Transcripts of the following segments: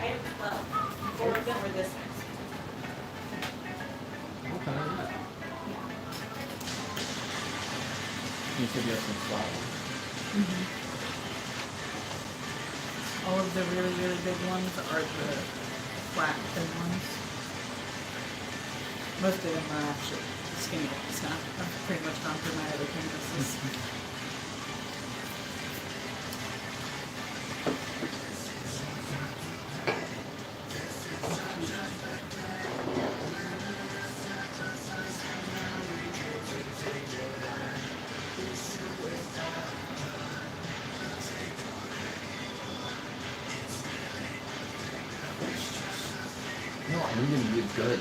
Or this one. Okay. You said you have some flowers. All of the really, really big ones are the flat, thin ones. Most of them are actually skinny ones now. I've pretty much gone through my other canvases. No, I need him to be good.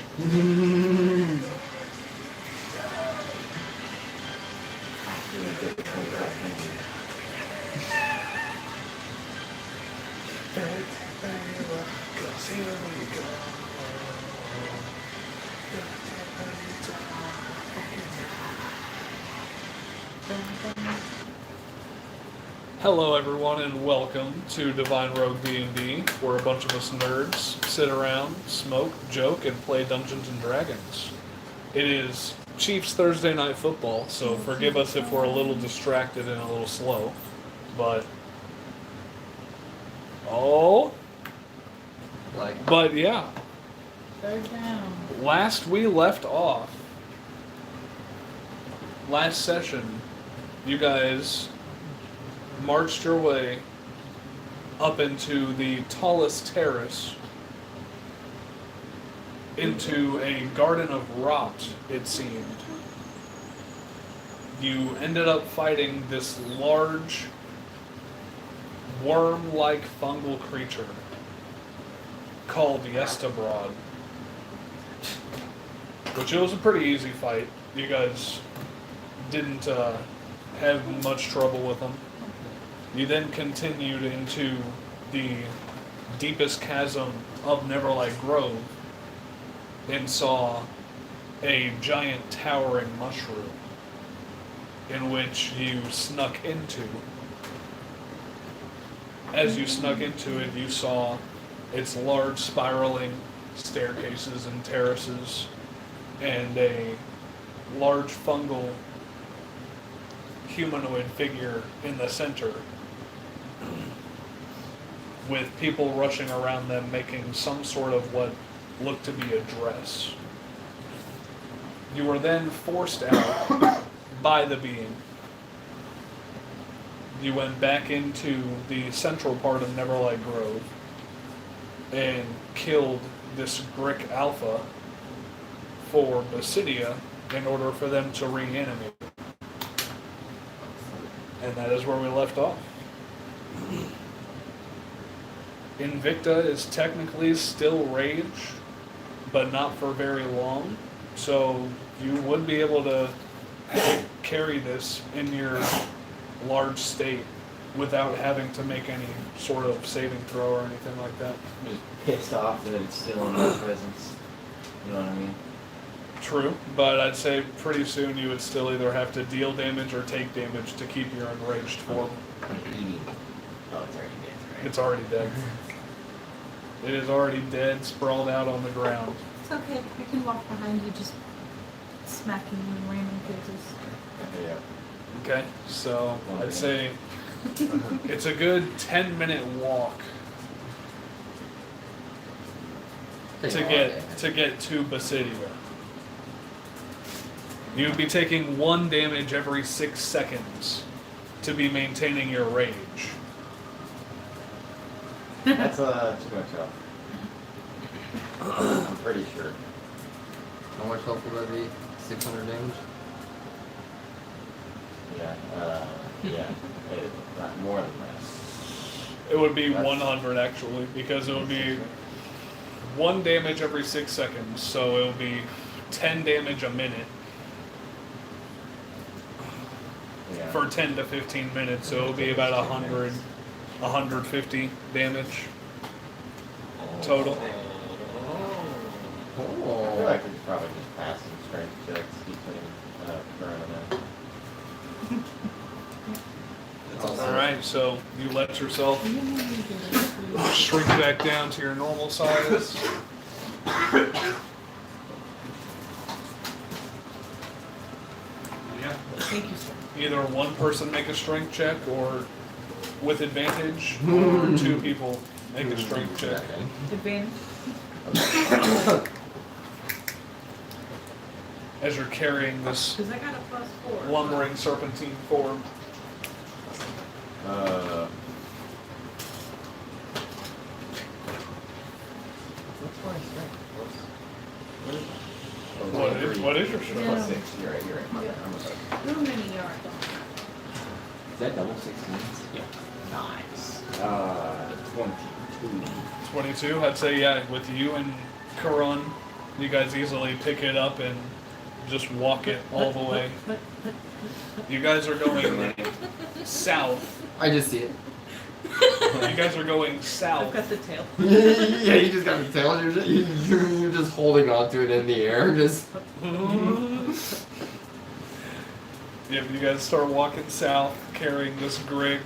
Hello everyone and welcome to DivineRogueDnD, where a bunch of us nerds sit around, smoke, joke, and play Dungeons & Dragons. It is Chiefs Thursday Night Football, so forgive us if we're a little distracted and a little slow, but... But yeah, Third down. last we left off, last session, you guys marched your way up into the tallest terrace, into a garden of rot, it seemed. You ended up fighting this large, worm-like fungal creature called Yestabrod, which it was a pretty easy fight. You guys didn't have much trouble with them. You then continued into the deepest chasm of Neverlight Grove and saw a giant towering mushroom in which you snuck into. As you snuck into it, you saw its large spiraling staircases and terraces and a large fungal humanoid figure in the center, with people rushing around them making some sort of what looked to be a dress. You were then forced out by the being. You went back into the central part of Neverlight Grove and killed this Brick Alpha for Basidia in order for them to reanimate. And that is where we left off. Invicta is technically still raged, but not for very long. So you would be able to carry this in your large state without having to make any sort of saving throw or anything like that. I'm just pissed off that it's still in my presence. You know what I mean? True, but I'd say pretty soon you would still either have to deal damage or take damage to keep your enraged form. I'm eating. Oh, it's already dead, right? It's already dead. It is already dead, sprawled out on the ground. It's okay. I can walk behind you, just smacking you in random places. Yeah. Okay, so I'd say it's a good 10-minute walk to get to Basidia. You'd be taking 1 damage every 6 seconds to be maintaining your rage. That's too much health. I'm pretty sure. How much health will that be? 600 damage? Yeah, not more than that. It would be 100 actually, because it would be 1 damage every 6 seconds, so it would be 10 damage a minute Yeah. for 10 to 15 minutes, so it would be about 100, 150 damage total. I feel like we could probably just pass some strength checks, keep putting burning Also- Alright, so you let yourself shrink back down to your normal size. Yeah. Thank you, sir. Either one person make a strength check or with advantage, or two people make a strength check. Advantage. As you're carrying this Because I got a +4. lumbering serpentine form. What's my strength? What is that? What is your strength? Yeah. Plus 6. You're right. My bad. I'm sorry. How many yards? Is that double 16s? Yeah. Nice. 22. 22? I'd say, yeah, with you and Karan, you guys easily pick it up and just walk it all the way. You guys are going south. I just see it. You guys are going I've south. got the tail. Yeah, you just got the tail. You're just holding on to it in the air. Just. Yeah, you guys start walking south, carrying this Grig.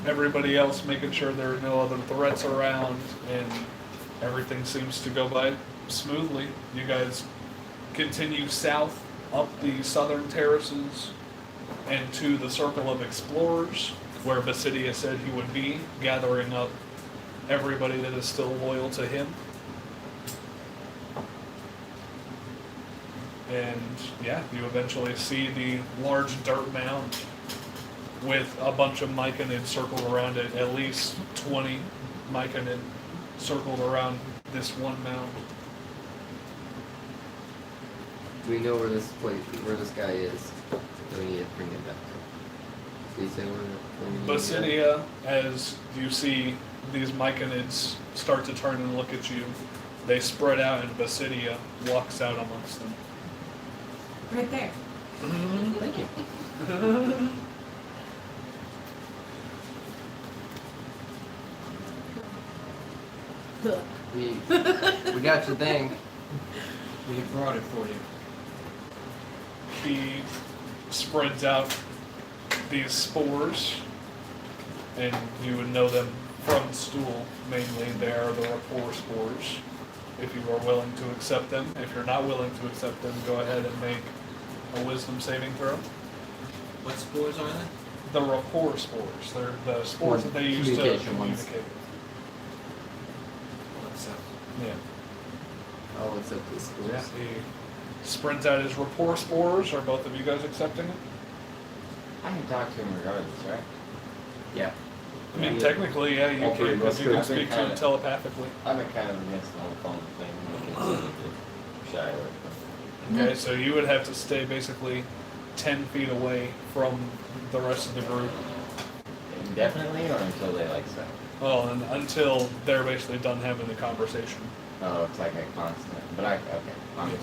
Everybody else making sure there are no other threats around, and everything seems to go by smoothly. You guys continue south up the southern terraces and to the Circle of Explorers, where Basidia said he would be, gathering up everybody that is still loyal to him. And yeah, you eventually see the large dirt mound with a bunch of Myconid circled around it, at least 20 Myconid circled around this one mound. Do we know where this guy is? Do we need to bring him back? Did he say where we need to Basidia, as you see these Myconids start to turn and look at you, they spread out and Basidia walks out amongst them. Right there. Thank you. We got your thing. We brought it for you. He spreads out these spores, and you would know them from stool mainly. They are the rapport spores. If you are willing to accept them. If you're not willing to accept them, go ahead and make a wisdom saving throw. What spores are they? The rapport spores. They're the spores that they use to Communication ones. communicate. What's up? Yeah. Oh, it's up this school. Yeah. He spreads out his rapport spores. Are both of you guys accepting it? I can talk to him regardless, right? Yeah. I mean, technically, yeah, you Okay, can, because you can let's go. speak to him telepathically. I've been kind of against the whole phone thing. I'm shy away from Okay, so you would have to stay basically 10 feet away from the rest of the group. it. Indefinitely or until they like so? Well, and until they're basically done having the conversation. Oh, it's like a constant. But okay. Honest.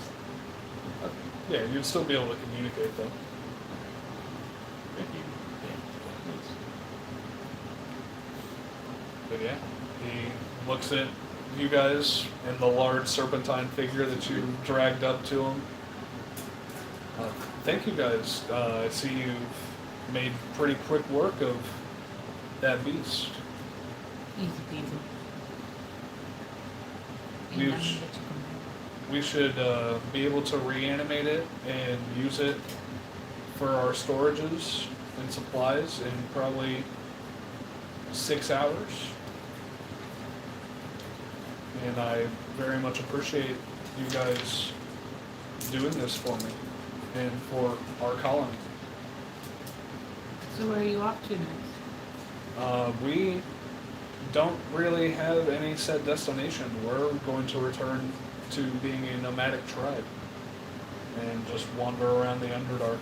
Okay. Yeah, you'd still be able to communicate though. If you, yeah. But yeah, he looks at you guys and the large serpentine figure that you dragged up to him. Thank you guys. I see you've made pretty quick work of that beast. Easy peasy. You Ain't sh- nothing but you can We should be able to reanimate it and use it for our storages and supplies in probably 6 hours. And I very much appreciate you guys doing this for me and for our colony. So where are you off to next? We don't really have any set destination. We're going to return to being a nomadic tribe and just wander around the Underdark.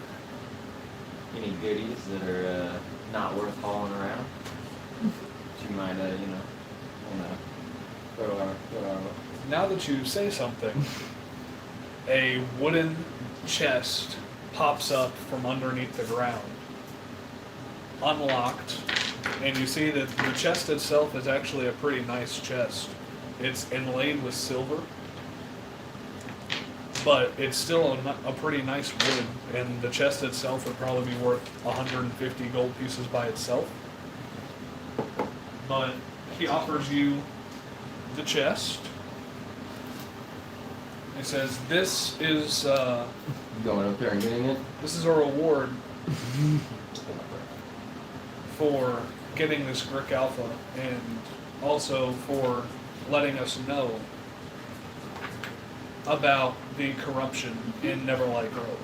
Any goodies that are not worth hauling around? That you might, throw our Now that you say something, a wooden chest pops up from underneath the ground, unlocked, and you see that the chest itself is actually a pretty nice chest. It's inlaid with silver, but it's still a pretty nice wood, and the chest itself would probably be worth 150 gold pieces by itself. but he offers you the chest. He says, "This is Going up there and getting it? this is a reward for getting this Grick Alpha, and also for letting us know about the corruption in Neverlight Grove."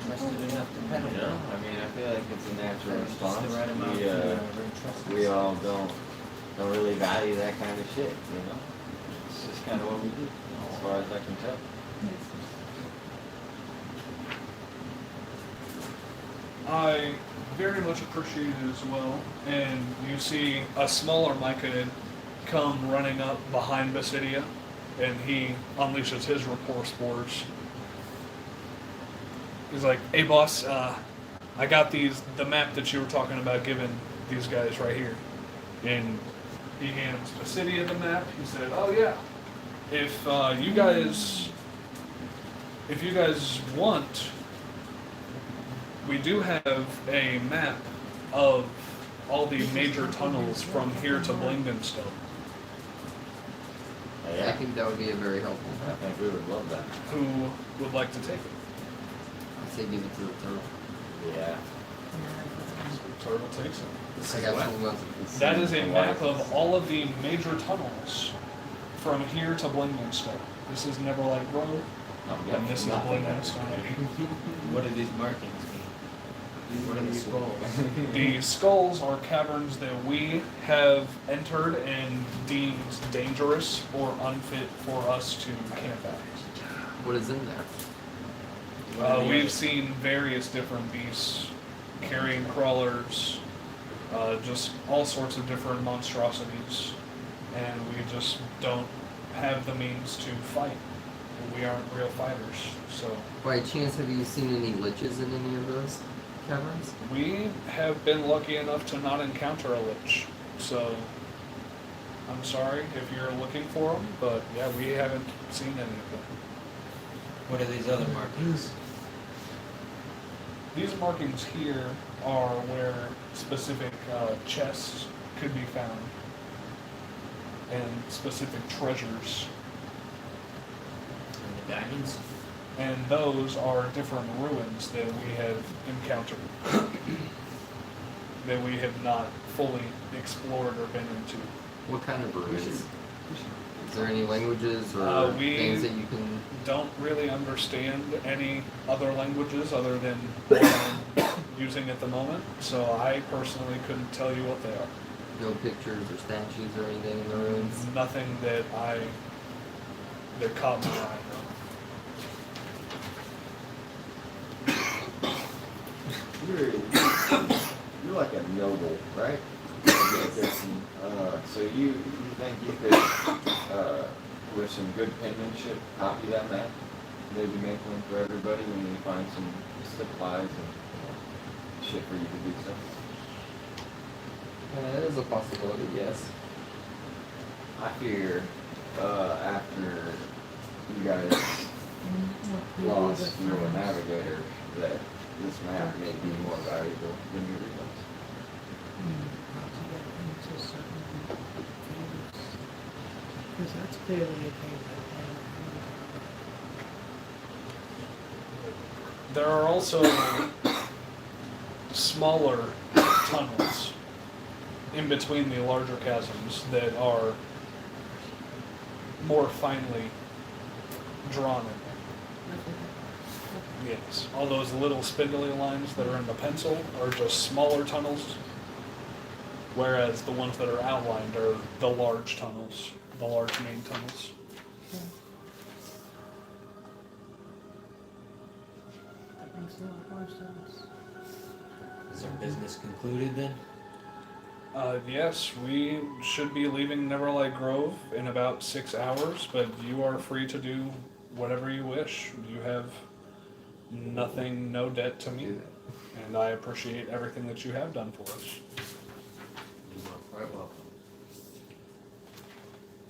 Trusted enough to pedal. You know, I mean, I feel like it's a natural It's response. the right amount. We all don't really value that kind of shit, you know? It's just kind of what we do, as far as I can tell. I very much appreciate it as well, and you see a smaller Myconid come running up behind Basidia, and he unleashes his rapport spores. He's like, "Hey boss, I got the map that you were talking about giving these guys right here." And he hands Basidia the map. He said, "Oh yeah, if you guys want, we do have a map of all the major tunnels from here to Blingdenstone. I Yeah, think that would be a very helpful. I think we would love that. Who would like to take it?" I say give it to the turtle. Yeah. Turtle takes it. I got someone else that can see. That is a map of all of the major tunnels from here to Blingdenstone. This is Neverlight Grove, and this is Blingdenstone. What do these markings mean? What are the skulls? The skulls are caverns that we have entered and deemed dangerous or unfit for us to camp at. What is in there? What are the We've others? seen various different beasts, carrion crawlers, just all sorts of different monstrosities, and we just don't have the means to fight. We aren't real fighters, so By chance, have you seen any liches in any of those caverns? we have been lucky enough to not encounter a lich. So I'm sorry if you're looking for them, but yeah, we haven't seen any of them. What are these other markings? These markings here are where specific chests could be found and specific treasures, And the diamonds? and those are different ruins that we have encountered that we have not fully explored or been into. What kind of ruins? Is there any languages or We things that you can? don't really understand any other languages other than what I'm using at the moment, so I personally couldn't tell you what they are. No pictures or statues or anything in the ruins? Nothing that caught my eye. You're like a noble, right? So you think you could, with some good penmanship, copy that map? Maybe make one for everybody when you find some supplies and shit for you to do so? That is a possibility, yes. I fear, after you guys lost your navigator, that this map may be more valuable than your results. Because that's clearly a thing There are also smaller tunnels in between the larger chasms that are more finely drawn in. Yes, all those little spindly lines that are in the pencil are just smaller tunnels, whereas the ones that are outlined are the large tunnels, the large main tunnels. that makes a lot more sense. Is our business concluded then? Yes, we should be leaving Neverlight Grove in about 6 hours, but you are free to do whatever you wish. You have nothing, no debt to me, and I appreciate everything that you have done for us. You are quite welcome.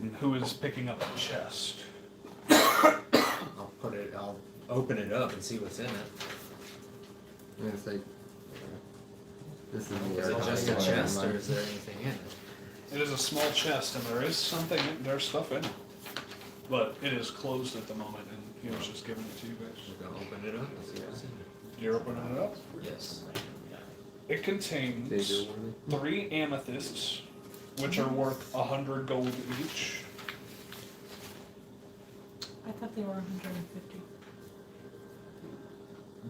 And who is picking up a chest? I'll open it up and see what's in it. I'm gonna say, This is Is it just a chest, or is there anything in it? It is a small chest, and there is something. There's stuff in it, but it is closed at the moment, and he was just giving it to you guys. We're gonna open it up and see what's in it. You're opening it up. Yes. They It contains do worthy. 3 amethysts, which are worth 100 gold each. I thought they were 150.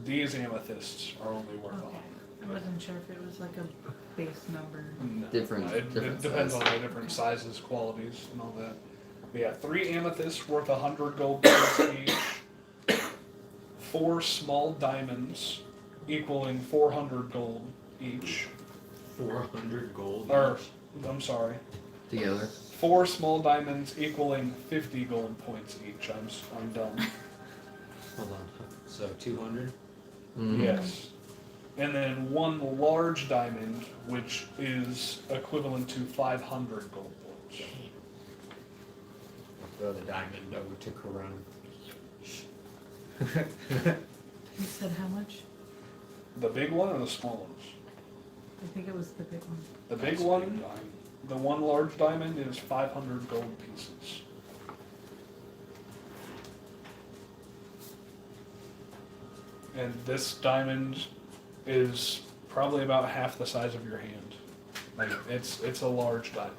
These amethysts are only worth Okay. 100. I wasn't sure if it was like a base number. No. Different- It different depends size. on the different sizes, qualities, and all that. But yeah, 3 amethysts worth 100 gold pieces each. 4 small diamonds equaling 400 gold each. 400 gold. Or, each. I'm sorry. Together. 4 small diamonds equaling 50 gold points each. I'm dumb. Hold on. So 200. Mhm. Yes. And then 1 large diamond, which is equivalent to 500 gold points. I'll throw the diamond over to Karun. You said how much? The big one or the small ones? I think it was the big one. The big one, the 1 large diamond is 500 gold pieces. And this diamond is probably about half the size of your hand. Like it's a large diamond.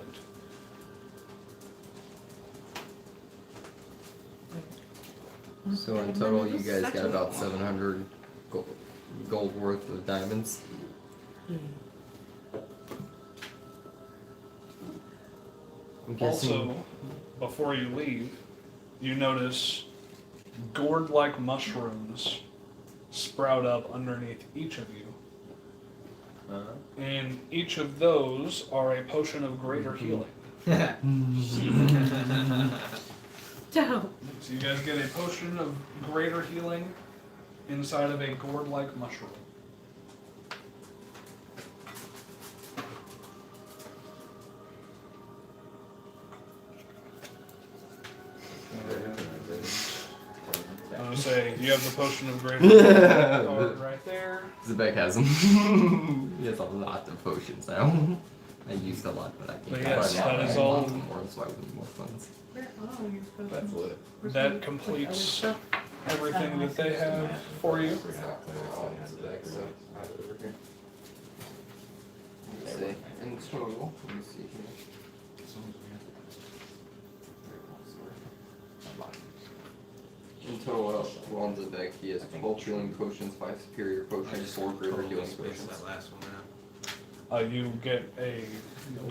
So in total, you guys got about 700 gold worth of diamonds. Yeah. I'm guessing. Also, before you leave, you notice gourd-like mushrooms sprout up underneath each of you. And each of those are a potion of greater healing. Dope. So you guys get a potion of greater healing inside of a gourd-like mushroom. I'm gonna say you have the potion of greater healing card right there. Zebek has them. He has a lot of potions now. I used a lot, but I can't. But yes, find that out. is I all. want more, so I need more funds. Where are your potions? That's lit. Where's That the- like, completes other stuff? everything that they have for you. Let's see. In total, let me see here. In total, on Zebek, he has 12 healing potions, 5 superior I potions, just 4 greater totally healing spaced potions. that last one out. You get a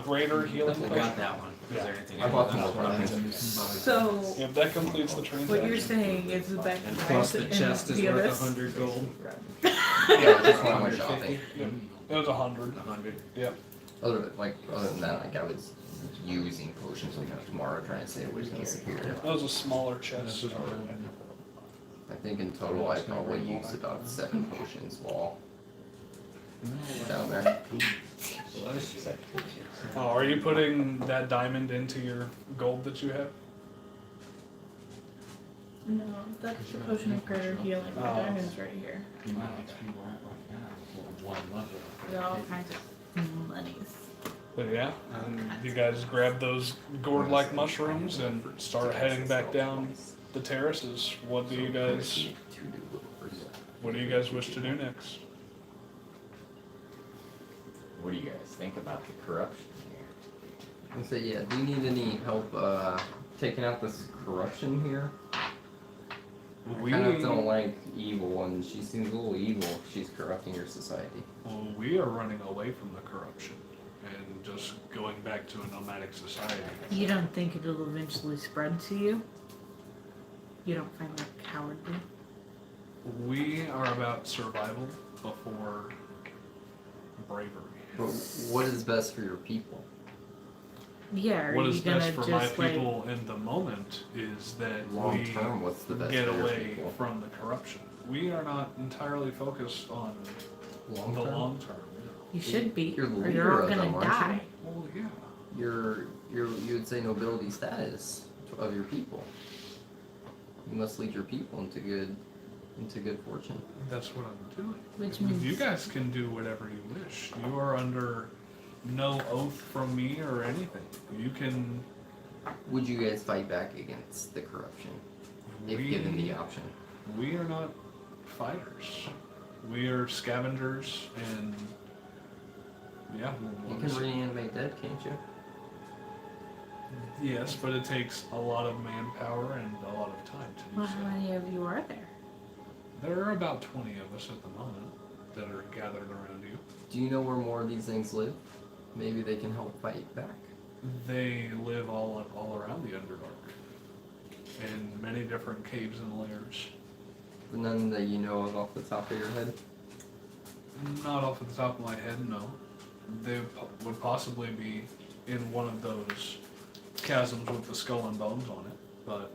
greater healing I potion. got that one. Is there anything I bought else? some more potions. So, Yep, that completes the what transaction. you're saying is the back And plus the chest is the worth others? 100 gold. Yeah, just when I went shopping. Yep. It was 100. 100. Yep. Other than that, like I was using potions like tomorrow, trying to say which one's superior. That was a smaller chest. I think in total I probably used about 7 potions while down there. Oh, are you putting that diamond into your gold that you have? No, that's the potion of greater healing. The Oh. diamond's right here. There are all kinds of monies. But yeah, you guys grab those gourd-like mushrooms and start heading back down the terraces. What do you guys wish to do next? What do you guys think about the corruption here? I say, yeah, do you need any help taking out this corruption here? I kind of don't like evil, and she seems a little evil. She's corrupting your society. Well, we are running away from the corruption and just going back to a nomadic society. You don't think it'll eventually spread to you? You don't find that cowardly? We are about survival before bravery. But what is best for your people? Yeah, are What you is gonna best for my just like people in the moment is that Long we term, what's the best get for your away people? from the corruption. We are not entirely focused on Long the term? long term. you should be, You're the or leader you're all of gonna them, aren't you? die. Well, yeah. You would say nobility status of your people. You must lead your people into good into good fortune. That's what I'm doing. Which means You guys can do whatever you wish. You are under no oath from me or anything. You can. Would you guys fight back against the corruption if We- given the option? We are not fighters. We are scavengers, and yeah. You can reanimate dead, can't you? Yes, but it takes a lot of manpower and a lot of time to do Well, how so. many of you are there? There are about 20 of us at the moment that are gathered around you. Do you know where more of these things live? Maybe they can help fight back. They live all around the Underdark, in many different caves and lairs. But none that you know of off the top of your head? Not off the top of my head, no. They would possibly be in one of those chasms with the skull and bones on it, but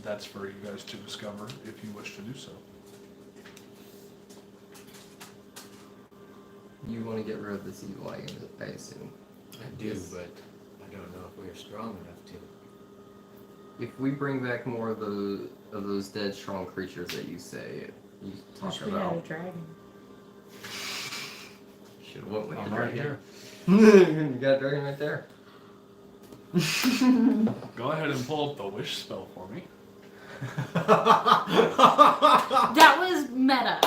that's for you guys to discover if you wish to do so. You want to get rid of this evil, I assume. I do, but I don't know if we are strong enough to. If we bring back more of those dead strong creatures that you say you talk Wish we had a about, dragon. should have went with I'm the right dragon. here. You got a dragon right there. Go ahead and pull up the wish spell for me. That was meta.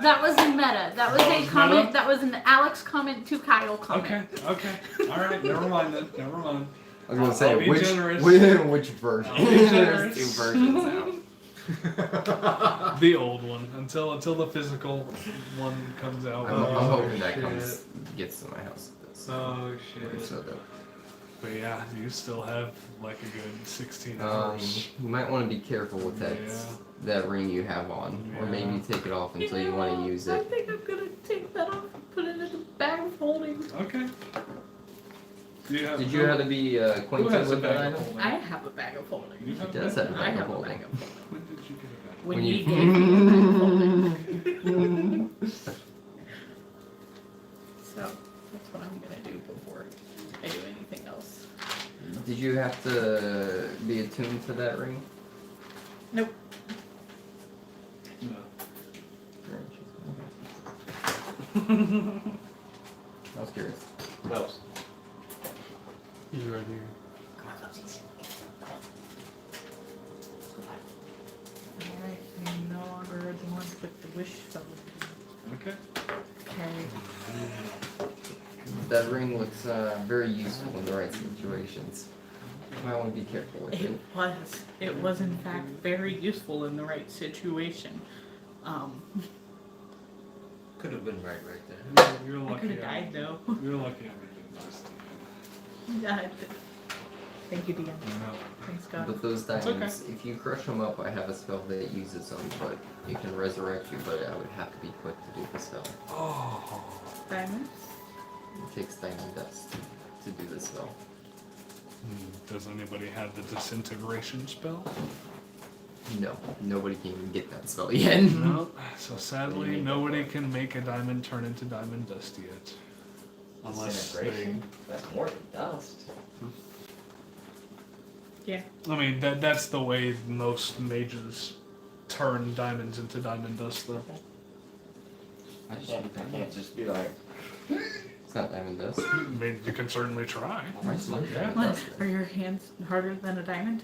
That was meta. That was a was comment. meta? That was an Alex comment to Kyle comment. Okay. Alright, never mind then. Never mind. I was gonna say I'll be which generous. which version? I'll be There's generous. two versions out. The old one. Until the physical one comes out. I'm hoping that shit. gets to my house. Oh So that But yeah, you still have like a good 16 you hours. might want to be careful with that ring you have on, or maybe Yeah. take it off until you want to use I it. think I'm gonna take that off and put it in the bag of holding. Okay. Do you have, Did you have to be who acquainted has a with that bag of item? holding? I have a bag of holding. You have He does have a I bag of have a holding. bag of holding. When did you get a bag? When When you you- gave me the bag of holding. So that's what I'm gonna do before I do anything else. Did you have to be attuned to that ring? Nope. No. I was curious. no. He's right here. Alright, I'm no longer the one with the wish spell. Okay. Okay. That ring looks very useful in the right situations. You might want to be careful with It it. was. It was in fact very useful in the right situation. Could have been right there. You're I lucky. could have died though. You're lucky everything was. Yeah, thank you, DM. No. Thanks God. But those okay. diamonds, if you crush them up, I have a spell that uses them, but it can resurrect you, but I would have to be quick to do the spell. Oh. Diamonds? It takes diamond dust to do the spell. Does anybody have the disintegration spell? No, nobody can even get that spell yet. No. So sadly, nobody can make a diamond turn into diamond dust yet. Unless they. Disintegration? That's more than dust. Yeah. I mean, that's the way most mages turn diamonds into diamond dust, though. I can't just be like, It's not diamond dust. I mean, you can certainly try. It's not diamond What? dust. Are your hands harder than a diamond?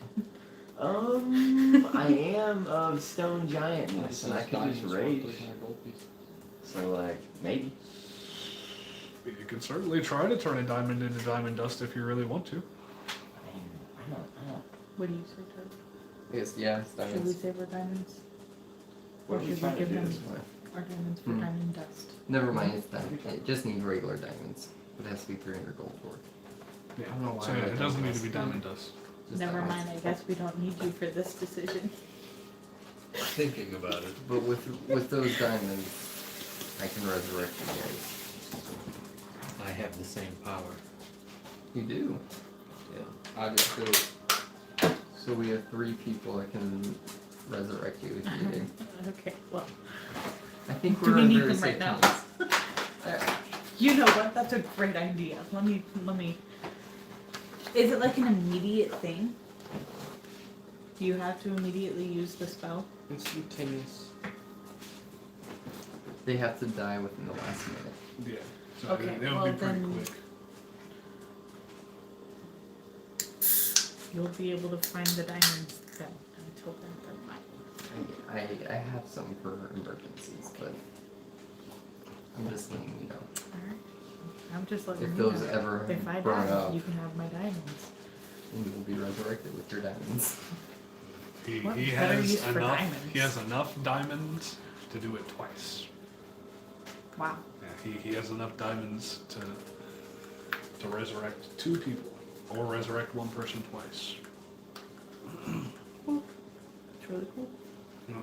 I am of stone giantness, and I can use rage. So like, maybe. You can certainly try to turn a diamond into diamond dust if you really want to. I don't. What do you say, Toad? Yes, yeah, it's Should we diamonds. say we're diamonds? What Or are we should we trying to give do? them our diamonds for diamond dust? Never mind, it's diamond. It just needs regular diamonds. It has to be 300 gold for it. Yeah. I don't know why So yeah, I it doesn't don't need to be trust diamond dust. Just Never diamonds. mind, I guess we don't need you for this decision. Thinking about it. But with those diamonds, I can resurrect you guys. I have the same power. You do. Yeah. I just do. So we have 3 people that can resurrect you if needed. Okay, well, I think Do we're we on need very them right safe now? terms. you know what? That's a great idea. Let me. Is it like an immediate thing? Do you have to immediately use the spell? Instantaneous. They have to die within the last minute. Yeah. So Okay, it would well be pretty then- quick. You'll be able to find the diamonds then. Until then, they're mine. I have some for emergencies, but I'm just letting you know. Alright. I'm just letting If you those know. ever If I burn die, up, you can have my diamonds. you will be resurrected with your diamonds. He What he better has use for enough. diamonds? He has enough diamonds to do it twice. Wow. Yeah, he has enough diamonds to resurrect 2 people, or resurrect 1 person twice. Cool. It's really cool. No,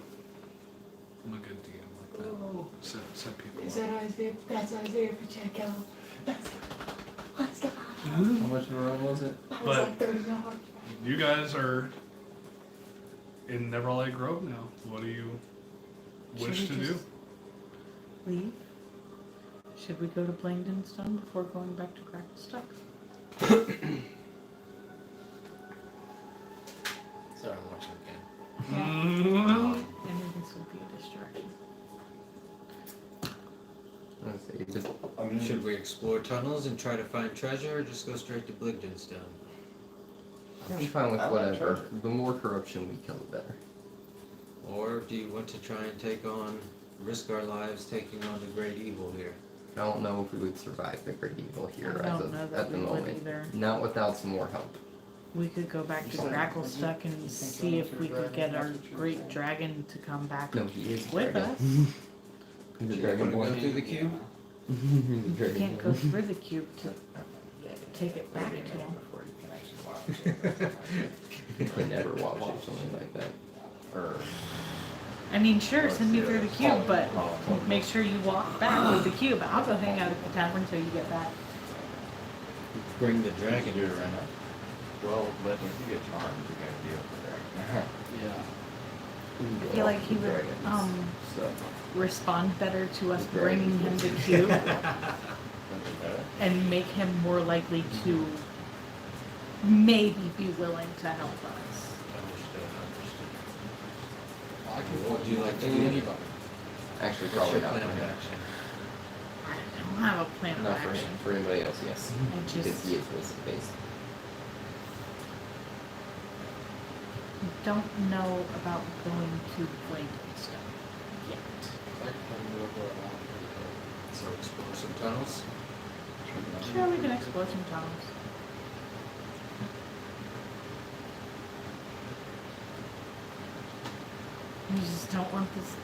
I'm a good DM like that. Set people Is up. that Isaiah? That's Isaiah Pacheco. Let's go. How much of a run was it? That was But- like $30. You guys are in Neverlight Grove now. What do you wish Should to we do? just leave? Should we go to Plaindenstone before going back to Crackstuck? Sorry, I'm watching again. And this would be a distraction. Let's see, just Should we explore tunnels and try to find treasure, or just go straight to Bligdenstone? I'm fine with I like whatever. treasure. The more corruption we kill, the better. Or do you want to try and risk our lives taking on the great evil here? I don't know if we would survive the great evil here I as don't of, know that at the we would moment. either. Not without some more help. We could go back to Cracklestuck and see if we could get our great dragon to come back No, he is with dragon. us. He's a You dragon wanna boy. go through the cube? He's a You dragon can't boy. go through the cube to take it back to him. You could never watch or something like that. Or I mean, sure, send me through the cube, but make sure you walk back with the cube. I'll go hang out at the tavern until you get back. Bring the dragon here. Well, but if you get charmed, you're gonna deal with that. Yeah. I feel like he would So, respond better to us bringing him the cube and make him more likely to maybe be willing to help us. Understood. What would you like to do? actually, What's probably your not. plan for of him. action? I don't have a plan of Not for action. him. For anybody else, yes. I Because just he is wisdom based. don't know about going to Plaindenstone yet. So explore some tunnels? Sure, we can explore some tunnels. We just don't want this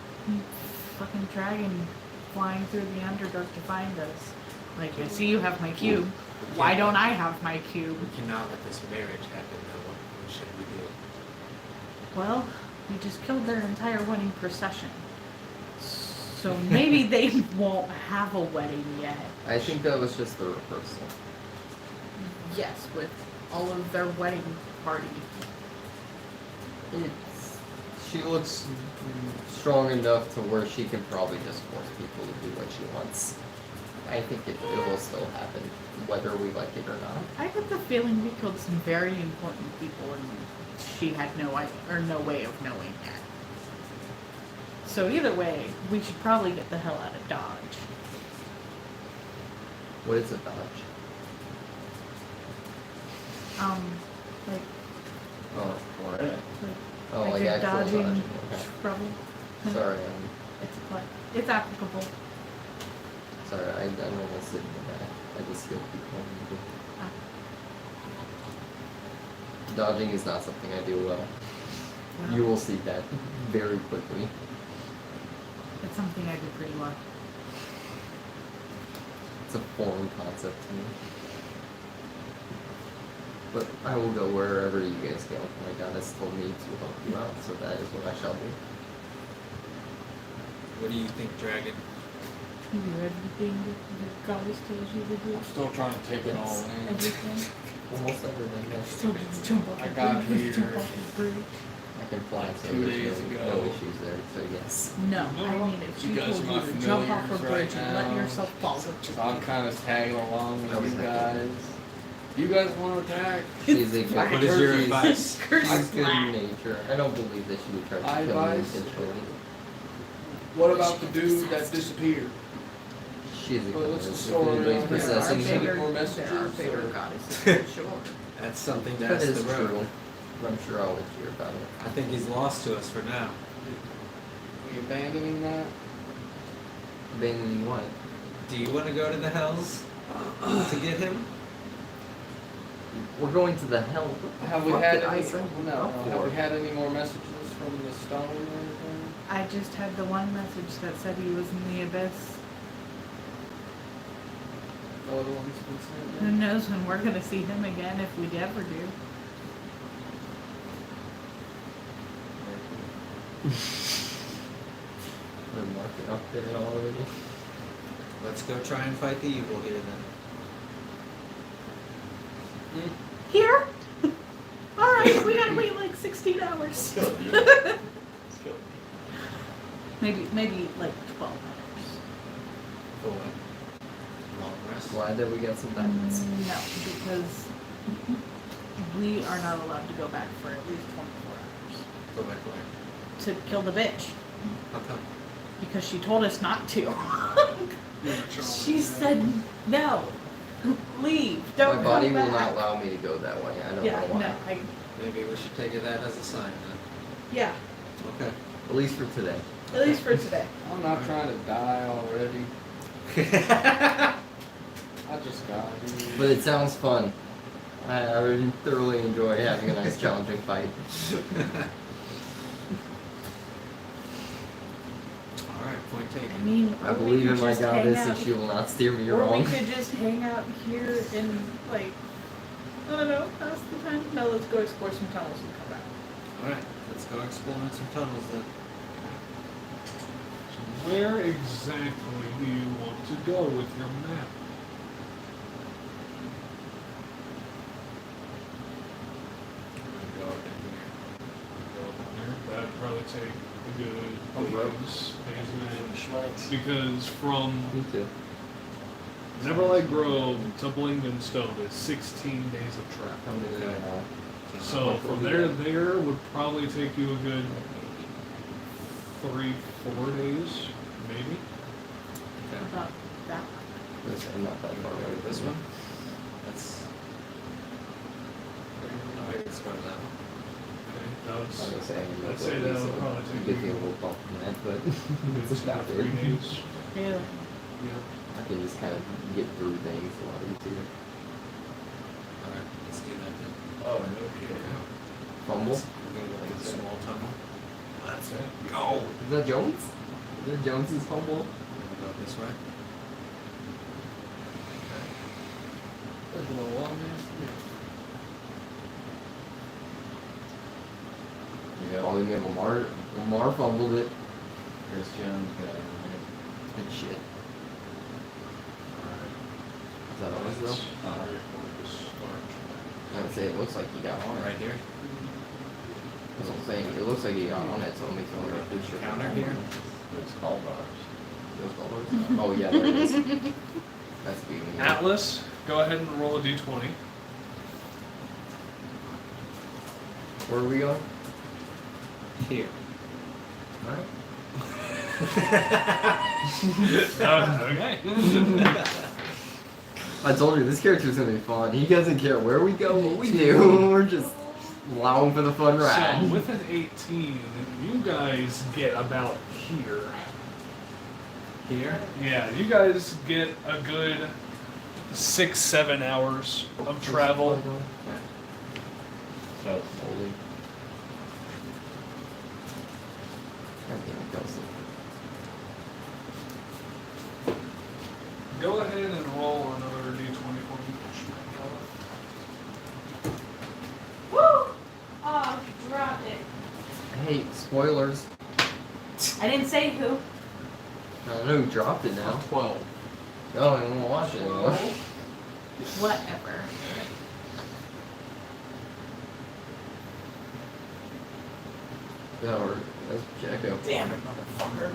fucking dragon flying through the Underdark to find us. Like, I see you have my cube. Why don't I have my cube? We cannot let this marriage happen, though. What should we do? Well, we just killed their entire wedding procession. So maybe they won't have a wedding yet. I think that was just the rehearsal. Yes, with all of their wedding party. She looks strong enough to where she can probably just force people to do what she wants. I think it will still happen, whether we like it or not. I get the feeling we killed some very important people and she had no idea, or no way of knowing that. So either way, we should probably get the hell out of Dodge. What is a dodge? Like, Oh, alright. like, Oh, like like you're actual dodging dodging. Okay. trouble. Sorry, It's applicable. sorry, I almost didn't know that. I just feel people. Ah. Dodging is not something I do well. You will see that very quickly. It's something I do pretty well. It's a foreign concept to me. But I will go wherever you guys go. My goddess told me to help you out, so that is what I shall do. What do you think, Dragon? You do everything that the goddess tells you to do. Still trying to take it all in. Everything. Almost everything. Yes. Still just jump off I the got bridge, here. jump off the bridge. I can fly, so 2 there's days no ago. issues there, so yes. No, I mean if she You guys told are you my to jump off a familiars bridge right and let now. yourself fall, which So I'm kind of tagging along with you guys. You guys want to attack? She's a good. What is your advice? She's good in nature. I don't believe that she would try to I kill me advise- intentionally. What about the dude that disappeared? She's a Well, good. what's the If story anybody's around here? possessing Are me, there more there are messages, bigger or- goddesses, for sure. That's something to that ask is the rogue. true. I'm sure I'll let you hear about it. I think he's lost to us for now. Are you abandoning that? Abandoning what? Do you want to go to the hells to get him? We're going to the hell. What the Have we fuck had did I any? sign you No. up Have for? we had any more messages from the stone or anything? I just had the one message that said he was in the abyss. No other one's been sent. Who yet? knows when we're gonna see him again, if we ever do. We're marking up there already. Let's go try and fight the evil here then. Here? Alright, we gotta wait like 16 hours. maybe like 12 hours. For what? Long rest? Glad that we got some diamonds. No, because we are not allowed to go back for at least 24 hours. Go back where? To kill the bitch. How come? Because she told us not to. She said, no. Leave. Don't My body come will back. not allow me to go that way. I don't Yeah, know why. no, Maybe we should take that as a sign yeah, then. Okay. At least for today. at least for today. I'm not trying to die already. I just got here. But it sounds fun. I really thoroughly enjoy having a nice challenging fight. Alright, point I taken. mean, I or we believe could in my just hang goddess out and she will not steer me Or wrong. we could just hang out here and like, I don't know, pass the time. No, let's go explore some tunnels and come back. Alright, let's go exploring some tunnels then. Where exactly do you want to go with your map? Go up in here. Go up there. That'd probably take a good days because from Me too. Neverlight Grove to Blingden Stone is 16 days of travel. I'm gonna go now. So from there would probably take you a good 3-4 days, maybe. Okay. About that. Listen, I'm not that far away. This one? That's... Alright, let's go to that one. Okay, that I was was gonna say, I'm I'd say that would probably you take get me a you little bump from that, but maybe it's about 3 it. days. Yeah. Yeah. I can just kind of get through things a lot easier. Alright, let's do that then. Oh, no kidding. Fumble? We're gonna go like a small tunnel. That's it. Go! Is that Jones? Is that Jones's fumble? We're gonna go this way. There's no one there. Yeah, only me and Lamar fumbled it. Christian, Good shit. Is that ours though? I would say it looks like he got on it. Right here. That's what I'm saying. It looks like he got on it, so it makes me wonder if we should Counter here? it's called ours. Those colors? Oh yeah, there it is. That's being Atlas, go ahead and roll a d20. Where are we going? Here. Alright. Okay. I told you this character's gonna be fun. He doesn't care where we go, what we do. We're just allowing for the fun So ride. with an 18, you guys get about here. Here? Yeah, you guys get a good 6-7 hours of travel. So slowly. God damn it, Kelsey. Go ahead and roll another d20 for me. Woo! Oh, dropped it. Hey, spoilers. I didn't say who. I don't know who dropped it now. 12. Oh, I don't watch it anymore. Whatever. No, that's Jacko. Damn it, motherfucker.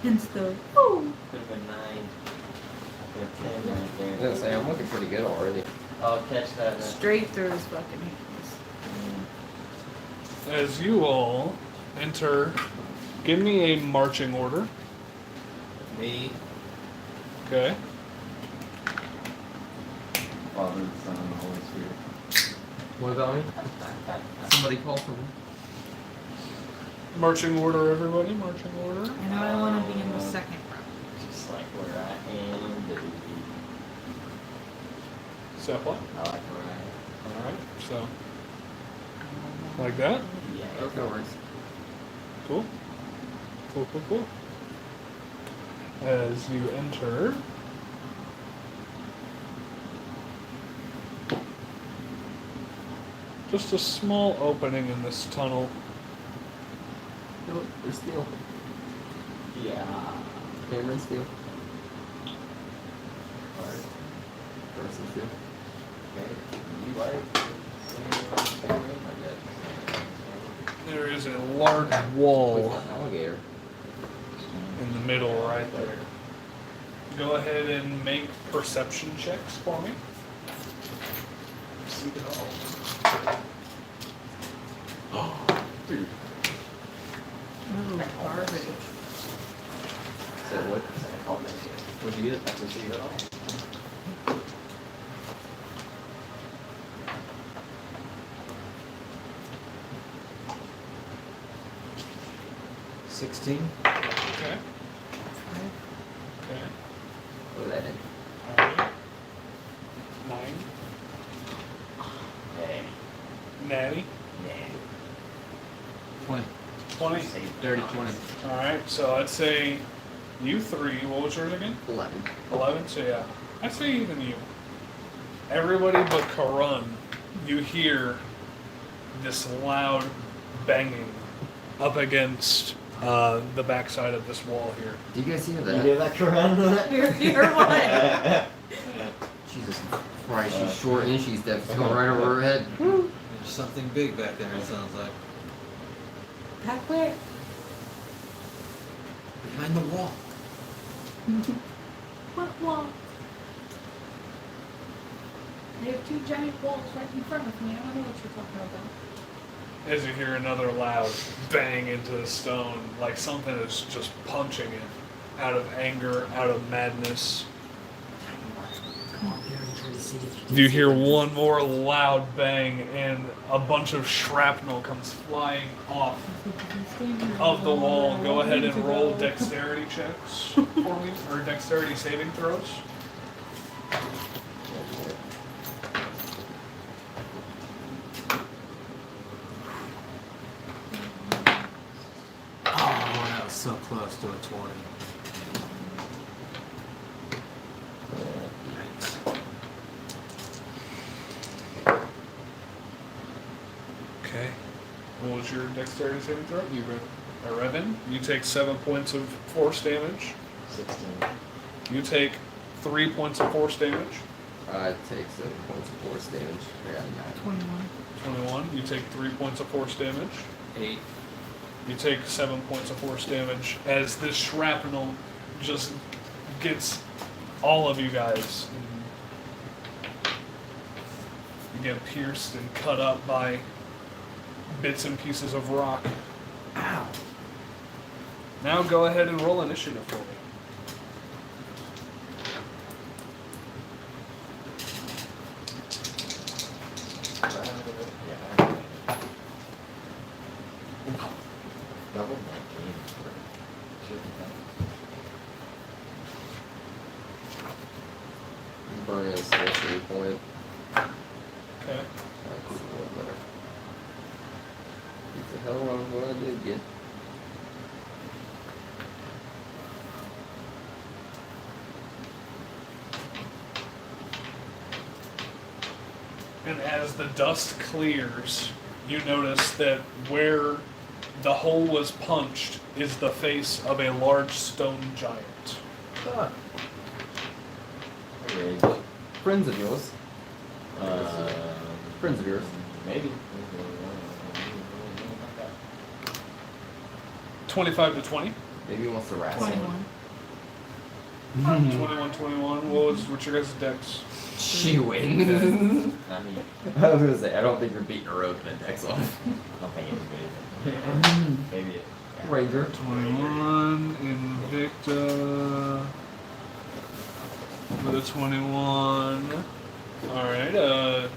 Hence the woo. Could have been 9. I was gonna say, I'm looking pretty good already. I'll catch that. Straight through his fucking hands. As you all enter, give me a marching order. Me, Okay. Father, the Son, and the Holy Spirit. What about me? Somebody call for me. Marching order, everybody. Marching order. I know I want to be in the second round. Just like where I am, baby. So what? I like where I am. Alright, so. Like that? Yeah. No worries. Cool. Cool, cool, cool. As you enter, just a small opening in this tunnel. No, there's steel. Yeah. Cameron steel. Person steel. Okay. You like? There is a large wall Where's that alligator? in the middle right there. Go ahead and make perception checks for me. See it all. Dude. Ooh, garbage. Said what? I'll make it. What'd you get? I can see it all. 16. Okay. Okay. What did that in? Alright. 9. Hey. Natty. Yeah. 20. 20. Dirty 20. Alright, so I'd say you 3. What was yours again? 11. 11, so yeah. I'd say even you. Everybody but Karun, you hear this loud banging up against the backside of this wall here. Do you guys hear You that? hear that, Corinne? You're what? Jesus Christ, she's short and she's deaf. It's going right over her head. There's something big back there, it sounds like. Back where? Behind the wall. What wall? They have two giant walls right in front of me. I don't know what you're talking about. As you hear another loud bang into the stone, like something is just punching it out of anger, out of madness. You hear one more loud bang, and a bunch of shrapnel comes flying off of the wall. Go ahead and roll dexterity checks for me, or dexterity saving throws. Oh, that was so close to a 20. Yikes. Okay. What was your dexterity saving throw? You read 11. You take 7 points of force damage. 16. You take 3 points of force damage. I take 7 points of force damage. I got 9. 21. 21. You take 3 points of force damage. 8. You take 7 points of force damage as this shrapnel just gets all of you guys. You get pierced and cut up by bits and pieces of rock. Ow. Now go ahead and roll initiative for me. Yeah. Double 19. Burning a sorcery point. Okay. That's a little better. What the hell wrong with what I did get? And as the dust clears, you notice that where the hole was punched is the face of a large stone giant. Ah. Okay. Friends of yours. Um, Friends of yours. maybe. 25 to 20. Maybe he wants to wrestle. 21. 21, 21. What's your guys' dex? She wins. I mean, I was gonna say, I don't think you're beating a rogue in a dex off. I don't think anybody. Maybe it. Ranger. 21, Invicta. With a 21. Alright,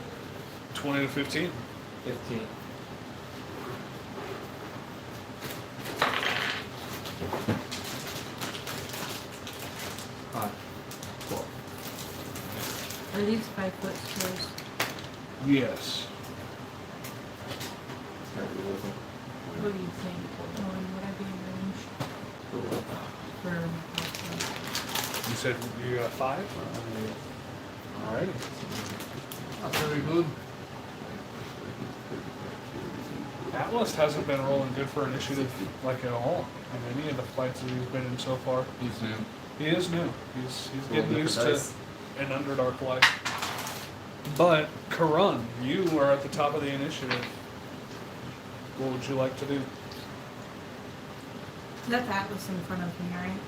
20 to 15. 15. Are these 5-foot stairs? Yes. What do you think? Owen, would I be in range for You said you got 5? Alrighty. That's very good. Atlas hasn't been rolling good for initiative, like at all, in any of the fights that he's been in so far. He's new. He is new. He's Roll getting used to different an Underdark life. But, Karun, you are at the top of the initiative. What would you like to do? That's Atlas in front of me, right?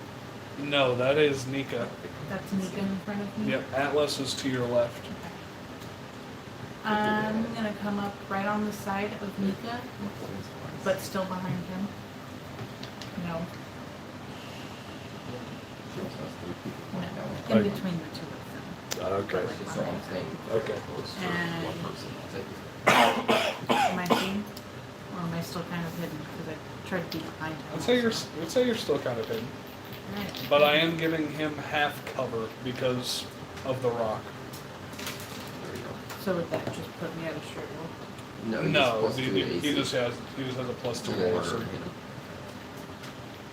No, that is Nika. That's Nika in front of me? Yep, Atlas is to your left. Okay. I'm gonna come up right on the side of Nika, but still behind him. No. No. In between the two of them. Okay. Like behind them. Okay. Am I seen? Or am I still kind of hidden? Because I tried to be behind him. I'd say you're still kind of hidden. Right. But I am giving him half cover because of the rock. So would that just put me at a straight roll? No, he's No, plus he 2 AC. just has a +2 Or- AC.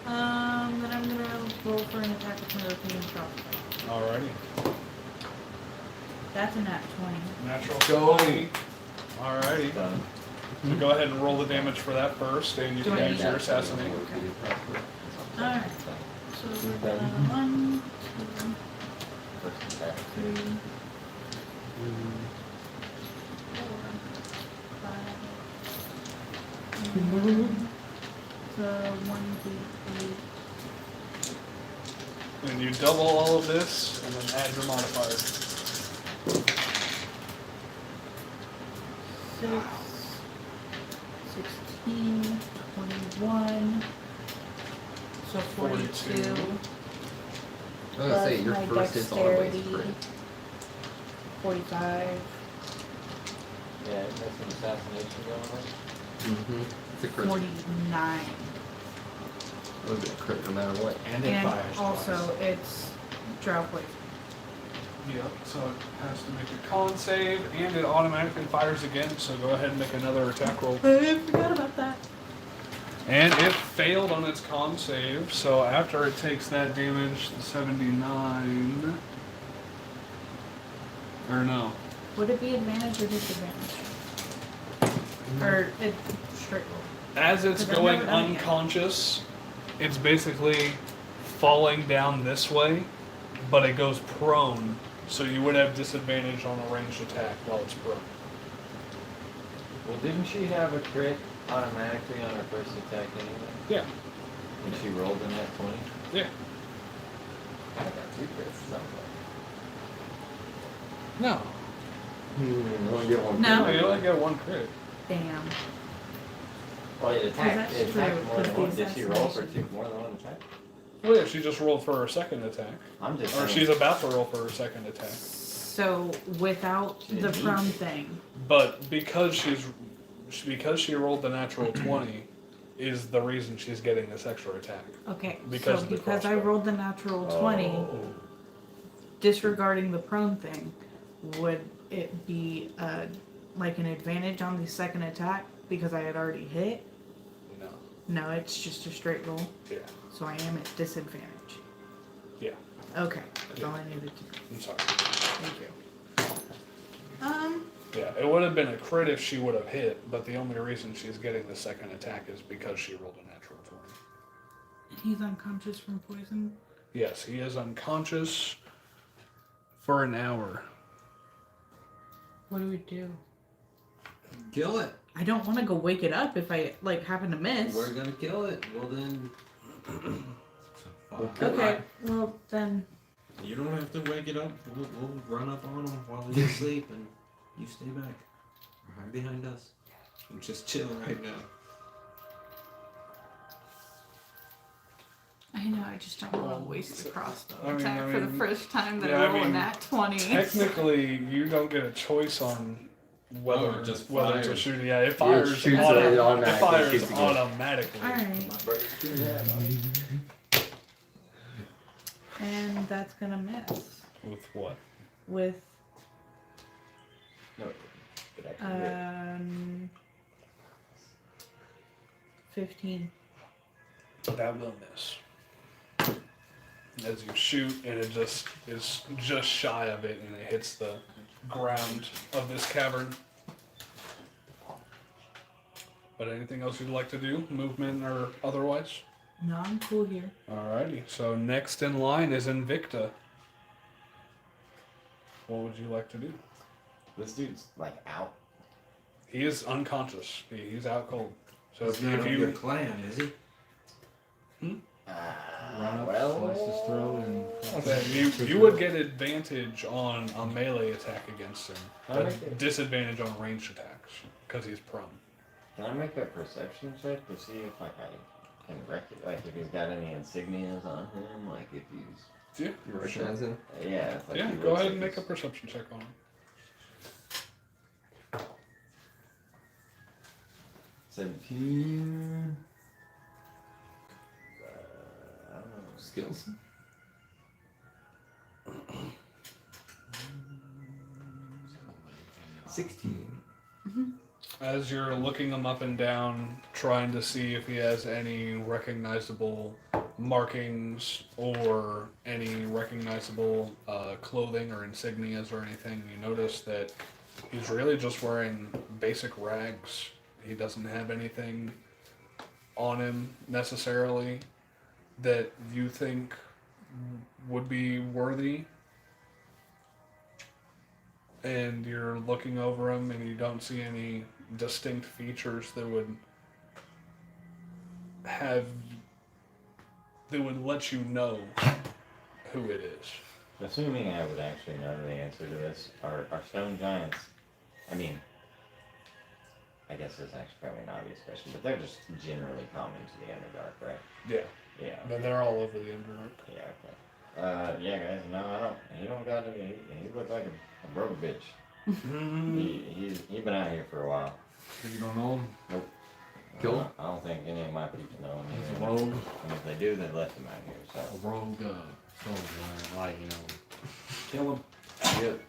Then I'm gonna roll for an attack with my rotating crossbow. Alrighty. That's a nat 20. Natural Go. 20. Alrighty. Done. So go ahead and roll the damage for that first, and you Do can I use need your that? assassinate. Alright. So we're gonna 1, 2, 3, 4, 5. So 1, 2, 3. And you double all of this, and then add your modifier. 6, 16, 21. So 42. I was gonna say, your Plus my first hit's always dexterity. pretty. 45. Yeah, that's an assassination going on. Mm-hmm. It's a crit. 49. It would be a crit no matter what. And it And fires also, twice. it's drow poison. Yep, so it has to make a con save, and it automatically fires again, so go ahead and make another attack roll. I forgot about that. And it failed on its con save, so after it takes that damage, the 79... Or no. Would it be advantage or disadvantage? Or it straight roll? As it's Because I've going never done it yet. unconscious, it's basically falling down this way, but it goes prone, so you would have disadvantage on a ranged attack while it's prone. Well, didn't she have a crit automatically on her first attack anyway? Yeah, When she rolled in that 20? yeah. I got 2 crits, sounds No. You only get one. No. No, you only get one crit. Damn. like. Well, it attacked, that's it attacked true, more than because one. the Did she roll for assassination- more than one attack? Well, yeah, she just rolled for her second attack. I'm just Or saying. she's about to roll for her second attack. So without She the didn't prone need to. thing, But because she rolled the natural 20 is the reason she's getting this extra attack. okay. Because So of the because I crossbow. rolled the natural 20, Oh. disregarding the prone thing, would it be like an advantage on the second attack because I had already hit? No. No, it's just a straight roll. Yeah. So I am at disadvantage. Yeah. Okay, that's all I needed to know. I'm sorry. Thank you. Yeah, it would have been a crit if she would have hit, but the only reason she's getting the second attack is because she rolled a natural 20. He's unconscious from poison. Yes, he is unconscious for an hour. What do we do? Kill it. I don't want to go wake it up if I like happen to miss. We're gonna kill it. Well then. Fuck. Okay, well then You don't have to wake it up. We'll run up on him while he's asleep, and you stay back. Right behind us. I'm just chilling right now. I know, I just don't want to waste the crossbow I mean- attack for the first time that yeah, I I roll mean, in that 20. Technically, you don't get a choice on whether Oh, it just whether to fires. shoot. Yeah, it fires. shoots it automatically, It fires shoots again. automatically. Alright, and that's gonna miss. With what? With, No. But actually, 15. That will miss. As you shoot, and it just is just shy of it, and it hits the ground of this cavern. But anything else you'd like to do, movement or otherwise? No, I'm cool here. Alrighty. So next in line is Invicta. What would you like to do? this dude's like out. He is unconscious. He's out cold. So He's not if of your you clan, is he? Run up, Well, slice his throat, and you would get advantage on a melee attack against him, I make but it. disadvantage on ranged attacks because he's prone. Can I make a perception check to see if like I can like if he's got any insignias on him, like if he's Yeah. You recognize him? yeah. If, like, Yeah. he Go looks ahead and like make a he's- perception check on him. 17. I don't know. Skills. As you're looking him up and down, trying to see if he has any recognizable markings or any recognizable clothing or insignias or anything, you notice that he's really just wearing basic rags. He doesn't have anything on him necessarily that you think would be worthy. And you're looking over him and you don't see any distinct features that would let you know who it is. Assuming I would actually know the answer to this, are stone giants? I mean, I guess it's actually probably an obvious question, but they're just generally common to the Underdark, right? Yeah. Yeah. But they're all over the Underdark. Yeah. Okay. Yeah, guys. No, I don't. He don't got any. He looked like a broke bitch. He's been out here for a while. you don't know him. Nope. Cool. I don't think any of my people know him. He's a either. rogue. And if they do, they left him out here. So. A rogue stone giant, like, Kill him. Yep.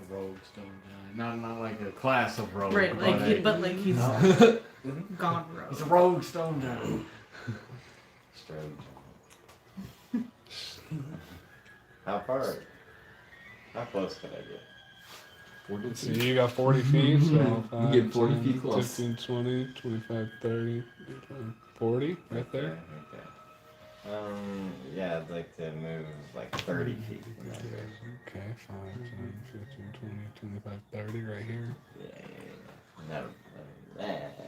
a rogue stone giant. Not like a class of rogue. Right, like, but, but like he's gone rogue. he's a rogue stone giant. Strange. How close could I get? So you got 40 feet, so You get 40 feet close. 15, 20, 25, 30, 40, right there. Okay. Yeah, I'd like to move like 30 feet in that direction. Okay, 5, 10, 15, 20, 25, 30 right here. Yeah. No.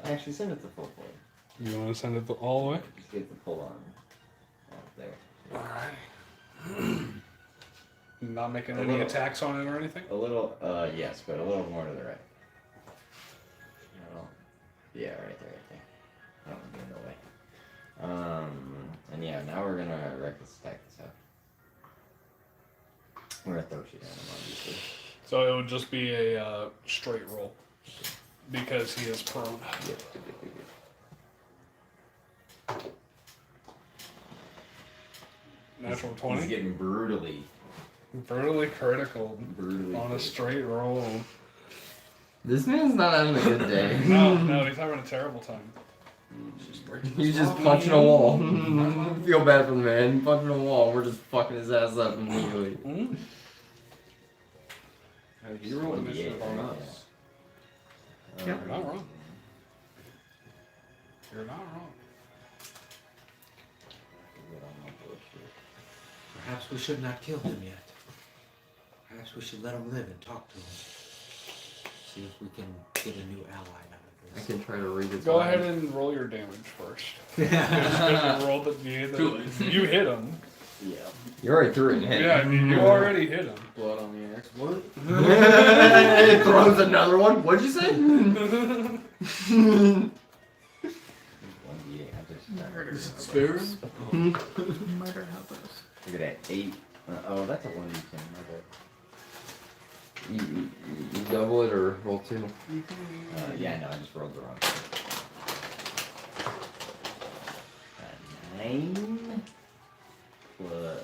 Actually, send it to full point. You want to send it all the way? Just get the pull on out there. Alright. Not making A any little. attacks on it or anything? A little, yes, but a little more to the right. No. Yeah, right there. That would be in the way. And yeah, now we're gonna reckless attack this out. We're gonna throw shit at him, obviously. So it would just be a straight roll because he is prone. Yep. Natural He's 20. getting brutally Brutally critical on a critical. straight roll. This man's not having a good day. No, he's having a terrible time. He's just punching a wall. Feel bad for the man. He's punching a wall. We're just fucking his ass up immediately. You rolled initiative on us. You're not wrong. You're not wrong. Perhaps we should not kill him yet. Perhaps we should let him live and talk to him. See if we can get a new ally out of I this. can try to read his Go mind. ahead and roll your damage first. Because you rolled it, you hit him. Yeah. You already threw it and hit Yeah, him. you already hit him. Blood on the axe. What? It throws another one. What'd you say? 1d8. I just Murder. Spears? Murder hobos. look at that 8. Oh, that's a 1d10. You double it or roll 2? Yeah, no, I just rolled the wrong thing. 9 plus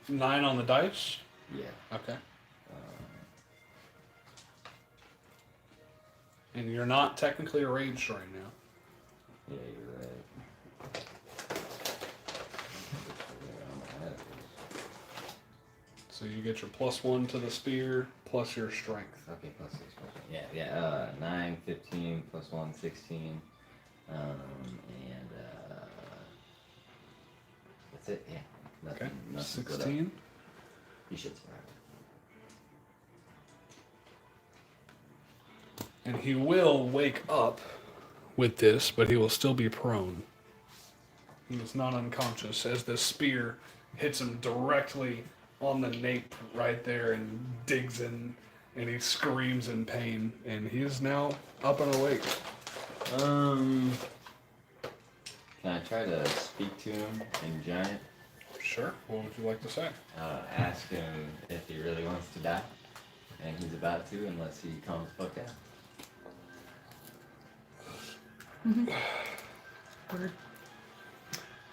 9 on the dice. yeah. Okay. And you're not technically raged right now. Yeah, you're right. So you get your +1 to the spear plus your strength. Okay, plus 6 plus 1. Yeah. 9, 15 plus 1, 16. And that's it. Yeah. Okay. Nothing split up. 16. You should survive. And he will wake up with this, but he will still be prone. He is not unconscious as this spear hits him directly on the nape right there and digs in, and he screams in pain, and he is now up and awake. Can I try to speak to him in giant? Sure. What would you like to say? Ask him if he really wants to die. And he's about to, unless he calms the fuck down. Word.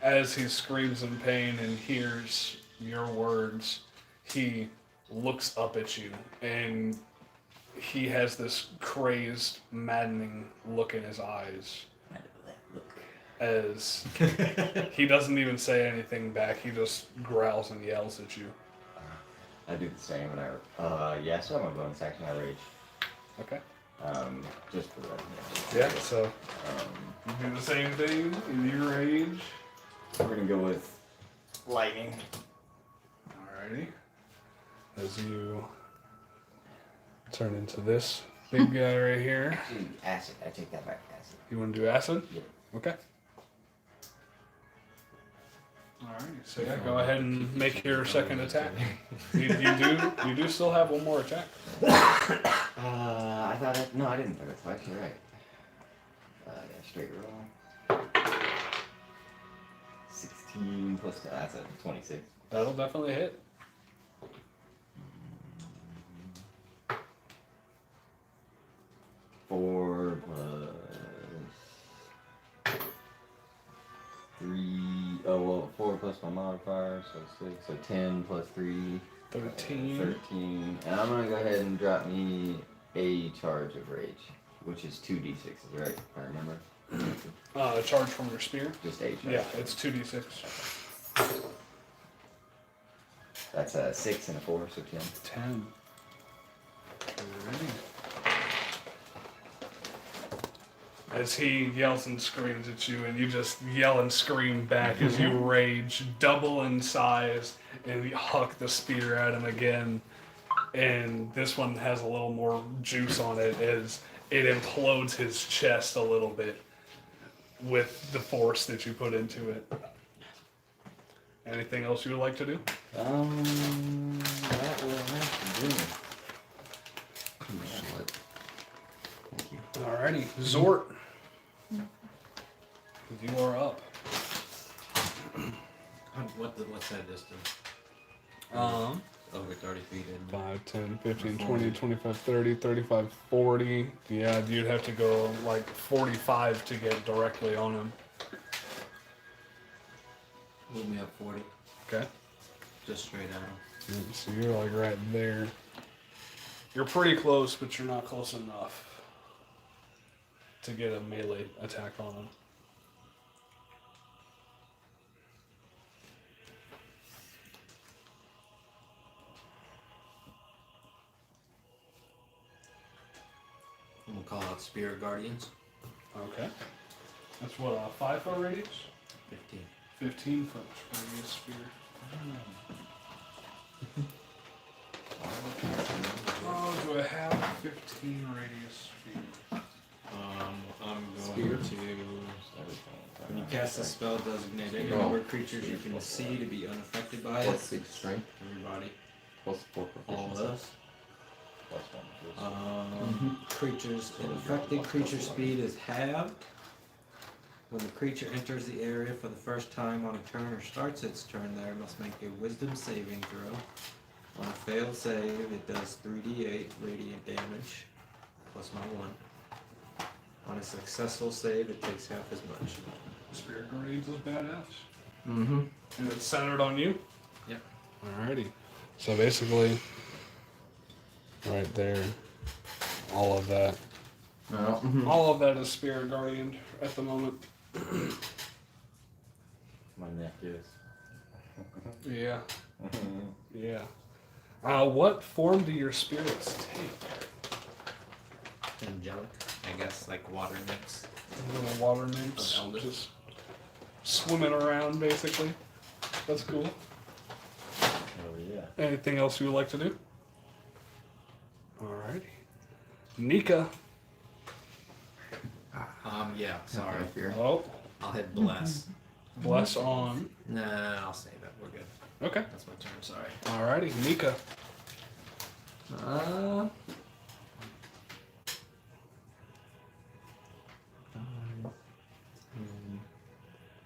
As he screams in pain and hears your words, he looks up at you, and he has this crazed, maddening look in his eyes. As he doesn't even say anything back, he just growls and yells at you. I do the same when yeah, I still have my bonus action, I rage. Okay. Just for that. Yeah, so you do the same thing in your rage. We're gonna go with lightning. Alrighty. As you turn into this big guy right here. Actually, acid. I take that back. Acid. You want to do acid? Yep. Okay. Alright, so yeah, go ahead and make your second attack. You do still have one more attack. I thought no, I didn't think that's actually right. Yeah, straight roll. 16 plus that's a 26. That'll definitely hit. Four plus 3. Oh well, 4 plus my modifier, so 6. So 10 plus 3. 13. 13. And I'm gonna go ahead and drop me a charge of rage, which is 2d6s, right? If I remember. Charge from your spear? Just a charge. Yeah, it's 2d6. That's a 6 and a 4, so 10. 10. Alrighty. As he yells and screams at you, and you just yell and scream back as you rage, double in size, and you huck the spear at him again. And this one has a little more juice on it as it implodes his chest a little bit with the force that you put into it. Anything else you would like to do? That will have to do. Alrighty, Zort. You are up. What's that distance? Over 30 feet. 5, 10, 15, 20, 25, 30, 35, 40. Yeah, you'd have to go like 45 to get directly on him. Move me up 40. Okay. Just straight at him. So you're like right there. You're pretty close, but you're not close enough to get a melee attack on him. And we'll call out Spear Guardians. Okay. That's what, 5 foot radius? 15. 15 foot radius spear. Oh, do I have 15 radius spear? I'm going Spear. to. When you Cast a spell designated any number of creatures you can see to be unaffected by Plus it. 6 strength. Everybody. Plus 4 All of proficiency. us. Plus 1 to Creatures infected creature speed is halved. When the creature enters the area for the first time on a turn or starts its turn there, must make a wisdom saving throw. On a failed save, it does 3d8 radiant damage, plus my 1. On a successful save, it takes half as much. Spirit Guardians is badass. Mm-hmm. And it's centered on you? Yep. Alrighty. So basically, right there, all of that. Well, All of that is Spirit Guardian at the moment. My neck is. Yeah. Yeah. What form do your spirits take? Angelic, I guess, like water nymphs. Little water nymphs. Of elders. Just swimming around, basically. That's cool. Oh yeah. Anything else you would like to do? Alrighty. Nika. Yeah, sorry. Fear. Oh, I'll hit bless. bless on. Nah, I'll save it. We're good. Okay. That's my turn, sorry. Alrighty, Nika.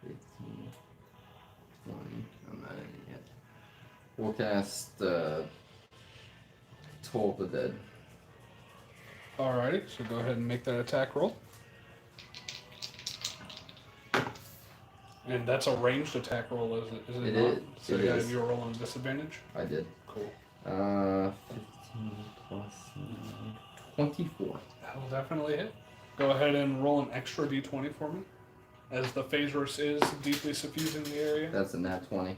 15, 20. I'm not in it yet. We'll cast Toll of the Dead. Alrighty, so go ahead and make that attack roll. And that's a ranged attack roll, is it It not? is. So It yeah, is. you're rolling disadvantage? I did. Cool. 15 plus 9, 24. That'll definitely hit. Go ahead and roll an extra d20 for me. As the Phasros is deeply suffusing the area. That's a nat 20.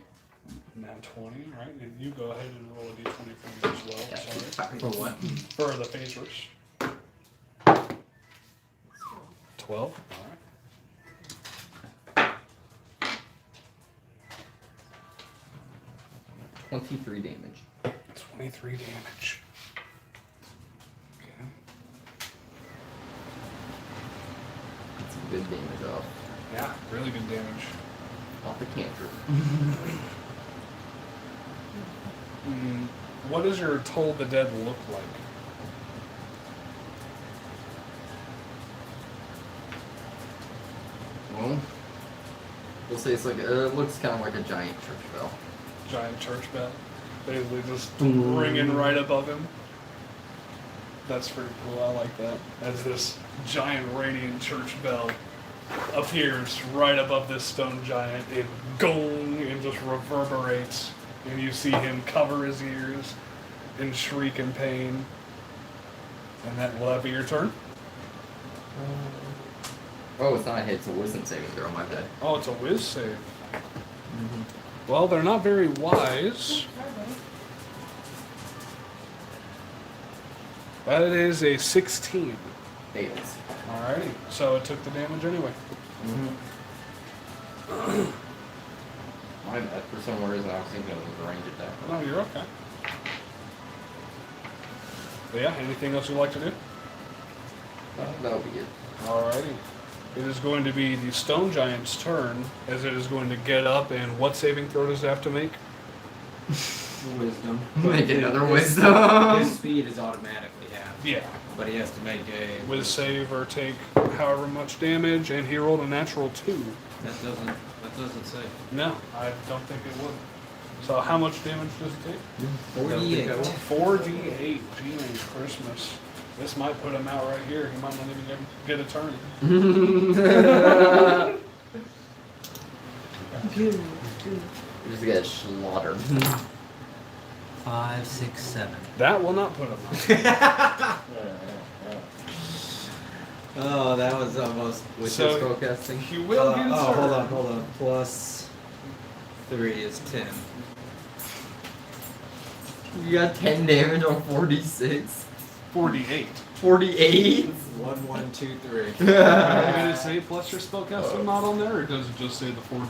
Now 20, right? And you go ahead and roll a d20 for me as well. Sorry. For what? For the Phasros. 12. Alright. 23 damage. 23 damage. Okay. That's a good damage off. Yeah, really good damage. Off the cantrip. What does your Toll the Dead look like? Well, we'll say it's like, it looks kind of like a giant church bell. Giant church bell. Basically just ringing right above him. That's pretty cool. I like that. As this giant radiant church bell appears right above this stone giant, it gong and just reverberates. And you see him cover his ears and shriek in pain. And that will be your turn. Oh, it's not a hit, it's a wisdom saving throw, my bad. Oh, it's a whiz save. Well, they're not very wise. That is a 16. Fails. Alrighty, so it took the damage anyway. My bad. For some reason, I was thinking it was a range attack. No, you're okay. But yeah, anything else you'd like to do? That'll be it. Alrighty. It is going to be the stone giant's turn, as it is going to get up, and what saving throw does it have to make? Wisdom. Make another wisdom. His speed is automatically half. Yeah. But he has to make a... With save or take however much damage, and he rolled a natural 2. That doesn't say. No, I don't think it would. So how much damage does it take? 48. 4d8. Gee, Christmas. This might put him out right here. He might not even get a turn. You just get slaughtered. 5, 6, 7. That will not put him out. Oh, that was almost... With So- your spellcasting. He will get a turn. hold on. Plus 3 is 10. You got 10 damage on 4d6. 48. 48? 1, 1, 2, 3. Are you going to say plus your spellcasting mod on there, or does it just say the 4d8?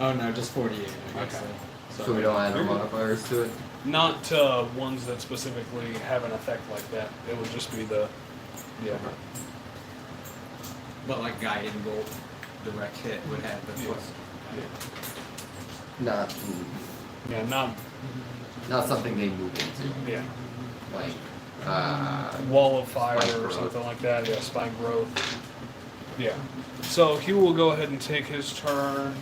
Oh no, just 48. I guess. Okay. So So we don't add our modifiers to it? Not ones that specifically have an effect like that. It would just be the... Yeah. But like guiding bolt. direct hit would happen. Not, Yeah, not not something they move into. yeah. Like, Wall of fire Spike or growth. something like that. Yeah, spike growth. Yeah. So he will go ahead and take his turn.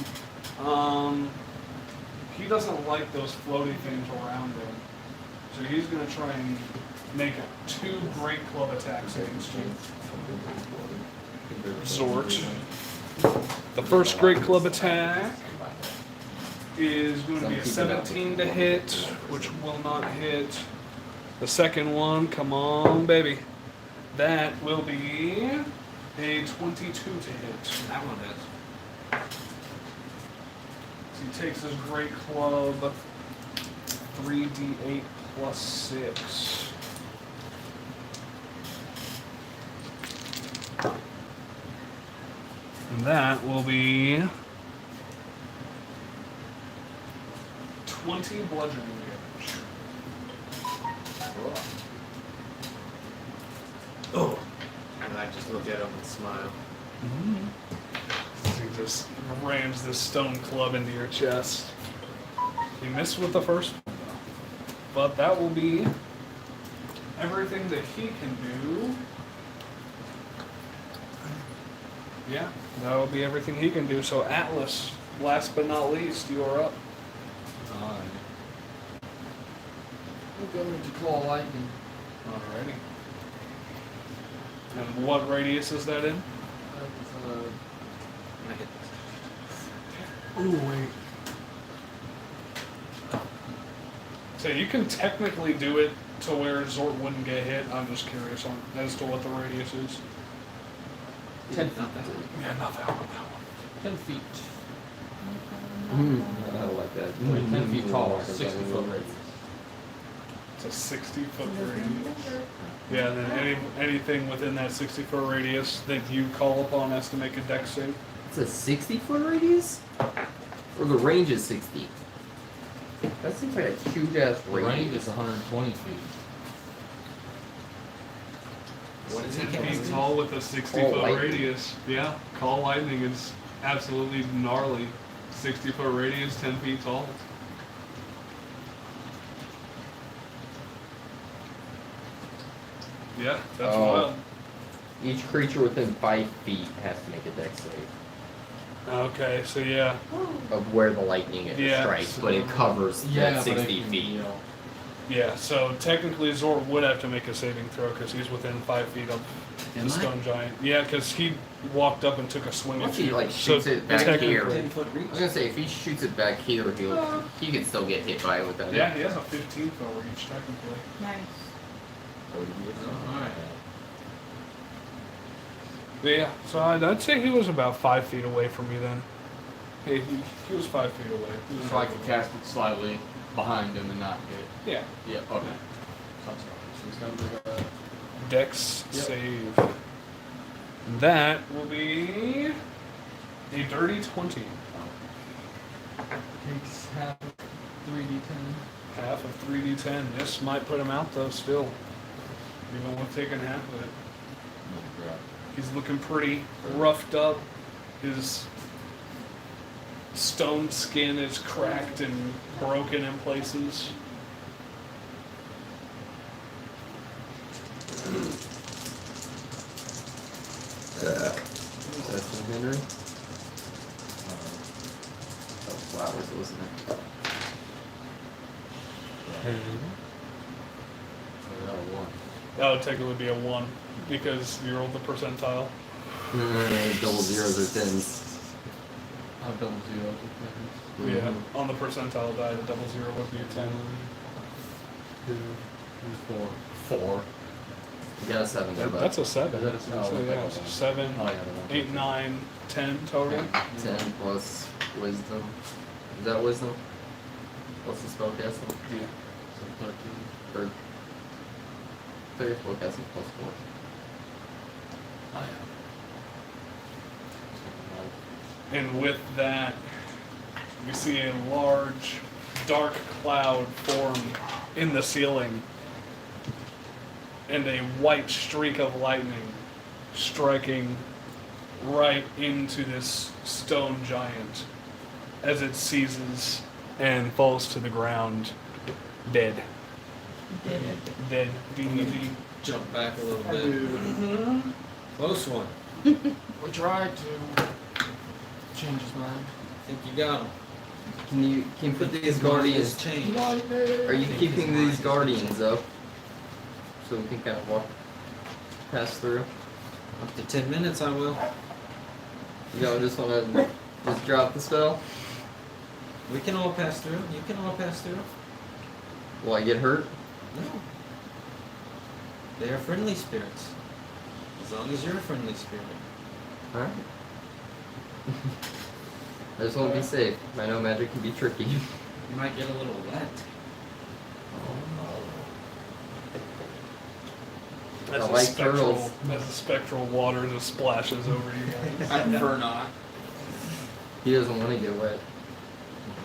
He doesn't like those floaty things around him, so he's gonna try and make 2 great club attacks against you. Zort. The first great club attack is going to be a 17 to hit, which will not hit. The second one, come on, baby. That will be a 22 to hit. That one hits. So he takes his great club, 3d8 plus 6. And that will be 20 bludgeoning damage. Oh. And I just look at him and smile. He just rams this stone club into your chest. You missed with the first one, but that will be everything that he can do. Yeah, that will be everything he can do. So Atlas, last but not least, you are up. We'll go into claw lightning. Alrighty. And what radius is that in? I hit. Ooh, wait. So you can technically do it to where Zort wouldn't get hit. I'm just curious on as to what the radius is. 10 feet. Not that one. Yeah, not that one. 10 feet. I like that. 10 feet tall, 60 foot radius. It's a 60-foot radius. Yeah, and then anything within that 60-foot radius that you call upon has to make a dex save. It's a 60-foot radius? Or the range is 60? That seems like a huge-ass The range radius. is 120 feet. What is he 10 feet casting? tall with a Call 60-foot lightning. radius. Yeah, call lightning is absolutely gnarly. 60-foot radius, 10 feet tall. Yeah, that's Oh. wild. Each creature within 5 feet has to make a dex save Okay, so yeah. of where the lightning Yeah, strikes, but it covers that 60 feet. Yeah, so technically Zor would have to make a saving throw because he's within 5 feet of Am the I? stone giant. Yeah, because he walked up and took a swing Once at he you. like So shoots it back technically- here, 10-foot reach. I was gonna say if he shoots it back here, he can still get hit by it with that. Yeah, he has a 15-foot reach technically. Nice. Alright. But yeah, so I'd say he was about 5 feet away from you then. Hey, he was 5 feet away. He was So I can cast it slightly behind him and not hit. Yeah, Yeah, okay. So I'm sorry. So he's gonna do Dex Yep. save. That will be a dirty 20. takes half 3d10. Half of 3d10. This might put him out though still. Even with taking half of it. He's looking pretty roughed up. His stone skin is cracked and broken in places. That's from Henry. Oh, flowers, wasn't it? That would technically be a 1 because you rolled the percentile. Double zeros or tens. I'll double zero. Yeah, on the percentile die, the double zero would be a 10. 2, 4. 4. You got a 7 there, but That's a 7. Is that a seven? So yeah, so 7, Oh, yeah, the one. 8, 9, 10 total. 10 plus wisdom. Is that wisdom? What's the spell casting? Yeah. So 13. Or 30 spell casting plus 4. Oh, yeah. And with that, you see a large, dark cloud form in the ceiling, and a white streak of lightning striking right into this stone giant as it seizes and falls to the ground, dead. Dead. D-E-D. Jump back a little bit. Close one. We tried to change his mind. I think you got him. Can you keep Put these these guardians? change. Are you keeping these guardians up? So we can kind of walk pass through? Up to 10 minutes, I will. You don't just want to just drop the spell? We can all pass through. You can all pass through. Will I get hurt? No. They are friendly spirits. As long as you're a friendly spirit. Alright. I just want to be safe. I know magic can be tricky. You might get a little wet. As I the like spectral, turtles. as the spectral water just splashes over you guys. I prefer not. He doesn't want to get wet.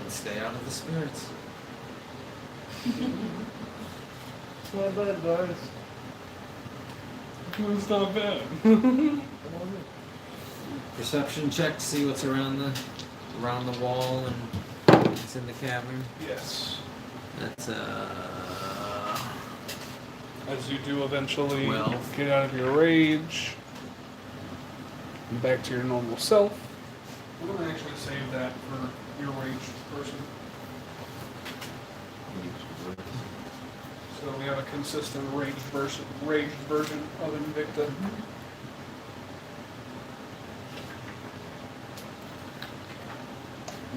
And stay out of the spirits. My bad, guys. It's not bad. Perception check to see what's around the wall and what's in the cavern. Yes. That's As you do eventually 12. get out of your rage and back to your normal self. I'm going to actually save that for your raged person. So we have a consistent raged version of Invicta.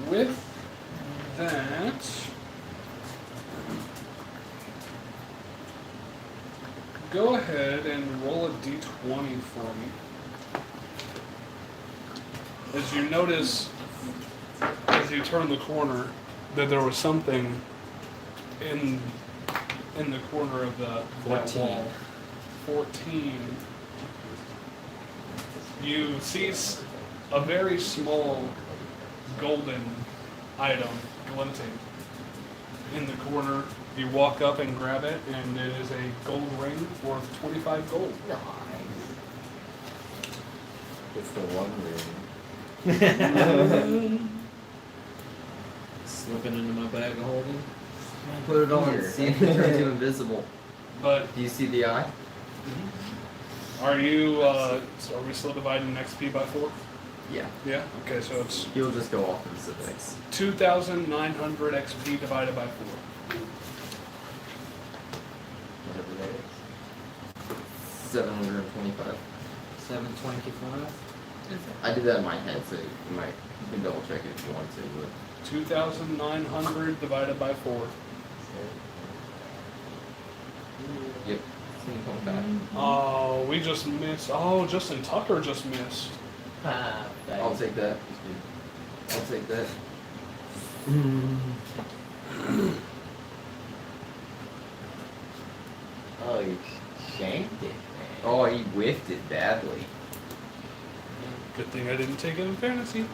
With that, go ahead and roll a d20 for me. As you notice, as you turn the corner, that there was something in the corner of that 14. wall. 14. You see a very small golden item glinting in the corner. You walk up and grab it, and it is a gold ring worth 25 gold. It's the one ring. slipping into my bag of holding. Put it on. Here. See if it turns you invisible. But Do you see the eye? are you? Are we still dividing XP by 4? Yeah. Yeah. Okay, so it's He'll just go off into the next. 2,900 XP divided by 4. Whatever that is. 725. 725. I did that in my head, so you might you can double check it if you want to. But 2,900 divided by 4. yep. Same come back. Oh, we just missed. Oh, Justin Tucker just missed. I'll take that. I'll take that. Oh, you shanked it, man. Oh, he whiffed it badly. Good thing I didn't take it in fantasy.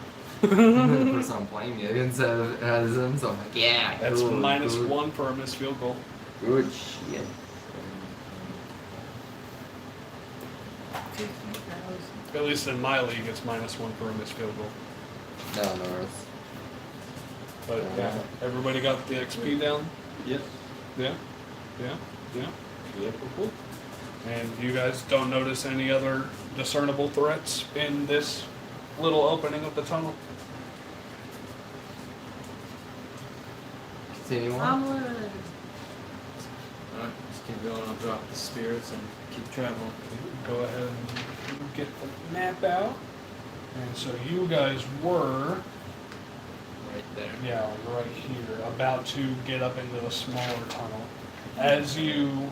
The first time playing it instead of as him, so I'm like, yeah. That's good, minus good. 1 for a missed field goal. Good shit. At least in my league, it's minus 1 for a missed field goal. No, Norris. But yeah, everybody got the XP down? Yes. Yeah? Yeah? Yeah? Yep. Cool. And you guys don't notice any other discernible threats in this little opening of the tunnel? Continue on. Alright, just keep going. I'll drop the spirits and keep traveling. Go ahead and get the map out. And so you guys were, Right there. yeah, right here, about to get up into the smaller tunnel. As you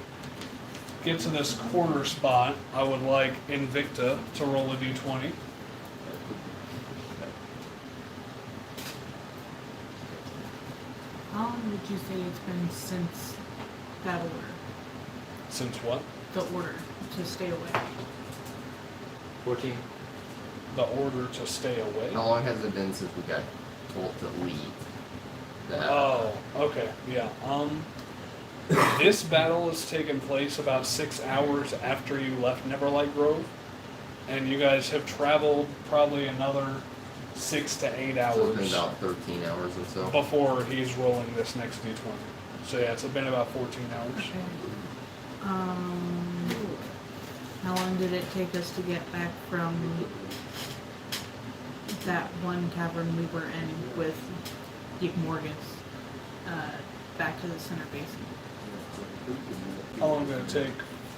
get to this corner spot, I would like Invicta to roll a d20. How long would you say it's been since that order? Since what? The order to stay away. 14. The order to stay away? How long has it been since we got told to leave? Oh, okay, yeah. This battle has taken place about 6 hours after you left Neverlight Grove. and you guys have traveled probably another 6 to 8 So it's been hours about 13 hours or so. before he's rolling this next d20. So yeah, it's been about 14 hours. Okay. How long did it take us to get back from that one tavern we were in with Dick Morgus back to the center basin? How long did it take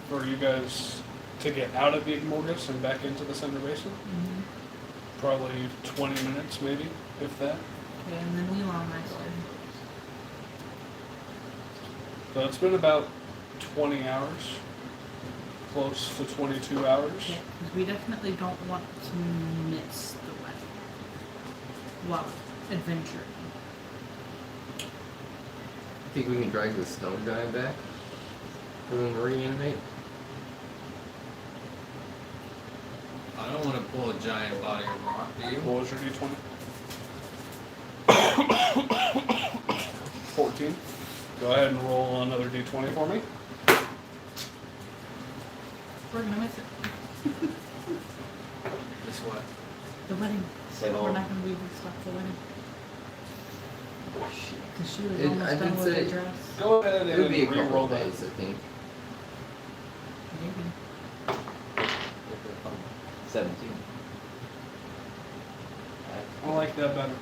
for you guys to get out of the Morgus and back into the center basin? Mm-hmm. Probably 20 minutes, maybe, if that. Okay, and then we long rested. So it's been about 20 hours, close to 22 hours. Yeah, because we definitely don't want to miss the wedding. Well, adventure. Think we can drag the stone guy back? And then reanimate? I don't want to pull a giant body of rock, do you? What was your d20? 14. Go ahead and roll another d20 for me. We're gonna miss it. This what? The wedding. Say We're all. not gonna be able to stop the wedding. Because she was I almost did done with say- her dress. Go ahead It would be a and couple re-roll of that. days, I think. Maybe. 17. I like that better.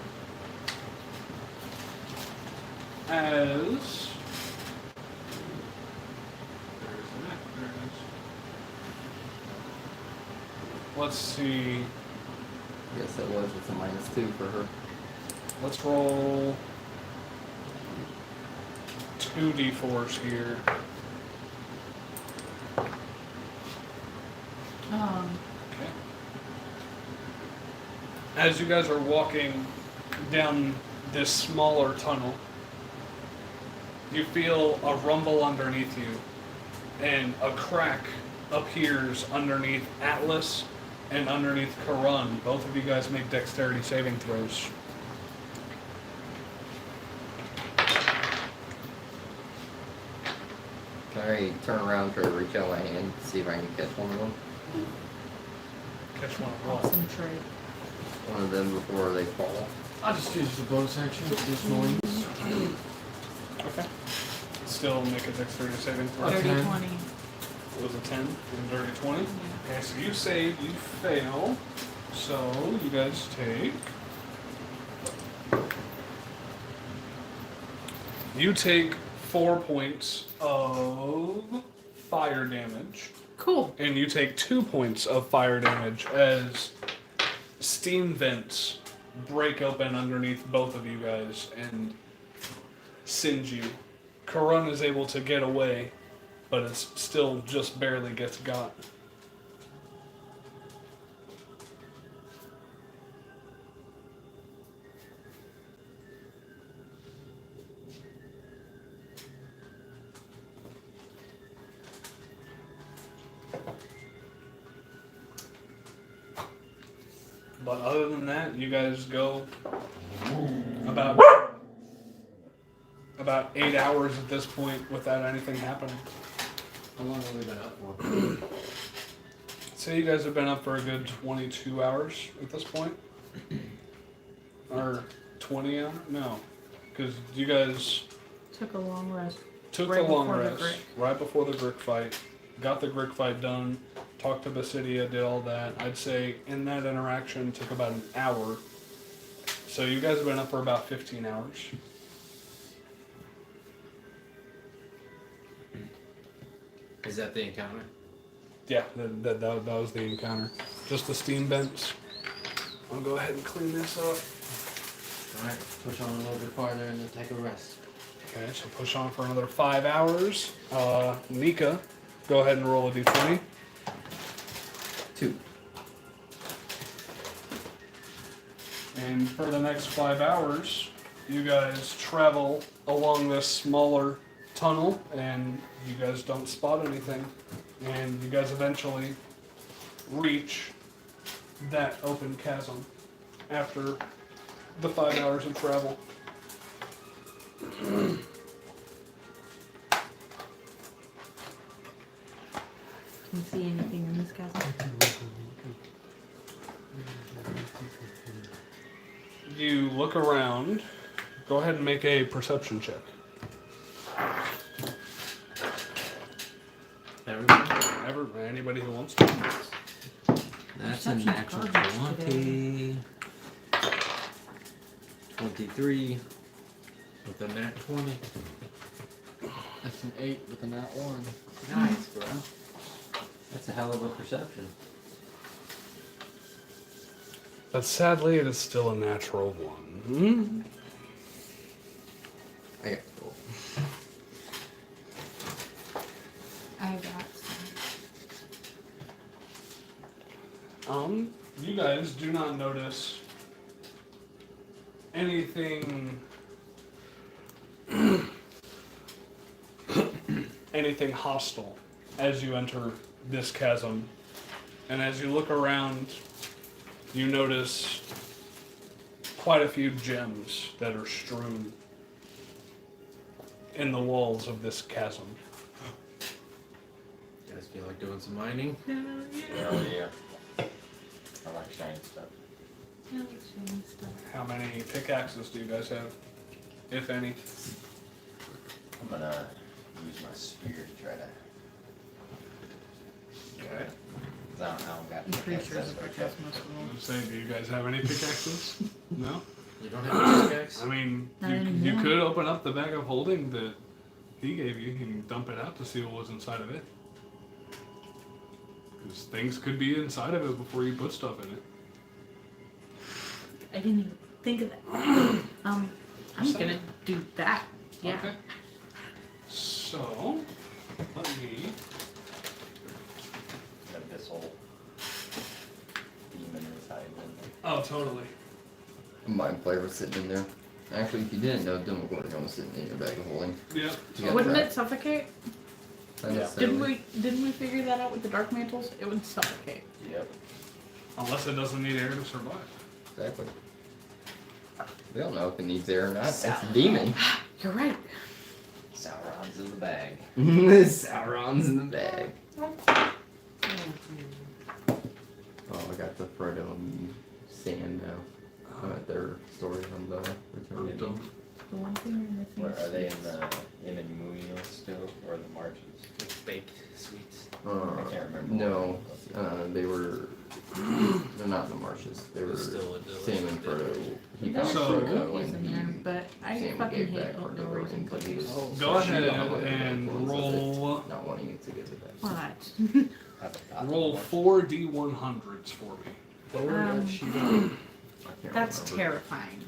As There's the neck. There it is. let's see, Yes, it was. It's a -2 for her. let's roll 2d4s here. Okay. As you guys are walking down this smaller tunnel, you feel a rumble underneath you, and a crack appears underneath Atlas and underneath Karan. Both of you guys make dexterity saving throws. Can I turn around, try to reach out my hand, see if I can catch one of them? Catch one of roll. Awesome trade. One of them before they fall. I'll just use the bonus action. Additional wings. Okay. Still make a dexterity saving throw. Okay. Dirty 20. It was a 10 and dirty 20. Yeah. Okay, so you save, you fail. So you guys take. You take 4 points of fire damage, Cool. and you take 2 points of fire damage as steam vents break open underneath both of you guys and singe you. Karun is able to get away, but it's still just barely gets got. But other than that, you guys go about 8 hours at this point without anything happening. How long have we been up for? Say you guys have been up for a good 22 hours at this point? Or 20 hours? No. Because you guys Took a long rest. took Right the long before the rest Grick. right before the Grick fight, got the Grick fight done, talked to Basidia, did all that. I'd say in that interaction took about an hour. So you guys have been up for about 15 hours. Is that the encounter? Yeah, that was the encounter. Just the steam vents. I'll go ahead and clean this up. Alright, push on a little bit farther and then take a rest. Okay, so push on for another 5 hours. Nika, go ahead and roll a d20. 2. And for the next 5 hours, you guys travel along this smaller tunnel, and you guys don't spot anything. And you guys eventually reach that open chasm after the 5 hours of travel. Can you see anything in this chasm? you look around. Go ahead and make a perception check. Anybody who wants to. That's a Perception's natural garbage 20. 23 with a nat 20. That's an 8 with a nat 1. Nice, bro. That's a hell of a perception. But sadly, it is still a natural 1. I got full. I got some. You guys do not notice anything anything hostile as you enter this chasm. And as you look around, you notice quite a few gems that are strewn in the walls of this chasm. You guys feel like doing some mining? Hell yeah. I like shiny stuff. How many pickaxes do you guys have, if any? I'm gonna use my spear to try to. Okay. 'Cause I don't got Increase your pickaxe, that's success okay. most of I all. was saying, do you guys have any pickaxes? No? You don't have a pickaxe? I mean, Not you anymore. could open up the bag of holding that he gave you and dump it out to see what was inside of it. Because things could be inside of it before you put stuff in it. I didn't even think of that. I'm gonna do that. Yeah. Okay. So, let me. Got this whole demon inside of me. Oh, totally. Mind flavor sitting in there. Actually, if you didn't know, Demogorgon was sitting in your bag of holding. Yep. You got Wouldn't trapped. it suffocate? Not Yeah. necessarily. Didn't we figure that out with the dark mantles? It would suffocate. Yep. Unless it doesn't need air to survive. Exactly. We don't know if it needs air or not. It's a demon. You're right. Sauron's in the bag. Sauron's in the bag. Oh, I got the Frodo and Sam now. I'm at their story on the Return of the King. The one thing you're missing Where is are they in sweets. the Emmanuel still, or the marshes? Baked sweets. I can't remember. No, they were. They're not in the marshes. They were Still a Sam and Frodo. He There's found So- Frodo cookies in there, and but I Sam fucking gave hate back oatmeal Frodo raisin because he cookies. was. Go so ahead not wanting and the influence of it, roll- Not wanting it to get to that. What? Roll 4 D100s for me. I can't That's remember. terrifying.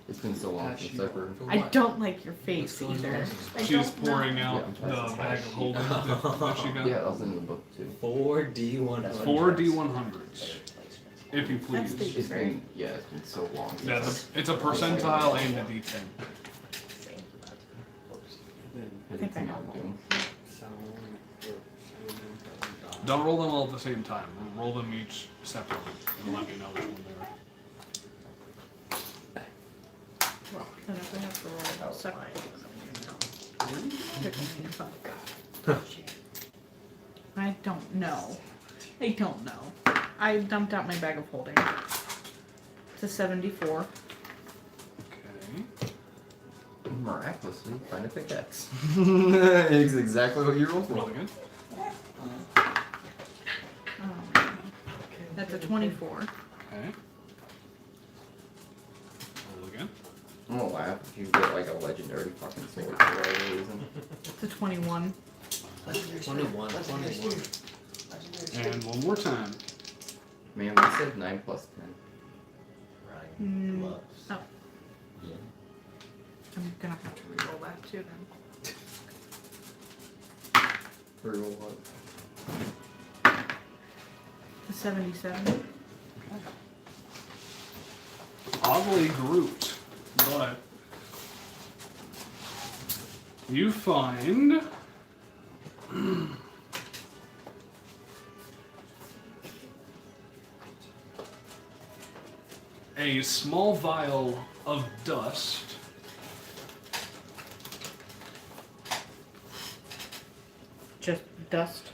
It's been so long since I've heard. I don't like your face What's going either. on? I She's don't pouring know. out Yeah, the bag of holding that she got. Yeah, that was in the book too. 4D100. 4 D100s, if you That's please. It's been it's been so long. Since Yeah, it's a percentile and a D10. I think I know. Don't roll them all at the same time. Roll them each separately and let me know which one they are. Well, then if we have to roll separately, I don't know. I don't know. I dumped out my bag of holding. It's a 74. Okay. Miraculously, find a pickaxe. It's exactly what you rolled for. Roll again. That's a 24. Okay. Roll again. I'm gonna laugh if you get like a legendary fucking sword for whatever reason. It's a 21. 21. And one more time. Man, they said 9 plus 10. Gloves. Oh, Yeah. I'm gonna have to re-roll that too then. Reroll what? The 77. Oddly grouped, but you find a small vial of dust. Just dust.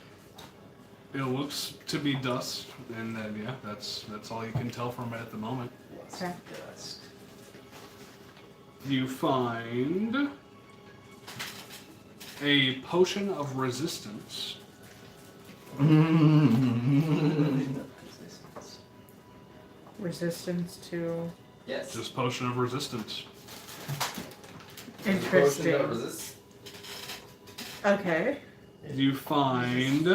It looks to be dust, and then yeah, that's all you can tell from it at the moment. Okay. Dust. You find a potion of resistance. Resistance to. Yes. Just potion of resistance. Interesting. Potion of resist. Okay. You find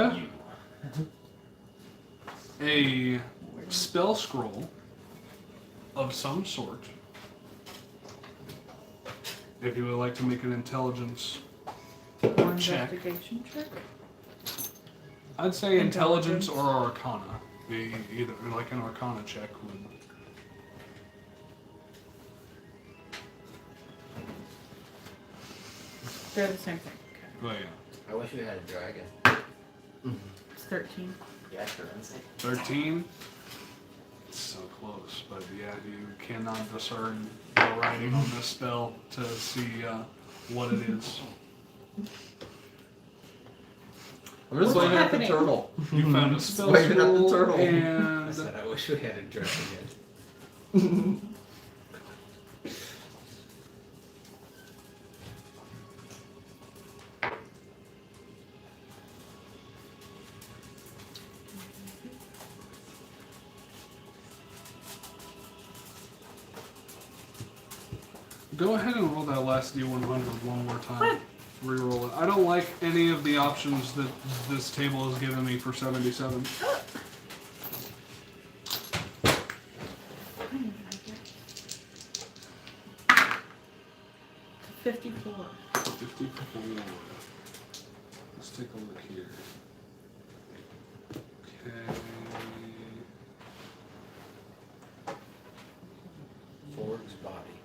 a spell scroll of some sort. If you would like to make an intelligence Or check. investigation check. I'd say intelligence Intelligence. or arcana. Be either like an arcana check would. They're the same thing. Okay. Oh yeah. I wish we had a dragon. It's 13. Yeah, sure. Insane. 13. It's so close, but yeah, you cannot discern the writing on this spell to see what it is. I'm just What's waving at the happening? turtle. You found a spell Waving at the scroll turtle. I and said I wish we had a dragon. go ahead and roll that last D100 one more time. Reroll it. I don't like any of the options that this table has given me for 77. 54. 54. Let's take a look here. Okay. Ford's body.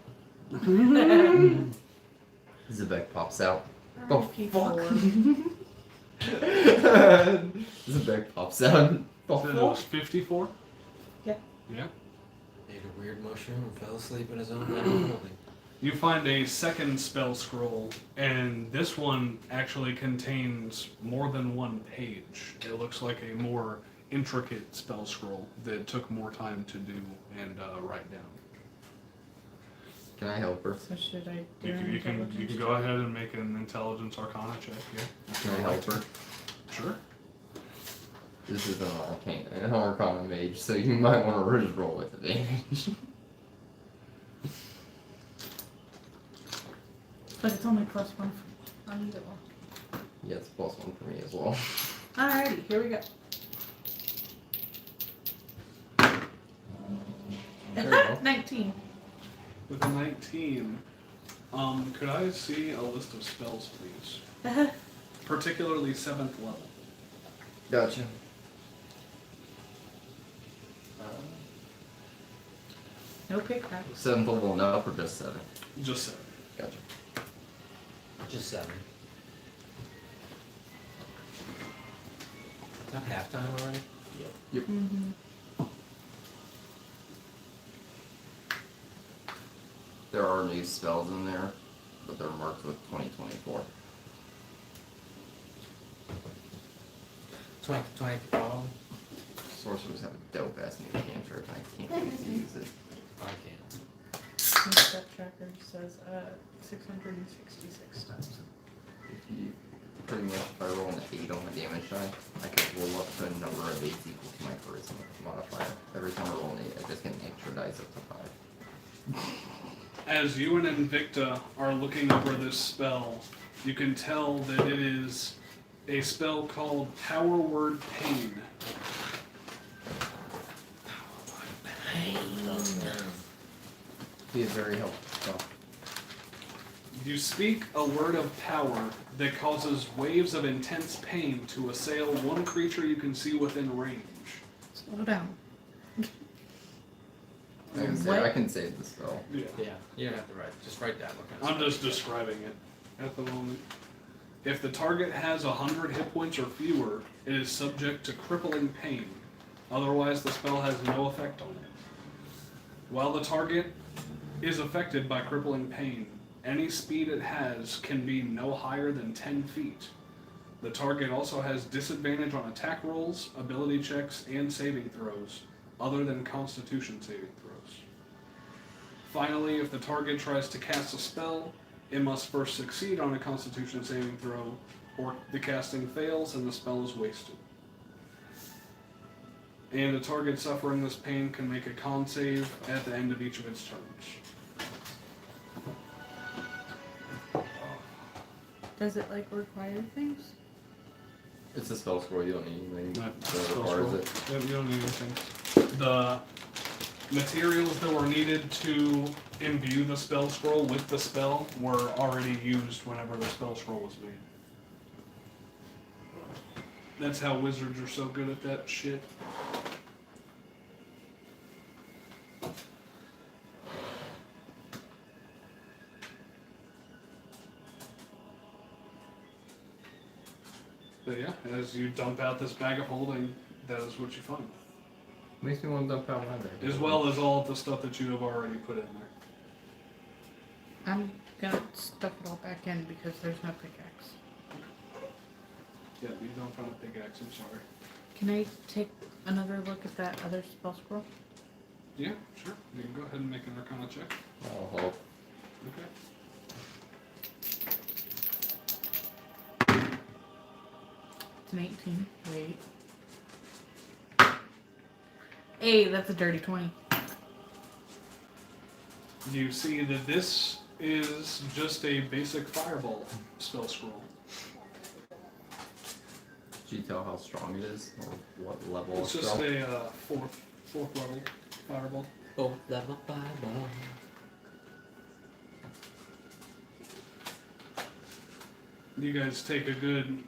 Zebek pops out. Oh, fuck. Zebek pops out. So that was 54? Yeah. Yeah. Made a weird motion and fell asleep in his own building. You find a second spell scroll, and this one actually contains more than one page. It looks like a more intricate spell scroll that took more time to do and write down. Can I help her? So should I do You an can intelligence go ahead and make an intelligence arcana check, yeah? Can I help her? Sure. This is an arcana mage, so you might want to roll with advantage. But it's only +1 for me. I'll use it one. Yeah, it's +1 for me as well. Alrighty, here we go. There you go. 19. With a 19, could I see a list of spells, please? Particularly 7th level. Gotcha. No pickback. 7th level and up or just 7? Just 7. Gotcha. Just 7. Is that halftime already? Mm-hmm. There are new spells in there, but they're marked with 2024. 2012? Sorcerers have a dope ass new cantrip, and I can't wait to use it. I can't. My step tracker says 666 times. If you pretty much, if I roll an 8 on my damage die, I can roll up to a number of 8s equal to my charisma modifier. Every time I roll an 8, I just get an extra dice up to 5. As you and Invicta are looking over this spell, you can tell that it is a spell called Power Word Pain. Be a very helpful spell. You speak a word of power that causes waves of intense pain to assail one creature you can see within range. Slow down. I can save the spell. Yeah. Yeah, you don't have to write. Just write down what kind of I'm just spell it is. describing it at the moment. If the target has 100 hit points or fewer, it is subject to crippling pain. Otherwise, the spell has no effect on it. While the target is affected by crippling pain, any speed it has can be no higher than 10 feet. The target also has disadvantage on attack rolls, ability checks, and saving throws, other than Constitution saving throws. Finally, if the target tries to cast a spell, it must first succeed on a Constitution saving throw, or the casting fails and the spell is wasted. And a target suffering this pain can make a con save at the end of each of its turns. Does it like require things? It's a spell scroll, you don't need anything Not that spell requires scroll. it. Yep, you don't need anything. The materials that were needed to imbue the spell scroll with the spell were already used whenever the spell scroll was made. That's how wizards are so good at that shit. But yeah, as you dump out this bag of holding, that is what you find. Makes me want to dump out my bag. As well as all of the stuff that you have already put in there. I'm gonna stuff it all back in because there's no pickaxe. Yeah, you don't find a pickaxe, I'm sorry. Can I take another look at that other spell scroll? Yeah, sure. You can go ahead and make an Arcana check. I'll help. Okay. It's an 18. Wait. Hey, that's a dirty 20. You see that this is just a basic fireball spell scroll. Did you tell how strong it is? Or what level It's of just spell? a fourth level fireball. Oh, level fireball. You guys take a good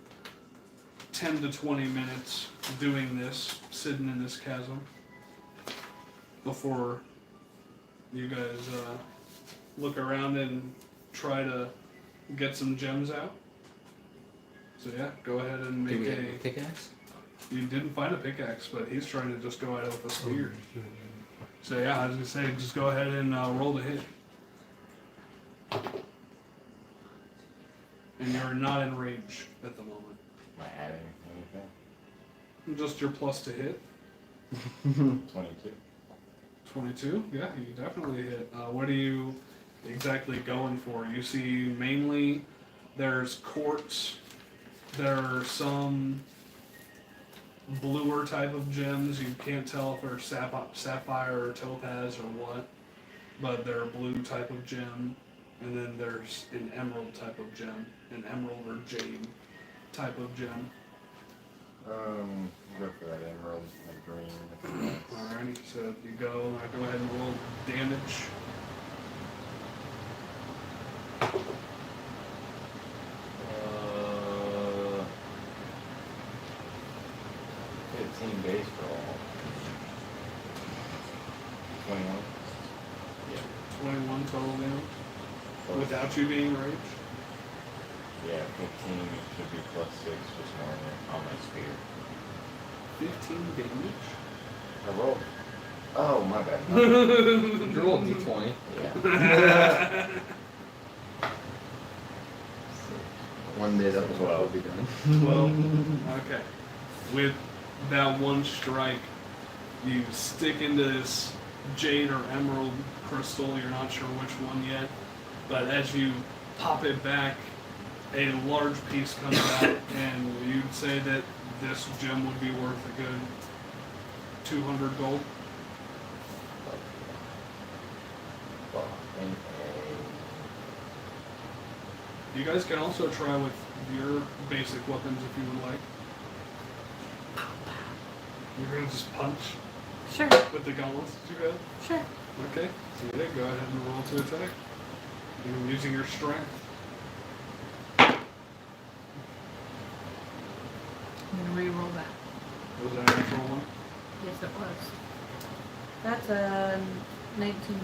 10 to 20 minutes doing this, sitting in this chasm, before you guys look around and try to get some gems out. So yeah, go ahead and Did make we have a... a pickaxe? You didn't find a pickaxe, but he's trying to just go at it with a spear. So yeah, I was gonna say, just go ahead and roll the hit. And you're not in range at the moment. Am I adding anything? Just your plus to hit. 22. 22? Yeah, you definitely hit. What are you exactly going for? You see mainly there's quartz, there are some bluer type of gems. You can't tell if they're sapphire or topaz or what, but they're a blue type of gem. And then there's an emerald type of gem, an emerald or jade type of gem. Go for that emerald, that green. Alright, so you go ahead and roll damage. Uh, 15 base roll. 21. Yeah. 21 total damage. Plus- Without you being raged. Yeah, 15 should be plus 6 just on my spear. 15 damage? I rolled. Oh, my bad. You rolled d20. Yeah. One day that will 12. be done. 12. Okay. With that one strike, you stick into this jade or emerald crystal. You're not sure which one yet. But as you pop it back, a large piece comes out, and you'd say that this gem would be worth a good 200 gold. You guys can also try with your basic weapons if you would like. You're gonna just punch Sure, with the gauntlets that you have? sure. Okay, so yeah, go ahead and roll to attack. You're using your strength. I'm gonna re-roll that. Was that a natural one? Yes, it was. That's a 19.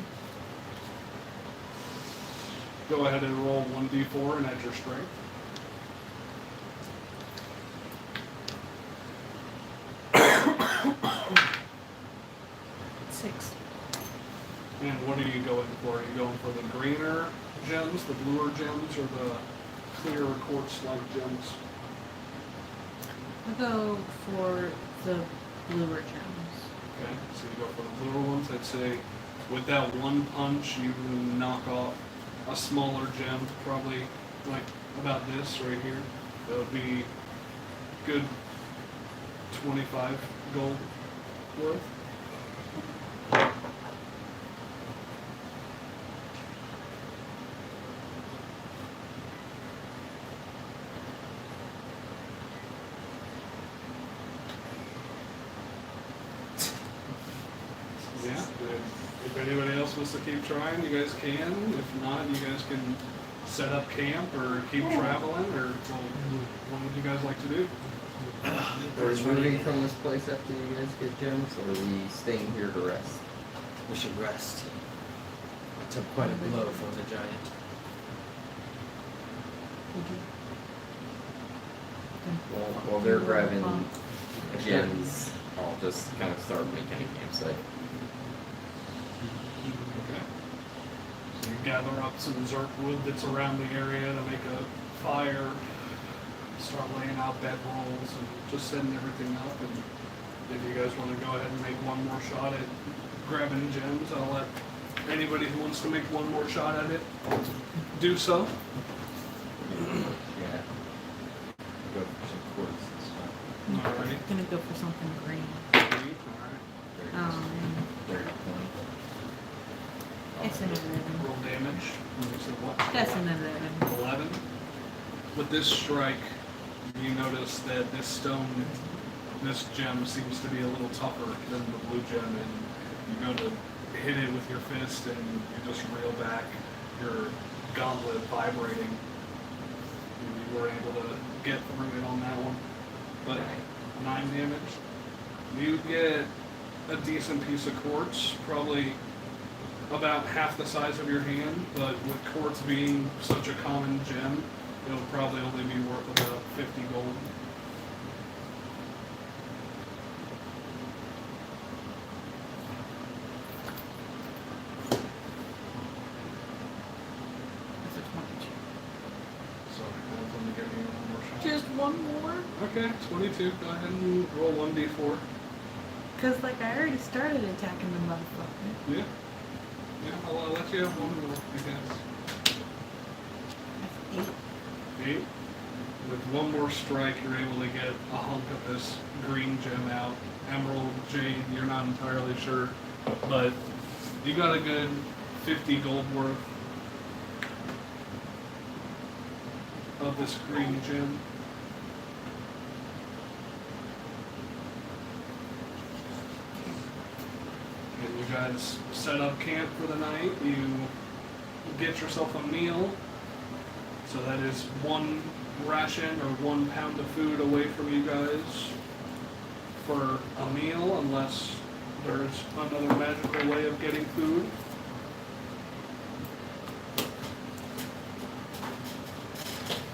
Go ahead and roll 1d4 and add your strength. Six. And what are you going for? Are you going for the greener gems, the bluer gems, or the clearer quartz-like gems? I'll go for the bluer gems. Okay, so you go for the bluer ones. I'd say With that one punch, you knock off a smaller gem, probably like about this right here. That would be good 25 gold worth. Yeah, if anybody else wants to keep trying, you guys can. If not, you guys can set up camp or keep traveling, or what would you guys like to do? Are we moving from this place after you guys get gems, or are we staying here to rest? We should rest. I took quite a blow from the giant. While they're grabbing gems, I'll just kind of start making a campsite. Okay. So you gather up some zerk wood that's around the area to make a fire, start laying out bed rolls, and just setting everything up. And if you guys want to go ahead and make one more shot at grabbing gems, I'll let anybody who wants to make one more shot at it do so. Yeah. Go for some quartz and stuff. Alrighty. I'm gonna go for something green. Sweet. Alright. Very 20. It's an 11. Roll damage. You said what? That's an 11. 11. With this strike, you notice that this gem seems to be a little tougher than the blue gem, and you go to hit it with your fist, and you just reel back, your gauntlet vibrating. And you were able to get through it on that one. But 9 damage. You get a decent piece of quartz, probably about half the size of your hand, but with quartz being such a common gem, it'll probably only be worth about 50 gold. That's a 22. So let me give you one more shot. Just one more? Okay, 22. Go ahead and roll 1d4. Because, like, I already started attacking the motherfucker. Yeah. Yeah, I'll let you have one more, I guess. That's 8. 8. With one more strike, you're able to get a hunk of this green gem out. Emerald, jade, you're not entirely sure. But you got a good 50 gold worth of this green gem. And you guys set up camp for the night. You get yourself a meal. So that is 1 ration or 1 pound of food away from you guys for a meal, unless there's another magical way of getting food.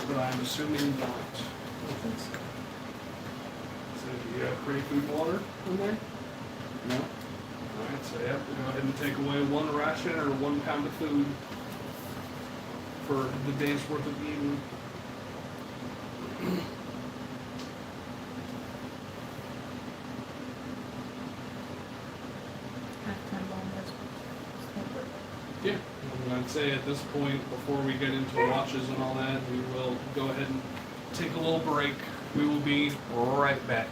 But I'm assuming not. So do you have free food and water in there? No. Alright, so yeah, go ahead and take away 1 ration or 1 pound of food for the day's worth of eating. Halftime bonus. Yeah. And I'd say at this point, before we get into watches and all that, we will go ahead and take a little break. We will be right back.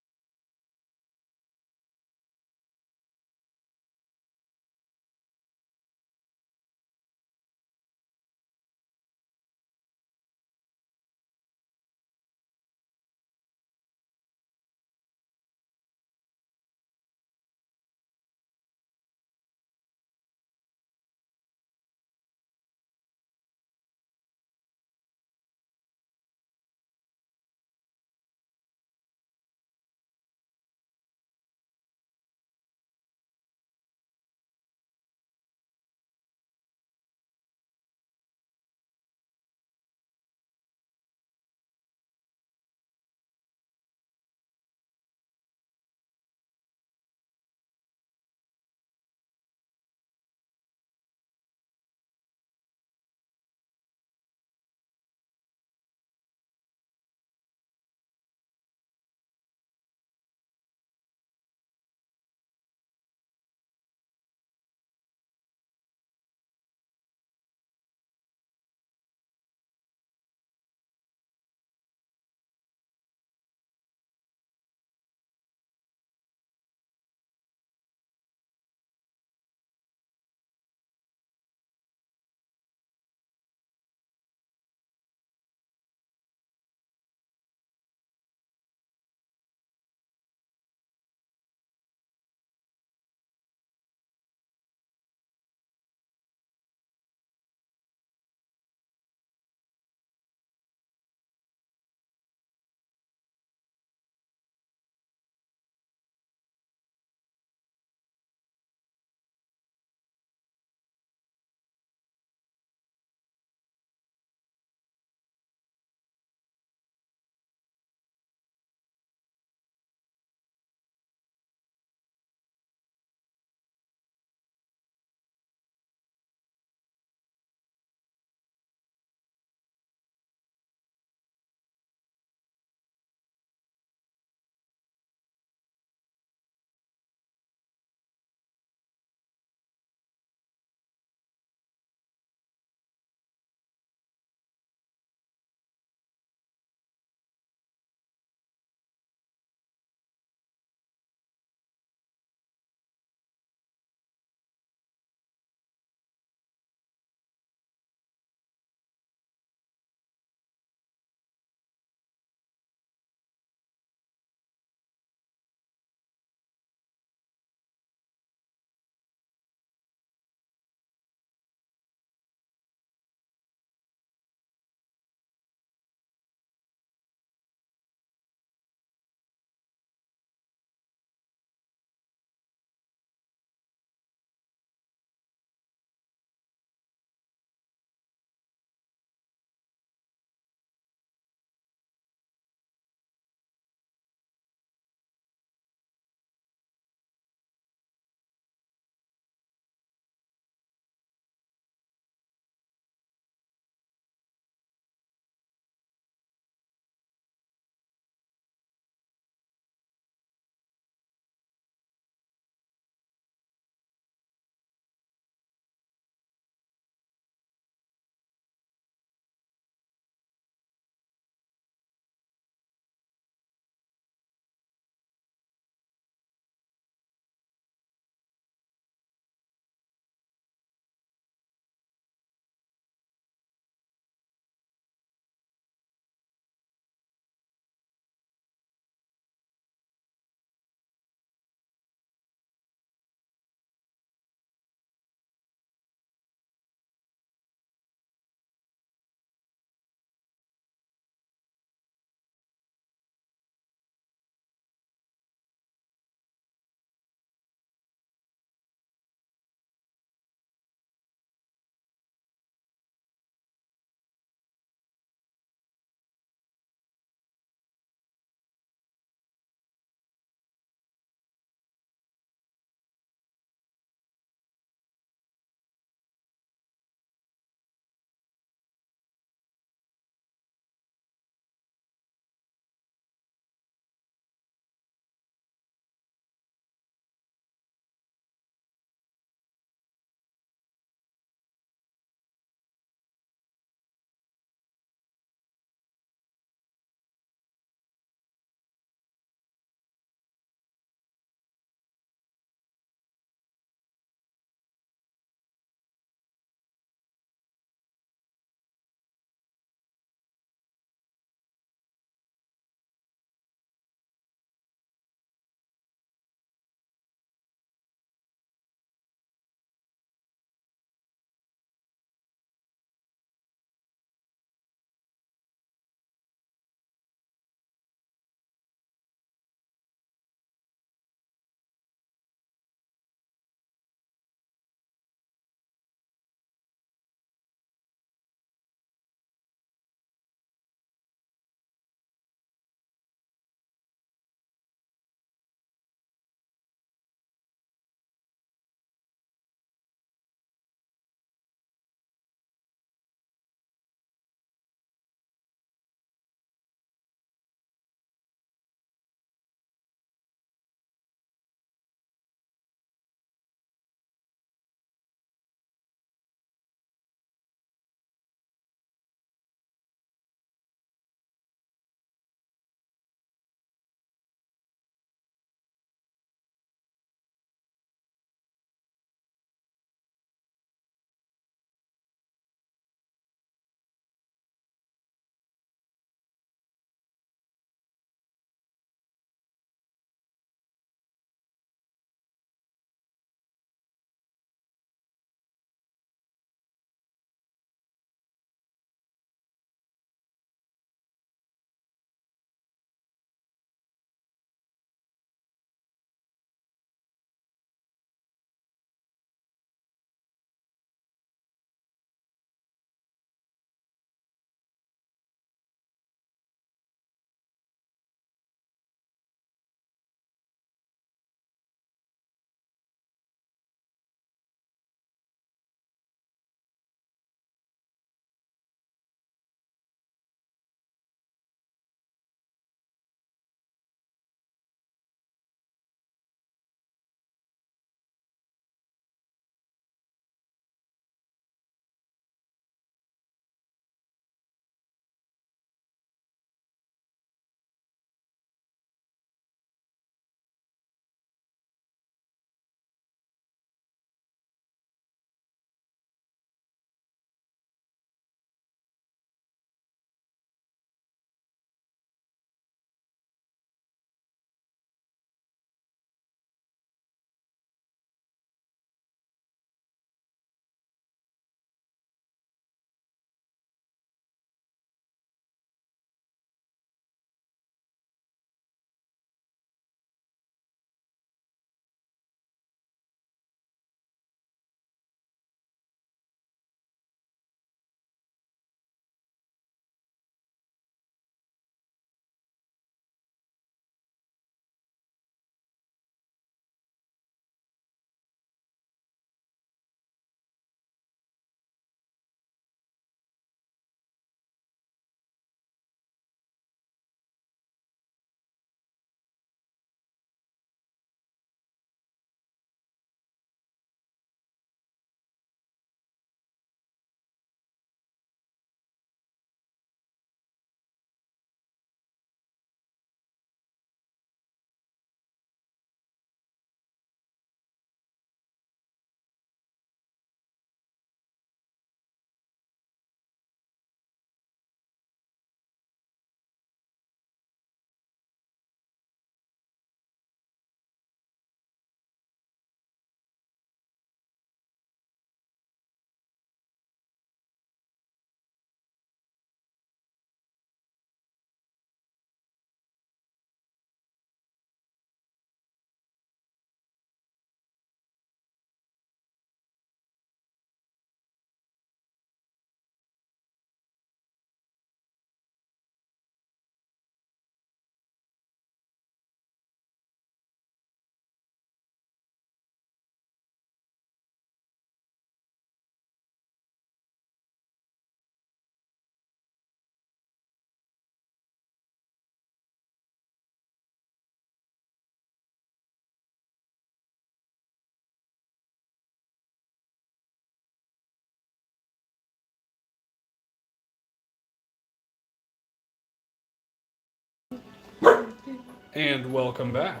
And welcome back.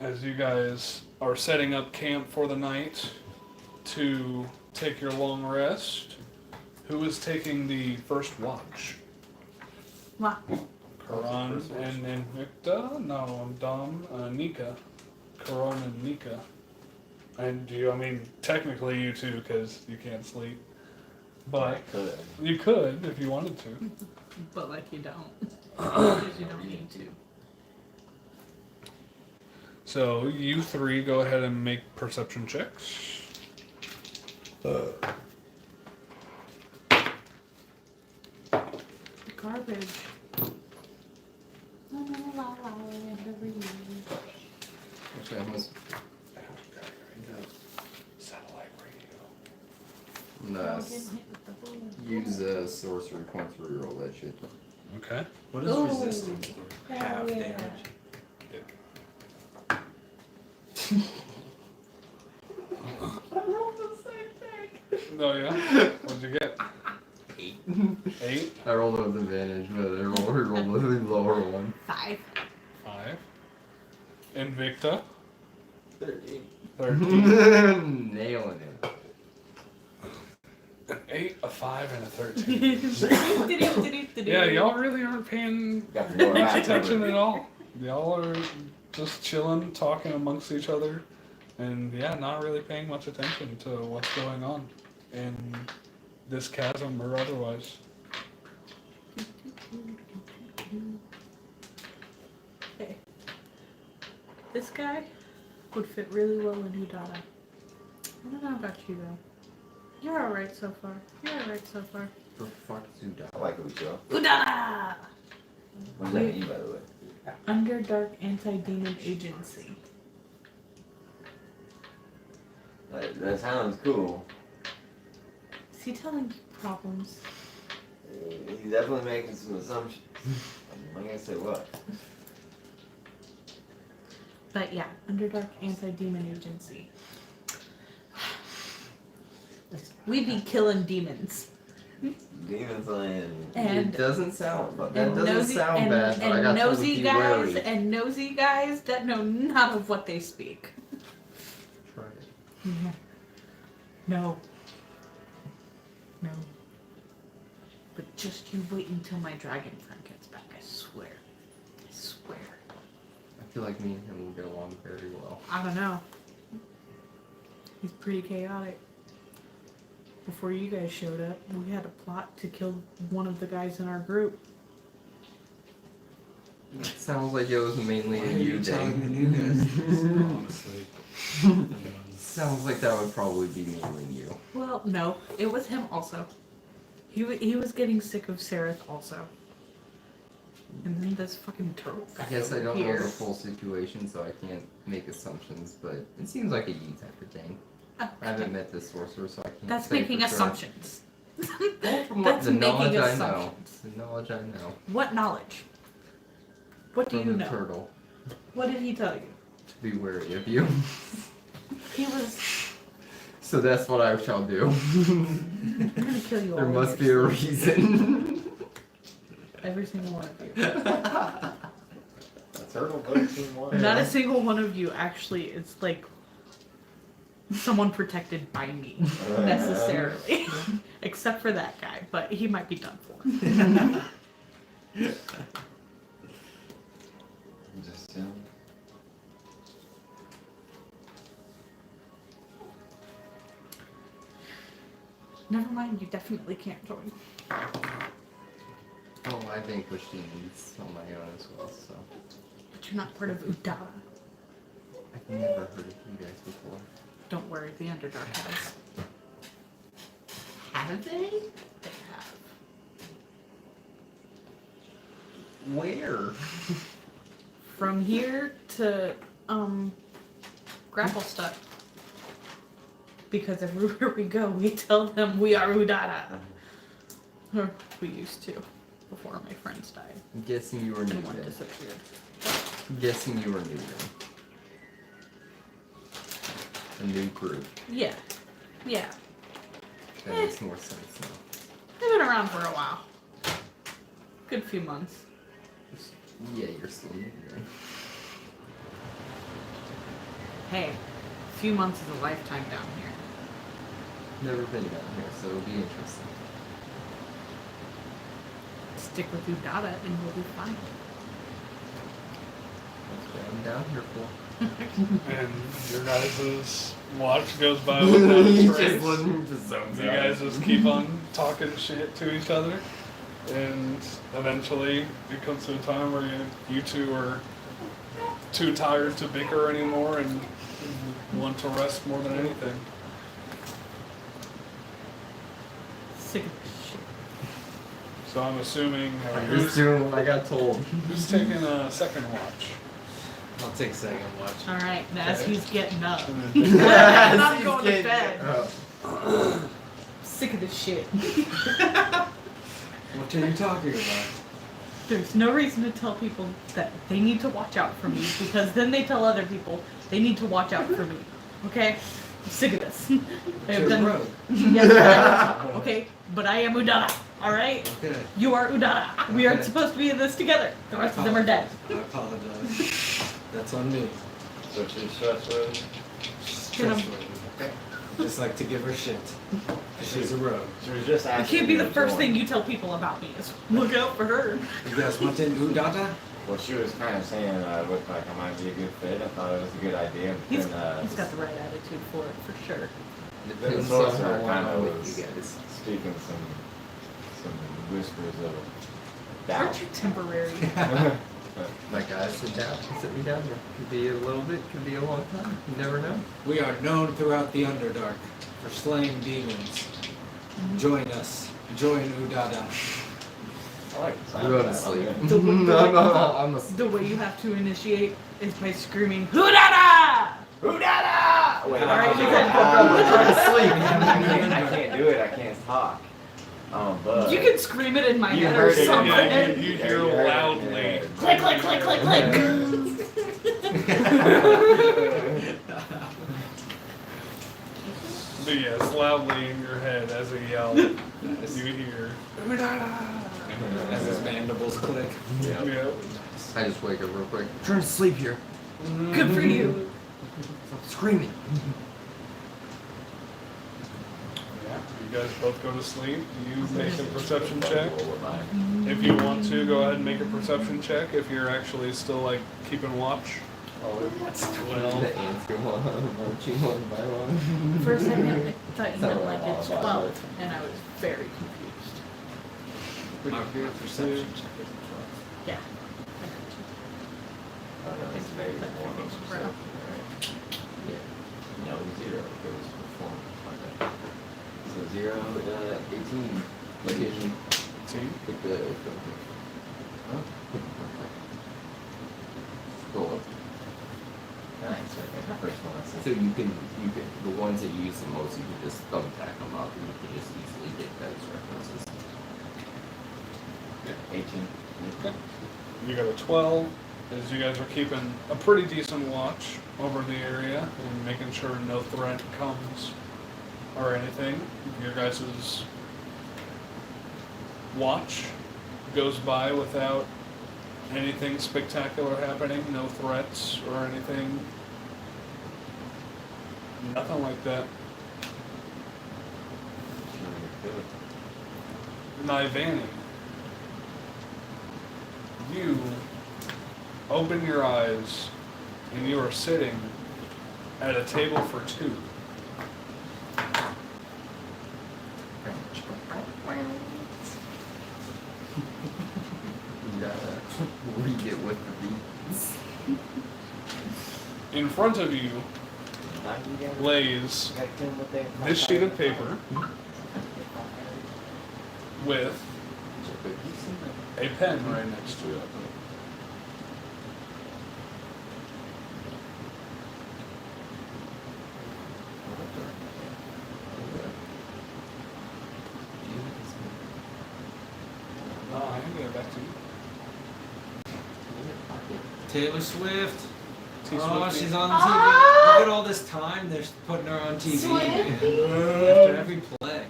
As you guys are setting up camp for the night to take your long rest, who is taking the first watch? What? Karan and Invicta? No, I'm dumb. Nika. Karan and Nika. And I mean, technically you two, because you can't sleep. But Could. you could if you wanted to. But like you don't. Because you don't need to. So you three go ahead and make perception checks. Garbage. Actually, I must Satellite radio. use a sorcery point to reroll that shit. Okay. What is Ooh. resistance? Half yeah. damage. I rolled the same thing. Oh yeah? What'd you get? 8. 8? I rolled with advantage, but I rolled with the lower one. 5. 5. Invicta? 13. 13. Nailing it. An 8, a 5, and a 13. Yeah, y'all really aren't paying Got more much math attention covered. at all. Y'all are just chilling, talking amongst each other, and yeah, not really paying much attention to what's going on in this chasm or otherwise. Hey. This guy would fit really well in Udana. I don't know about you though. You're alright so far. You're alright so far. The fuck is Uda? I like Ucho. Udana! What does that mean, by the way? Underdark Anti-Demon Agency. That sounds cool. Is he telling you problems? He's definitely making some assumptions. I'm not gonna say what. But yeah, Underdark Anti-Demon Agency. We be killing demons. Demon slaying. And It doesn't sound, but and that doesn't nosy, sound and, bad. But I and got told to nosy be guys wary. and nosy guys that know none of what they speak. Try it. No. No. But just you wait until my dragon friend gets back, I swear. I swear. I feel like me and him will get along very well. I don't know. He's pretty chaotic. Before you guys showed up, we had a plot to kill one of the guys in our group. It sounds like it was mainly Why a are you you telling the thing. new guys this, honestly? Sounds like that would probably be mainly you. Well, no, it was him also. He was getting sick of Sereth also. And then this fucking turtle. I guess I don't know here. the full situation, so I can't make assumptions, but it seems like a you type of thing. I haven't met this sorcerer, so I can't That's say making for sure. assumptions. Well, from That's the knowledge making I know. assumptions. The knowledge I know. What knowledge? What do From you the know? turtle. What did he tell you? To be wary of you. He was. So that's what I shall do. I'm gonna kill you all. There in must be your a sleep. reason. Every single one of you. A turtle 13-1. Not a single one of you actually is like someone protected by me necessarily, except for that guy. But he might be done for. Just Never mind. You definitely can't join. Oh, I vanquished demons on my own as well, so. But you're not part of Udara. I've never heard of you guys before. Don't worry. The Underdark has. Have they? They have. Where? From here to Grapple Stuck. Because everywhere we go, we tell them we are Udara. Or we used to, before my friends died. I'm guessing you were new And one then. disappeared. I'm guessing you were new then. A new group. Yeah. Yeah. That makes more sense now. They've been around for a while. Good few months. Yeah, you're sleeping. Hey, a few months is a lifetime down here. Never been down here, so it'll be interesting. Stick with Udada and we'll be fine. That's what I'm down here for. And your guys' watch goes by without a trace. You guys just keep on talking shit to each other, and eventually it comes to a time where you two are too tired to bicker anymore and want to rest more than anything. Sick of this shit. So I'm assuming I'm just doing what I got told. who's taking a second watch? I'll take second watch. Alright, and as Okay. he's getting up, And and then- I'm going to bed. Oh. Sick of this shit. What are you talking about? There's no reason to tell people that they need to watch out for me because then they tell other people they need to watch out for me. Okay? I'm sick of this. I have You're done. rogue. Yes, I am. Okay, but I am Udada. All right? Okay. You are Udada. We aren't Okay. supposed to be in this together. The rest of them are dead. I apologize. That's on me. So she's trustworthy? Trustworthy. Okay. Just like to give her shit. She's a rogue. She was just It asking. can't be you the to first join. thing you tell people about me is look out for her. You guys want in Udada? Well, she was kind of saying I looked like I might be a good fit. I thought it was a good idea. He's Then, got the right attitude for it, for sure. the Depends sorcerer on kind how of with was you guys. speaking some whispers of doubt. Aren't you temporary? My guys, sit me down here. Could be a little bit, could be a long time. You never know. We are known throughout the Underdark for slaying demons. Join us. Join Udada. I like the sound Go of to that. sleep. The- I'm a The way you have to initiate is by screaming Udada! Udada! Wait, Alright, I you can't- said I can't do it. I can't talk. But You can scream it in my You head or heard it, something. Yeah, you hear you heard it, loudly. yeah. Click, click, click, click, click. But yes, loudly in your head as a yell, you hear. As his mandibles click. Yeah. I just wake up real quick. I'm trying to sleep here. Good for you. Stop screaming. You guys both go to sleep. You make a perception check. If you want to, go ahead and make a perception check. If you're actually still like keeping watch. The ants go on, marching one by one. First I thought you meant Sounded like like it's all 12, and I was very confused. My perception check is Yeah. No, 0 goes for 4. So 0, 18. Location. Team. Pick the go up. Nice. Okay. The first one. I So you can the ones that you use the most, you can just thumbtack them up and you can just easily get those references. 18. Okay. You got a 12. As you guys are keeping a pretty decent watch over the area and making sure no threat comes or anything. Your guys' watch goes by without anything spectacular happening, no threats or anything. Nothing like that. Nivani, you open your eyes and you are sitting at a table for two. You gotta read it with the beats. In front of you lays this sheet of paper with a pen right next to it. Oh, I can get it back to you. Taylor Swift. T. Oh, Swiftie. she's on TV. Look at all this time they're putting her on TV. Swift. After every play.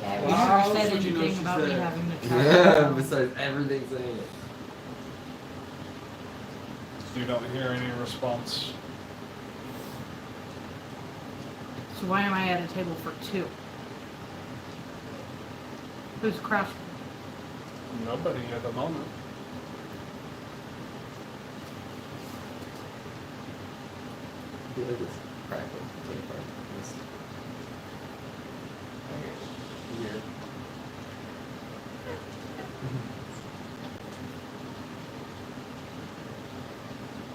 Yeah, we Wow, never said but you know anything she's about me there. having to travel. Besides everything saying it. You don't hear any response. So why am I at a table for two? Who's crouching? Nobody at the moment. I feel like it's crackling. Take apart. This. Okay. Here.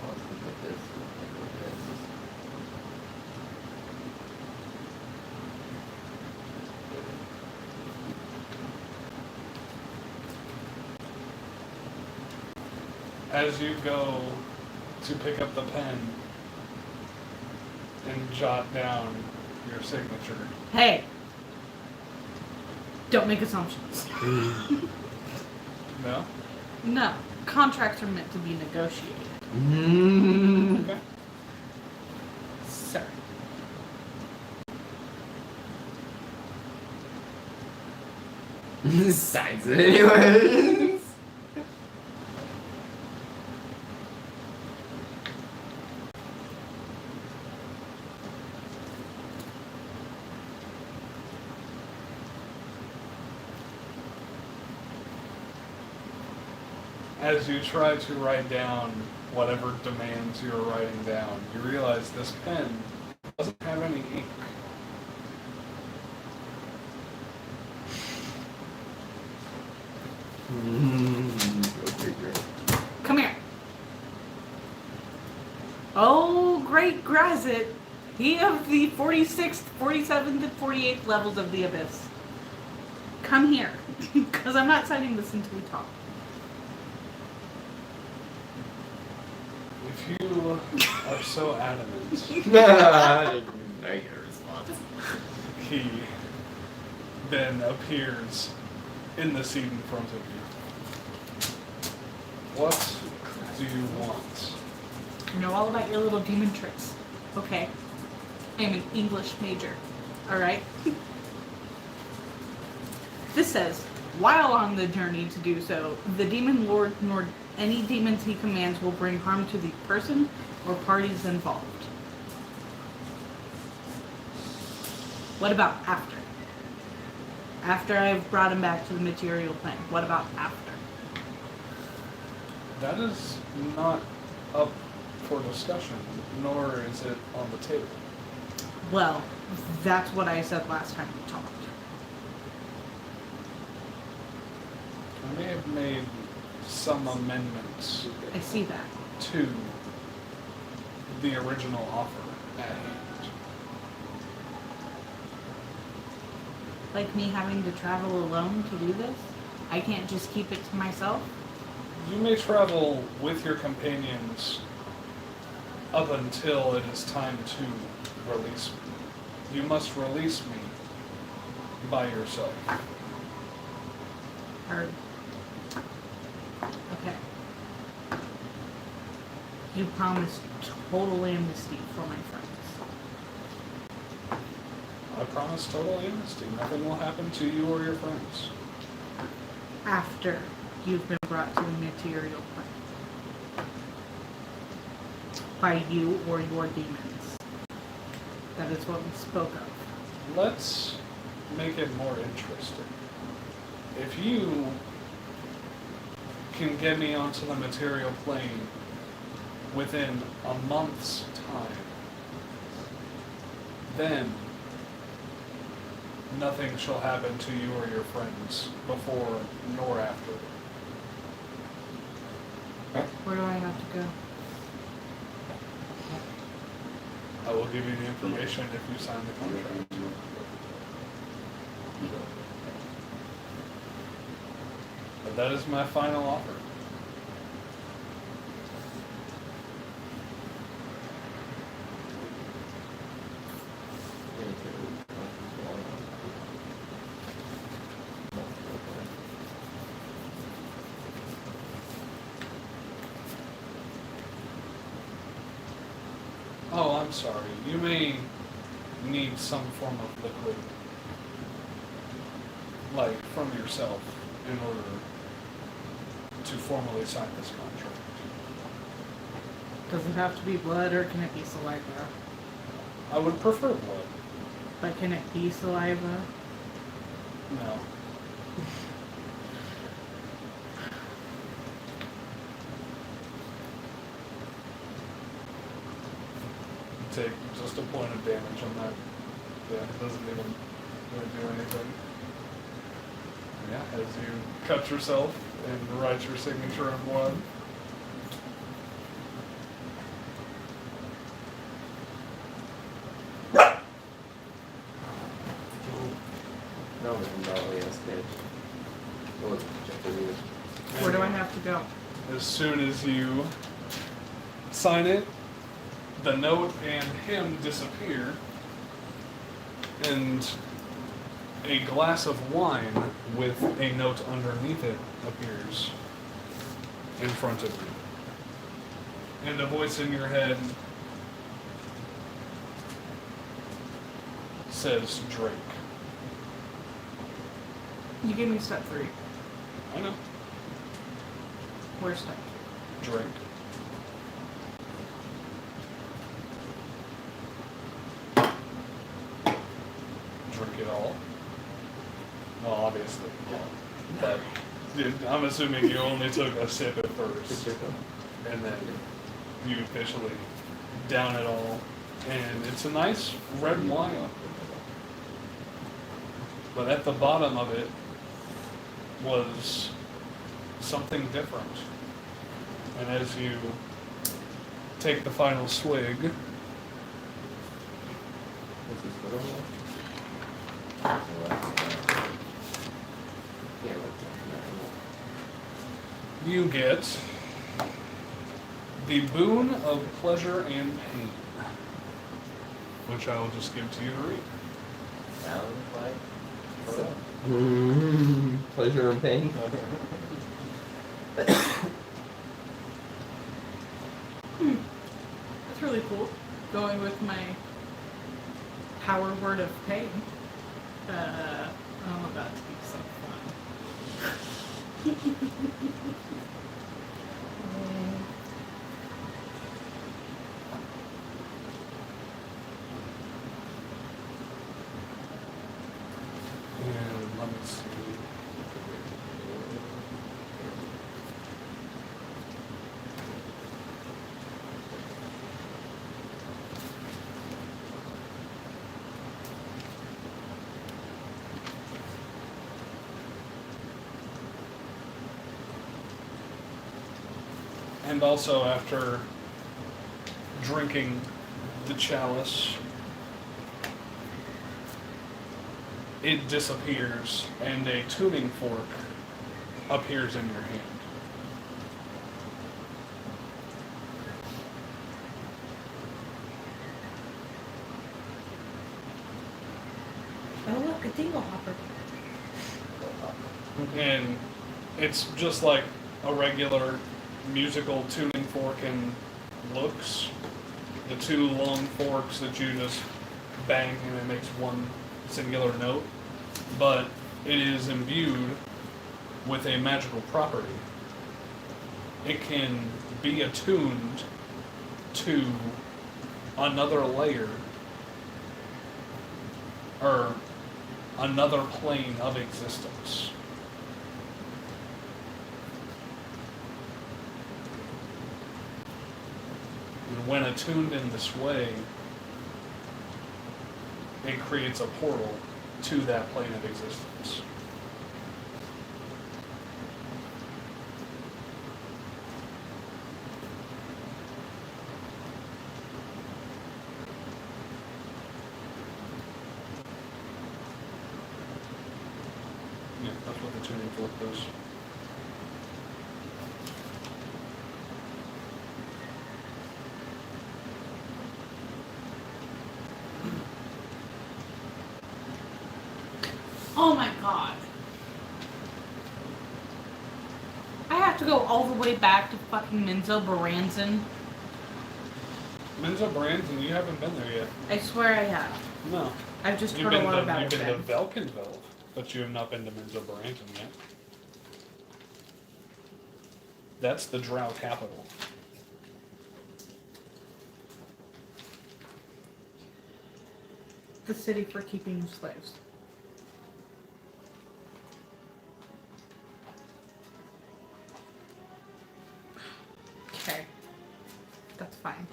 Oh, it's like this. Like this. As you go to pick up the pen and jot down your signature, Hey! Don't make assumptions. no? No. Contracts are meant to be negotiated. Okay. Sir. Signs it anyways. As you try to write down whatever demands you're writing down, you realize this pen doesn't have any ink. Go figure. Come here. Oh, great Grazit. He of the 46th, 47th, and 48th levels of the Abyss. Come here. Because I'm not signing this until we talk. If you are so adamant, I get a response. he then appears in the seat in front of you. What do you want? I know all about your little demon tricks. Okay. I'm an English major. Alright? This says, while on the journey to do so, the demon lord nor any demons he commands will bring harm to the person or parties involved. What about after? After I've brought him back to the material plane, what about after? That is not up for discussion, nor is it on the table. Well, that's what I said last time we talked. I may have made some amendments I see that. to the original offer at hand. Like me having to travel alone to do this? I can't just keep it to myself? You may travel with your companions up until it is time to release me. You must release me by yourself. Heard. Okay. You promised total amnesty for my friends. I promise total amnesty. Nothing will happen to you or your friends. After you've been brought to the material plane. By you or your demons. That is what we spoke of. Let's make it more interesting. If you can get me onto the material plane within a month's time, then nothing shall happen to you or your friends before nor after. Where do I have to go? I will give you the information if you sign the contract. But that is my final offer. Oh, I'm sorry. You may need some form of liquid. like from yourself in order to formally sign this contract. Does it have to be blood or can it be saliva? I would prefer blood. But can it be saliva? No. Take just a point of damage on that. Yeah, it doesn't even really do anything. Yeah, as you cut yourself and write your signature in blood. No, yes, bitch. What was it? Just a weird. Where do I have to go? As soon as you sign it, the note and him disappear, and a glass of wine with a note underneath it appears in front of you. And a voice in your head says, "Drink." You gave me step 3. I know. Where's step Drink. Drink it all. Well, obviously. But I'm assuming you only took a sip at first. And then you officially down it all. And it's a nice red wine. But at the bottom of it was something different. And as you take the final swig, This is what it was? Yeah, you get the boon of pleasure and pain, which I will just give to you to read. Sounds like pleasure and pain. That's really cool. Going with my power word of pain. I'm about to be so fun. And let me see. And also after drinking the chalice, it disappears and a tuning fork appears in your hand. Oh look, a dingle hopper. And it's just like a regular musical tuning fork and looks. The two long forks that you just bang and it makes one singular note. But it is imbued with a magical property. It can be attuned to another layer or another plane of existence. And when attuned in this way, it creates a portal to that plane of existence. Yeah, that's what the tuning fork does. Oh my god. I have to go all the way back to fucking Minzo Baranzan. Menzo Brands, you haven't been there yet. I swear I have. No. I've just You've heard a been lot to, about you've it. been to Velkenveld. But you have not been to Menzo Baranton yet. That's the Drow capital. The city for keeping slaves. Okay. That's fine.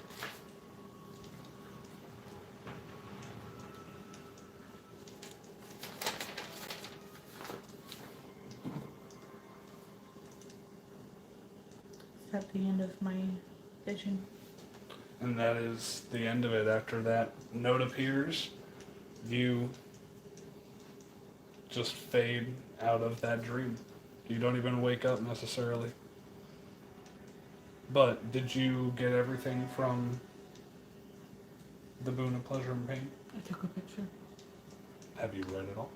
Is that the end of my vision? And that is the end of it. After that note appears, you just fade out of that dream. You don't even wake up necessarily. But did you get everything from the Boon of Pleasure and Pain? I took a picture. Have you read it all?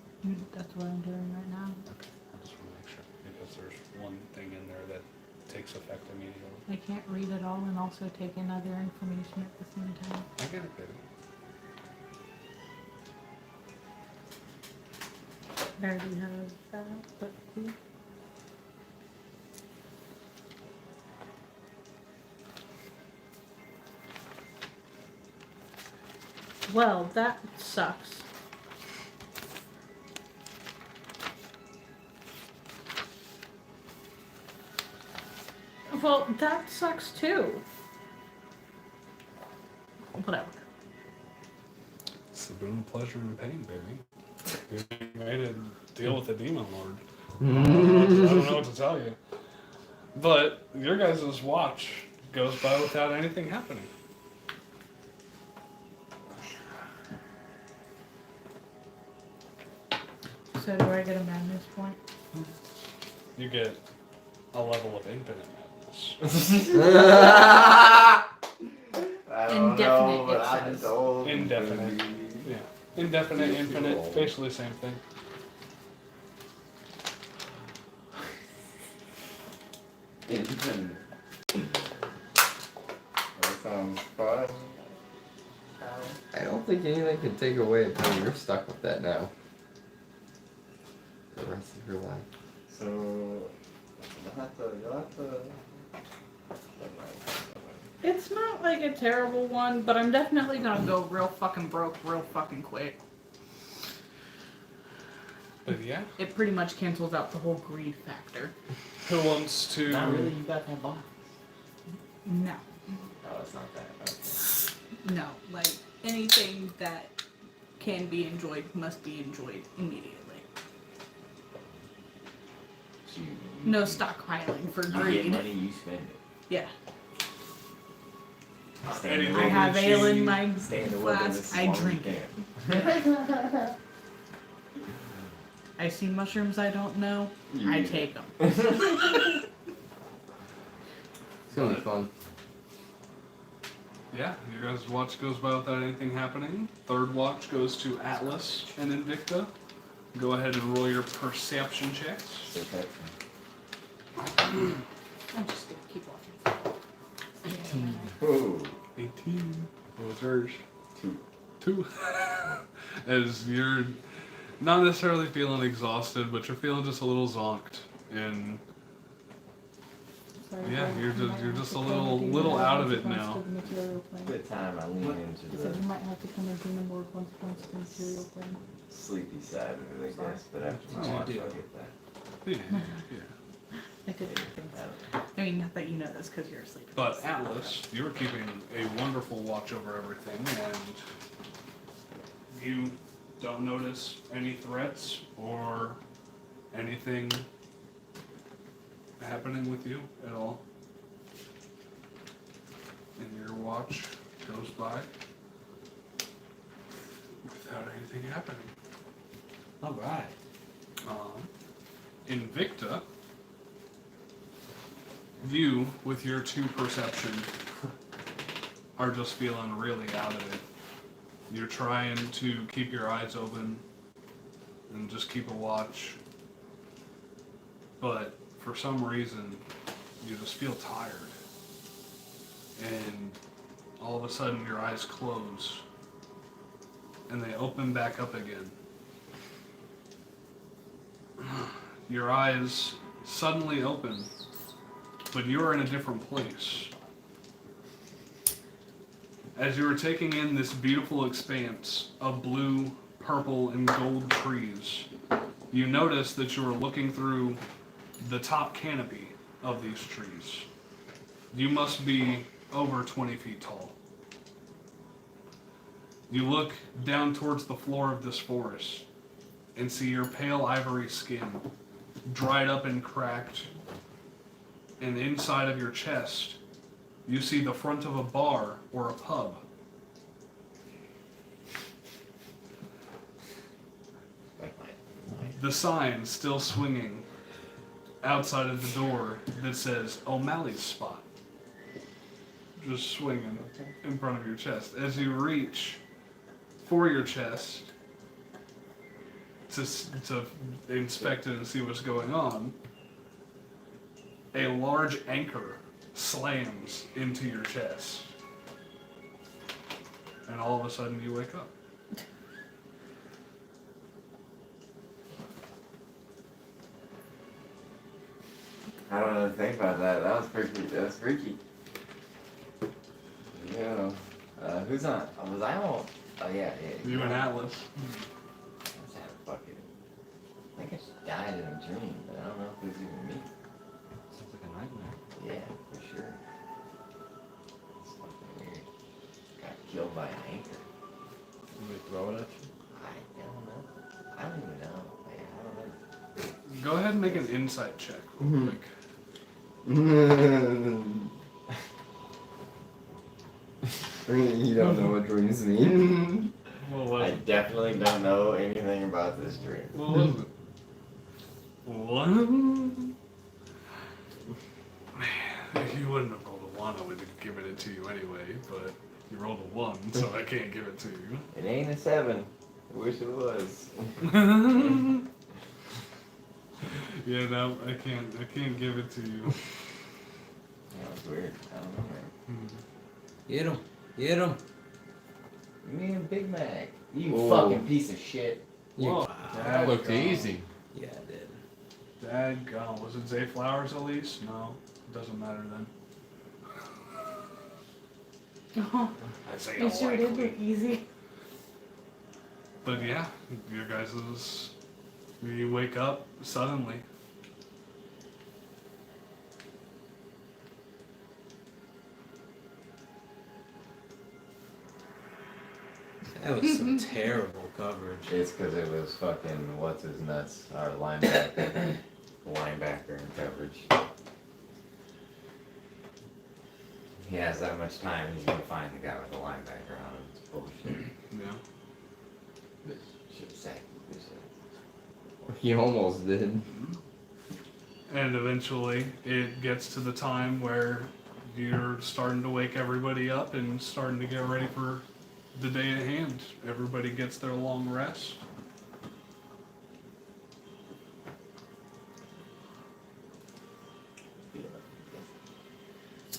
That's what I'm doing right now. Okay, I just want to make sure, because there's one thing in there that takes effect immediately. I can't read it all and also take in other information at the same time. I get it, baby. I already have that, but cool. Well, that sucks. Well, that sucks too. Whatever. It's the Boon of Pleasure and Pain, baby. You're getting ready to deal with the Demon Lord. I don't know what to tell you. But your guys' watch goes by without anything happening. So do I get a madness point? You get a level of infinite madness. I don't Indefinite, know, but it I'm says. told. Indefinite. Yeah. Indefinite, infinite, basically the same thing. Infinite. That sounds fun. I don't think anything can take away until you're stuck with that now. The rest of your life. So, you'll have to. It's not like a terrible one, but I'm definitely gonna go real fucking broke real fucking quick. But yeah, It pretty much cancels out the whole greed factor. who wants to... Not really, you got that box. No. Oh, it's not that. Okay. No. Like, anything that can be enjoyed must be enjoyed immediately. So you, No stockpiling for you get greed. money, you spend it. Yeah. Stay in the Anything I have that ale in you- my Stay in the flask, wilderness as I long as you drink it. I see mushrooms I don't know, I Yeah. take them. It's gonna be fun. Yeah, your guys' watch goes by without anything happening. Third watch goes to Atlas and Invicta. Go ahead and roll your perception checks. I'm just gonna keep watching. 18. Ooh. 18. What was yours? 2. 2. As you're not necessarily feeling exhausted, but you're feeling just a little zonked. And Sorry, yeah, I you're might just have to a come little and out of do it once now. to the material plane. Good time I lean What? into He said the you might have to come and do the more once to the material plane. sleepy side of it, I guess. But after my What'd watch, you I'll do? get that. Yeah, yeah. I did think so. I mean, not that you know this because you're asleep. But Atlas, you were keeping a wonderful watch over everything, and you don't notice any threats or anything happening with you at all. And your watch goes by without anything happening. Alright. Invicta, you, with your 2 perception, are just feeling really out of it. You're trying to keep your eyes open and just keep a watch, but for some reason, you just feel tired. And all of a sudden, your eyes close, and they open back up again. Your eyes suddenly open, but you're in a different place. As you are taking in this beautiful expanse of blue, purple, and gold trees, you notice that you are looking through the top canopy of these trees. You must be over 20 feet tall. You look down towards the floor of this forest and see your pale ivory skin dried up and cracked, and inside of your chest you see the front of a bar or a pub. The sign still swinging outside of the door that says O'Malley's Spot. Just swinging in front of your chest. As you reach for your chest to inspect it and see what's going on, a large anchor slams into your chest. And all of a sudden you wake up. I don't know what to think about that. That was freaky. That was freaky. Yeah. Who's on? Was I on? Oh yeah. You and Atlas. I just had a fucking. I think I just died in a dream, but I don't know if it was even me. Sounds like a nightmare. Yeah, for sure. It's fucking weird. Got killed by an anchor. Somebody throw it at you? I don't know. I don't even know. Man, I don't know. Go ahead and make an insight check real quick. You don't know what dreams mean. I definitely don't know anything about this dream. What was it? What? Man, if you wouldn't have rolled a 1, I would have given it to you anyway, but you rolled a 1, so I can't give it to you. It ain't a 7. I wish it was. Yeah, no, I can't give it to you. That was weird. I don't know, man. Get him. Get him. Give me a Big Mac. You Whoa. fucking piece of shit. Whoa. That looked easy. Yeah, it did. Dadgum. Was it Zay Flowers at least? No, it doesn't matter then. Oh, I'd say It sure did unlikely. look easy. But yeah, your guys' you wake up suddenly. That was some terrible coverage. It's because it was fucking what's his nuts, our linebacker, linebacker in coverage. He has that much time, he's gonna find the guy with the linebacker on him. It's bullshit. Yeah. Should have sacked him. He almost did. And eventually it gets to the time where you're starting to wake everybody up and starting to get ready for the day at hand. Everybody gets their long rest.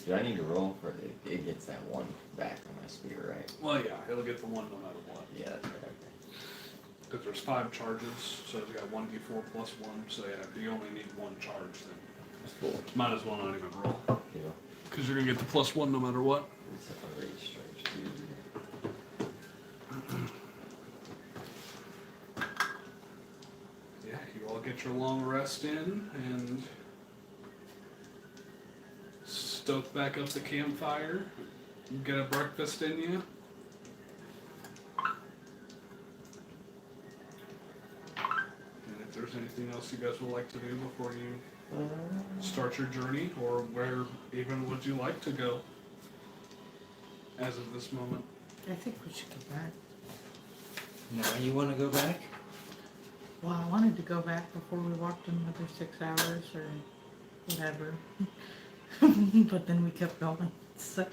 Do I need to roll for it? It gets that 1 back on my spear, right? Well, yeah, it'll get the 1 no matter what. Yeah, that's right. Okay. Because there's 5 charges, so you got 1d4 plus 1. So yeah, if you only need 1 charge, then That's cool. might as well not even roll. Yeah. Because you're going to get the plus 1 no matter what. It's a rage strike too. Yeah, you all get your long rest in and stoke back up the campfire, get a breakfast in you. And if there's anything else you guys would like to do before you start your journey, or where even would you like to go as of this moment? I think we should go back. Now you want to go back? Well, I wanted to go back before we walked another 6 hours or whatever. But then we kept going. So,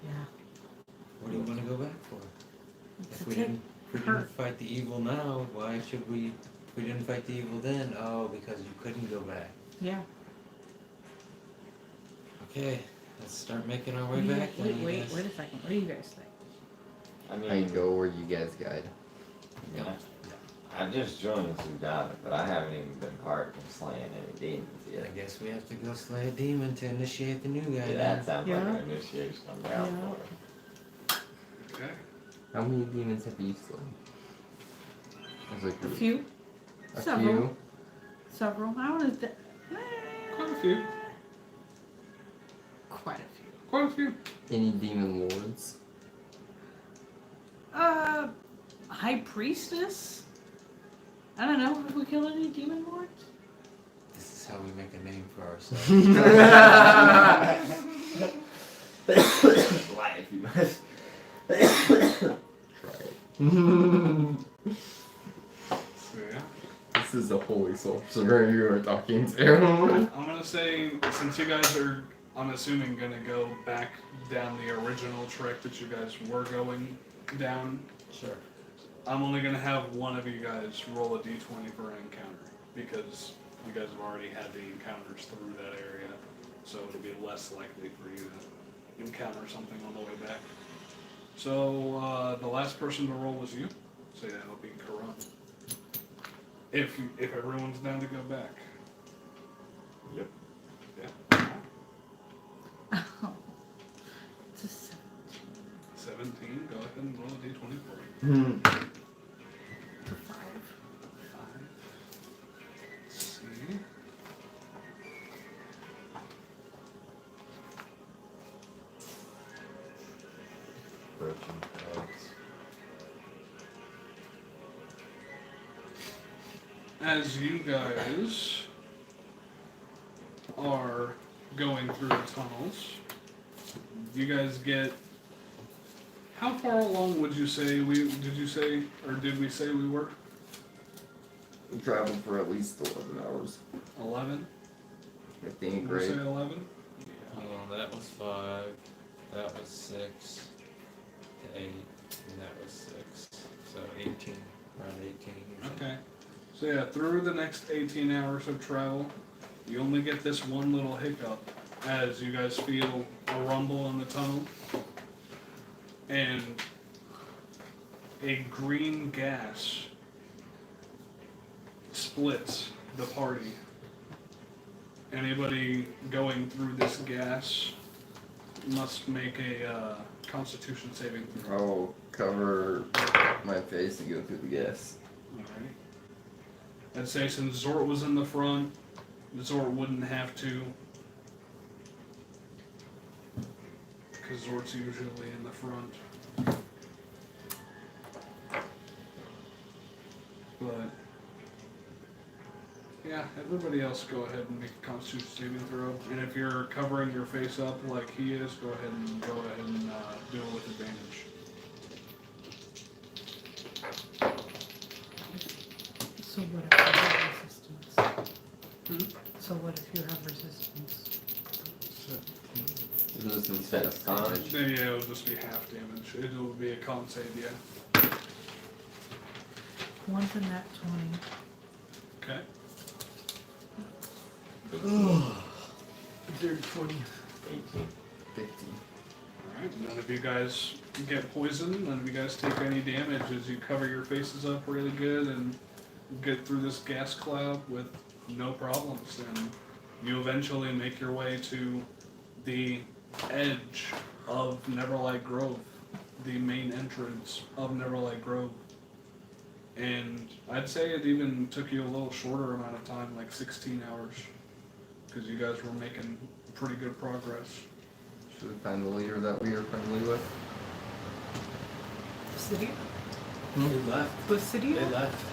yeah. What do you want to go back for? It's If a we tip. didn't fight the evil now, why should we? If we didn't fight the evil then, oh, because you couldn't go back. Yeah. Okay, let's start making our way Yeah, back. then, I wait guess. a second. What do you guys think? I mean, I go where you guys guide. yeah. I just joined Sudata, but I haven't even been part of slaying any demons I yet. guess we have to go slay a demon to initiate the new guy. Yeah, that sounds like Yeah. an initiation I'm down Yeah. for. Okay. How many demons have you slain? As a A group? few. A Several. few? Several. I want to. Quite a few. Quite a few. Quite a few. Any demon lords? High priestess. I don't know. Have we killed any demon lords? This is how we make a name for ourselves. Life, you must. So yeah. This is a holy sorcerer you are talking to. I'm gonna say, since you guys are, I'm assuming, gonna go back down the original trek that you guys were going down. Sure. I'm only gonna have one of you guys roll a d20 for an encounter, because you guys have already had the encounters through that area, so it'll be less likely for you to encounter something on the way back. So the last person to roll was you, so yeah, it'll be Karan. If everyone's down to go back. Yep. Yeah. Oh. It's a 17. Go ahead and roll a d20 for me. 5. 5. Let's see. Approaching clouds. As you guys are going through the tunnels, you guys get. How far along would you say did you say, or did we say we were? We traveled for at least 11 hours. 11? I think, Would you say right? 11? Oh, that was 5. That was 6. 8. And that was 6. So 18. Around 18. usually. Okay. So yeah, through the next 18 hours of travel, you only get this one little hiccup as you guys feel a rumble in the tunnel. And a green gas splits the party. Anybody going through this gas must make a Constitution saving throw. I'll cover my face and go through the gas. Alright. I'd say since Zort was in the front, Zort wouldn't have to. Because Zort's usually in the front. But, yeah, everybody else go ahead and make a Constitution saving throw. And if you're covering your face up like he is, go ahead and do it with advantage. So what if you have resistance? So what if you have resistance? Resistance That's to con. damage. Then, yeah, it would just be half damage. It would be a con save, yeah. One's in that 20. Okay. Dirty 20. 18. 50. Alright, none of you guys get poisoned, none of you guys take any damage as you cover your faces up really good and get through this gas cloud with no problems. And you eventually make your way to the edge of Neverlight Grove, the main entrance of Neverlight Grove. And I'd say it even took you a little shorter amount of time, like 16 hours, because you guys were making pretty good progress. Should we find the leader that we are friendly with? City? They left. The city? They left.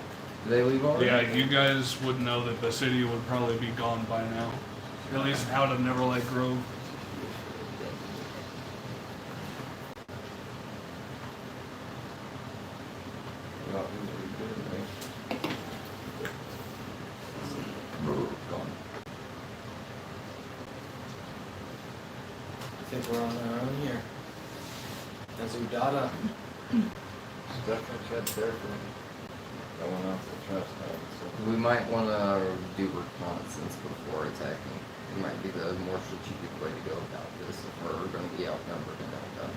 Did they leave already? Yeah, you guys would know that the city would probably be gone by now. At least out of Neverlight Grove. Not really good, right? Gone. I think we're on our own here. That's Udada. It's definitely good there for no one else to trust that. So. We might want to do reconnaissance before attacking. It might be the more strategic way to go about this if we're going to be outnumbered and outdone.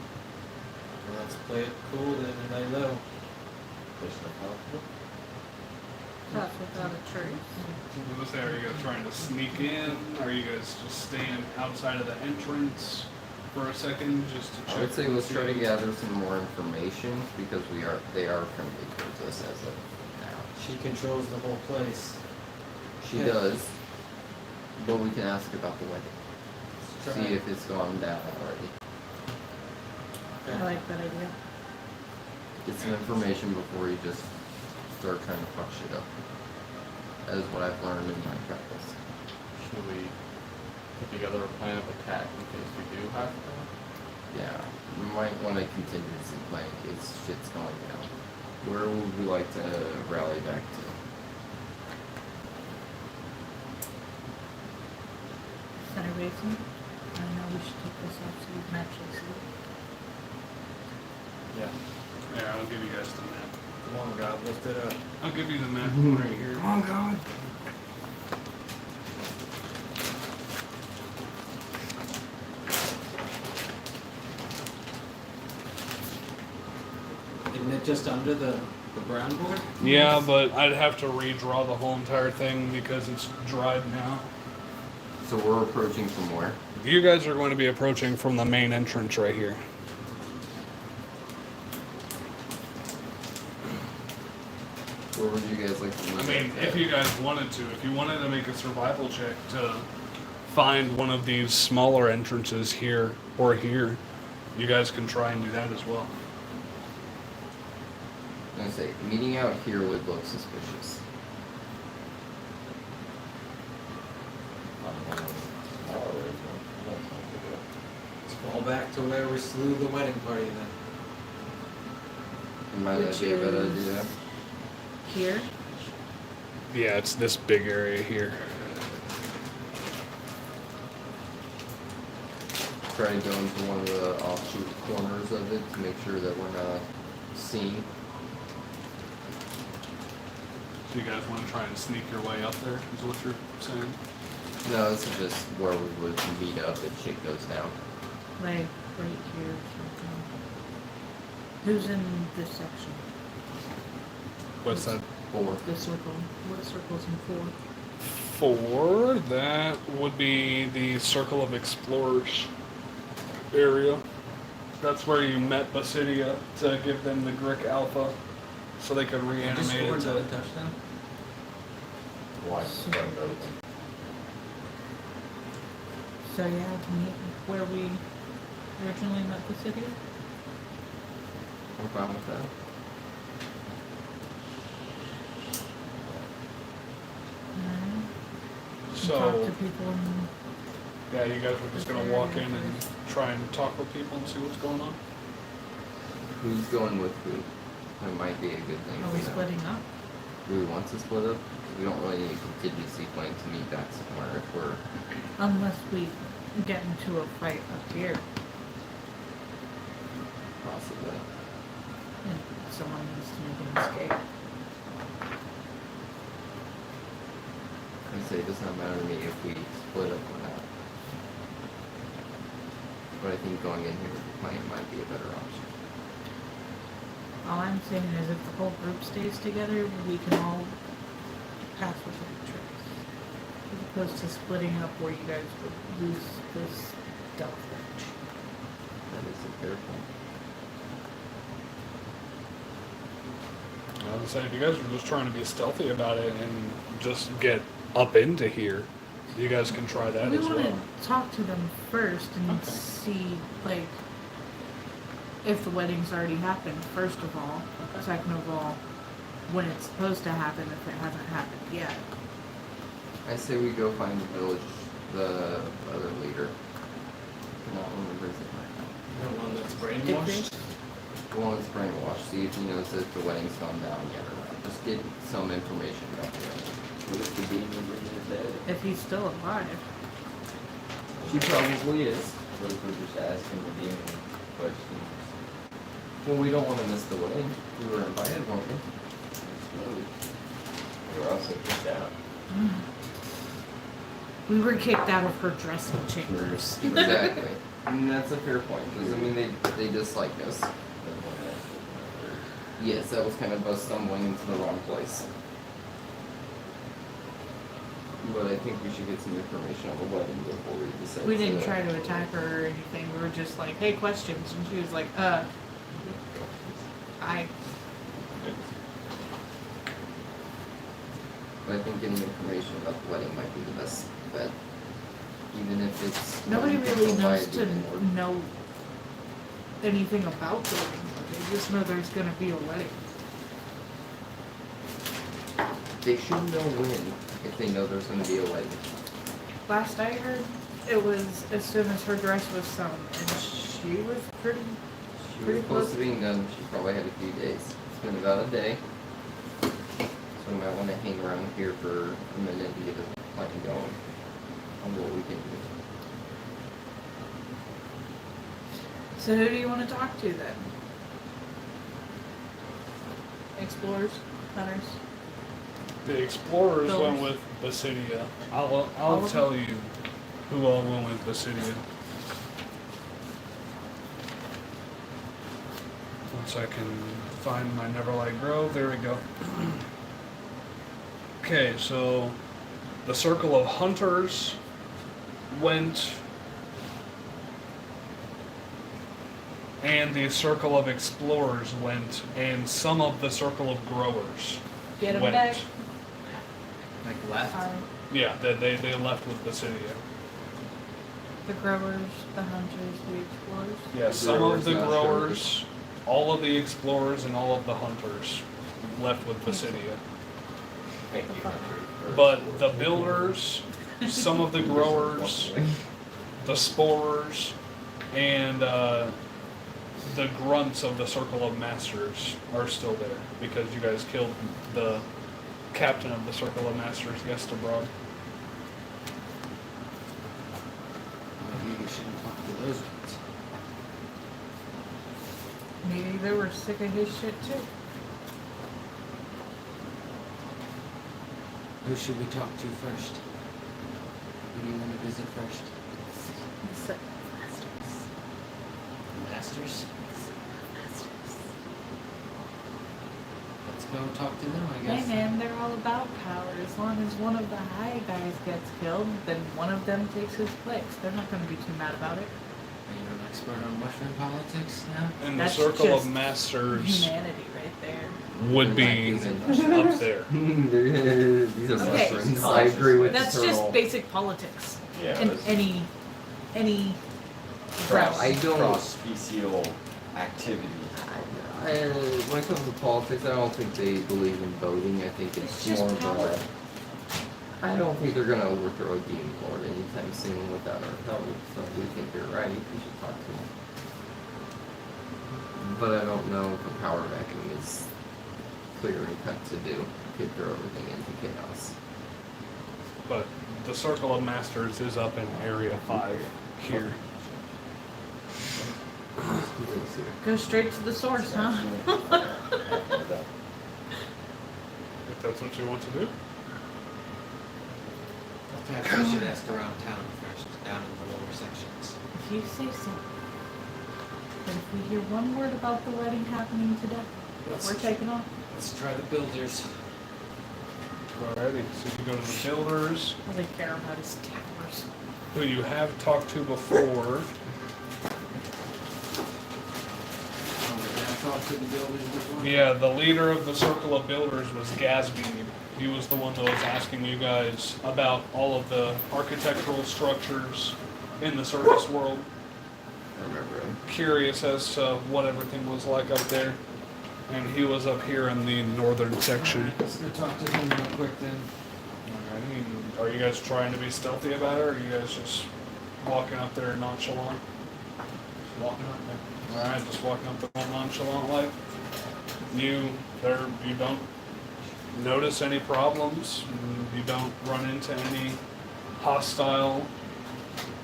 Well, let's play it cool then and lay low. Mission accomplished. Pass without a trace. Are you guys trying to sneak in? Are you guys just staying outside of the entrance for a second just to check? I would say and let's see? try to gather some more information because they are friendly towards us as of now. She controls the whole place. She Yeah. does, but we can ask about the wedding. Try. See if it's gone down already. I like that idea. Get some information before you just start trying to fuck shit up. That is what I've learned in my practice. Should we put together a plan of attack in case we do have to? Yeah, we might want a contingency plan in case shit's going down. Where would we like to rally back to? Center basin. I know we should take this off so we can actually see. Yeah. Yeah, I'll give you guys the map. Come on, God, lift it up. I'll give you the map right here. Come on, God! Isn't it just under the brown board? Yeah, but I'd have to redraw the whole entire thing because it's dried now. So we're approaching from where? You guys are going to be approaching from the main entrance right here. Where would you guys like to I move? mean, if you guys wanted to, if you wanted to make a survival check to find one of these smaller entrances here or here, you guys can try and do that as well. I'm gonna say, meeting out here would look suspicious. Let's fall back to where we slew the wedding party then. Might that Which be a better is- idea? Here. Yeah, it's this big area here. Try to go into one of the offshoot corners of it to make sure that we're not seen. Do you guys want to try and sneak your way up there, is what you're saying? No, this is just where we would meet up if shit goes down. Like right here or something. Who's in this section? What's that? Or The circle. What circle's in 4,4? that would be the Circle of Explorers area. That's where you met Basidia to give them the Grick Alpha so they could Just reanimate scored it another to... touchdown. why? So yeah, meet where we originally met the city. I'm fine with that. So, Talk to people and yeah, you guys were just going to walk in and try and talk with people and see what's going on? Who's going with who? That might be a good thing. are to we know. splitting up? Do we want to split up? We don't really need a contingency plan to meet that somewhere if we're Unless we get into a fight up here possibly. and someone needs to make an escape. I say it does not matter to me if we split up or not. But I think going in here with the plan might be a better option. All I'm saying is if the whole group stays together, we can all pass without a trace. As opposed to splitting up where you guys would lose this stealth edge. That is a fair point. I would say if you guys are just trying to be stealthy about it and just get up into here, you guys can try that We as want well. to talk to them first and Okay. see, like, if the wedding's already happened, first of all. Second of all, when it's supposed to happen, if it hasn't happened yet. I say we go find the village, the other leader. I cannot remember his name right now. The one that's Did brainwashed. The one that's brainwashed, see if he knows that the wedding's gone down yet or not. Just get some information about the wedding. What if the demon is dead? If he's still alive. She probably is. What if we're just asking the demon questions? Well, we don't want to miss the wedding. We were invited, weren't we? We're also kicked out. We were kicked out of her dressing chambers. Exactly. And that's a fair point. Doesn't mean they dislike us. Yes, that was kind of us stumbling into the wrong place. But I think we should get some information on the wedding before we decide. We didn't try to attack her or anything. We were just like, hey, questions. And she was like, I. But I think getting information about the wedding might be the best bet. Even if it's... Nobody really knows to more. know anything about the wedding. They just know there's gonna be a wedding. They should know when, if they know there's going to be a wedding. Last I heard, it was as soon as her dress was sewn, and she was pretty. She Pretty was close close. to being done. She probably had a few days. It's been about a day. So we might want to hang around here for a minute to get a plan going on what we can do. So who do you want to talk to then? Explorers, hunters. The explorers Builders. went with Basidia. All I'll of tell you who all went with Basidia. Once I can find my Neverlight Grove, there we go. Okay, so the Circle of Hunters went, and the Circle of Explorers went, and some of the Circle of Growers Get 'em went. back. Like left? Yeah, they left with Basidia. The growers, the hunters, the explorers. Yeah, The some growers of the not growers, all of the explorers, and all of the hunters left with Basidia. Thank you, Hunter. But the builders, some of the growers, the sporers, and the grunts of the Circle of Masters are still there because you guys killed the captain of the Circle of Masters, Guest abroad. Maybe we shouldn't talk to those ones. Maybe they were sick of his shit too. Who should we talk to first? Who do you want to visit first? So, The Masters? Let's go talk to them, I guess. hey man, they're all about power. As long as one of the high guys gets killed, then one of them takes his place. They're not going to be too mad about it. Are you an expert on mushroom politics now? And the That's Circle of just Masters Humanity right there. would be up there. These are Okay. mushrooms. I agree with That's the just turtle. basic politics. Yeah, In that's any cross, I don't- cross-special activity. When it comes to politics, I don't think they believe in voting. I think It's it's just more of power. I don't think they're gonna overthrow a demon lord anytime soon without our help. So if we think they're right, we should talk to them. But I don't know if a power vacuum is clear and cut to do. Could throw everything into chaos. But the Circle of Masters is up in Area 5 here. Go straight to the source, huh? If that's what you want to do. Perhaps we should ask around town first, down in the lower sections. If you say so. But if we hear one word about the wedding happening today, we're taking off. Let's try the builders. Alrighty, so you go to the builders, All they care about is towers. who you have talked to before. Talk to the builders before? Yeah, the leader of the Circle of Builders was Gatsby. He was the one that was asking you guys about all of the architectural structures in the surface world. I remember him. Curious as to what everything was like up there. And he was up here in the northern section. Let's go talk to him real quick then. Alrighty, are you guys trying to be stealthy about it, or are you guys just walking up there nonchalant? Walking up there. Alright, just walking up there nonchalant like. You don't notice any problems. You don't run into any hostile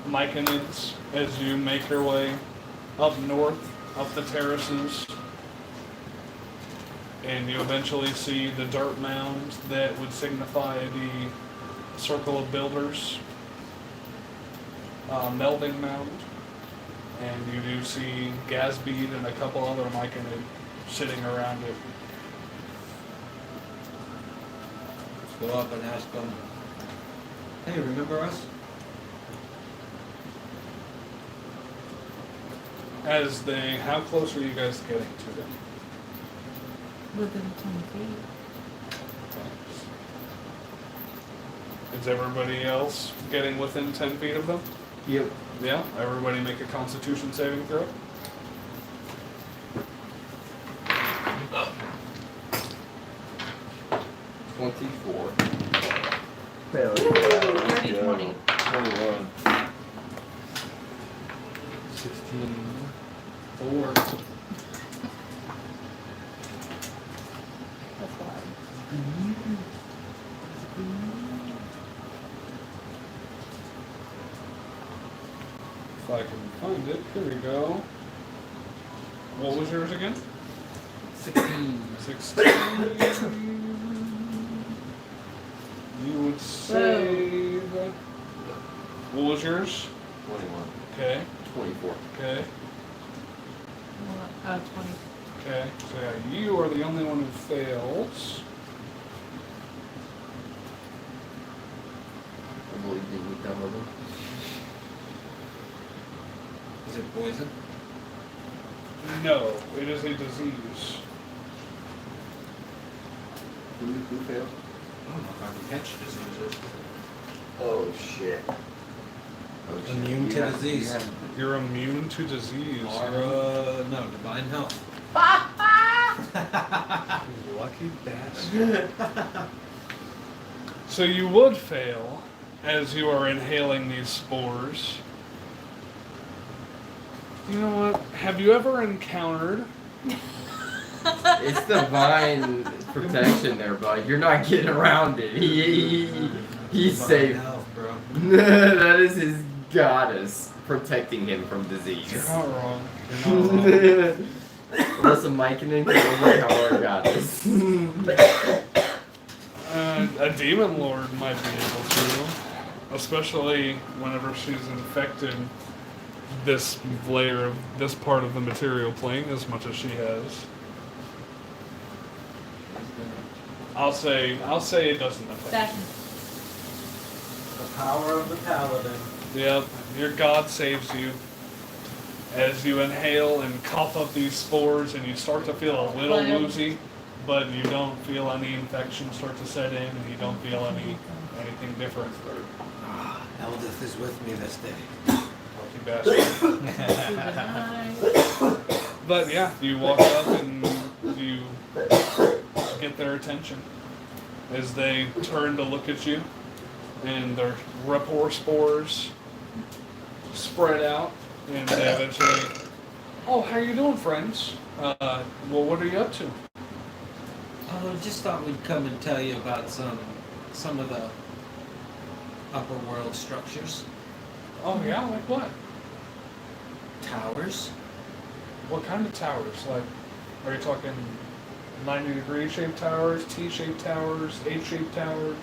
myconids as you make your way up north, up the terraces. And you eventually see the dirt mound that would signify the Circle of Builders melding mound. And you do see Gasbead and a couple other myconid sitting around it. Let's go up and ask them Hey, remember us? How close are you guys getting to them? Within 10 feet. Is everybody else getting within 10 feet of them? Yep. Yeah, everybody make a Constitution saving throw. $24. Dirty 20. 21. 16. 4. That's why. If I can find it, here we go. What was yours again? 16. 16. You would save. What was yours? 21. Okay, 24. okay, 20. okay. So yeah, you are the only one who fails. I believe they would done with them. Is it poison? No, it is a disease. Who failed? I don't know if I can catch diseases. Oh shit. Oh, shit. Immune You to have- disease. you have- You're immune to disease. No, divine health. Lucky bastard. So you would fail as you are inhaling these spores. You know what? Have you ever encountered? It's divine protection there, bud. You're not getting around it. He's Divine safe. health, bro. That is his goddess protecting him from You're disease. not wrong. You're not wrong. Listen, Mike and then overpower our goddess. A demon lord might be able to, especially whenever she's infected this layer of this part of the material plane as much as she has. I'll say it doesn't affect. That, The power of the paladin. Yep, your god saves you as you inhale and cough up these spores, and you start to feel a little Well, woozy, but you don't feel any infection start to set in, and you don't feel anything different. Eldith is with me this day. Lucky bastard. But yeah, you walk up and you get their attention as they turn to look at you, and their rapport spores spread out, and they eventually, oh, how you doing, friends? Well, what are you up to? Oh, just thought we'd come and tell you about some of the upper world structures. Oh yeah, like what? Towers. What kind of towers? Like, are you talking 90-degree shaped towers, T-shaped towers, H-shaped towers?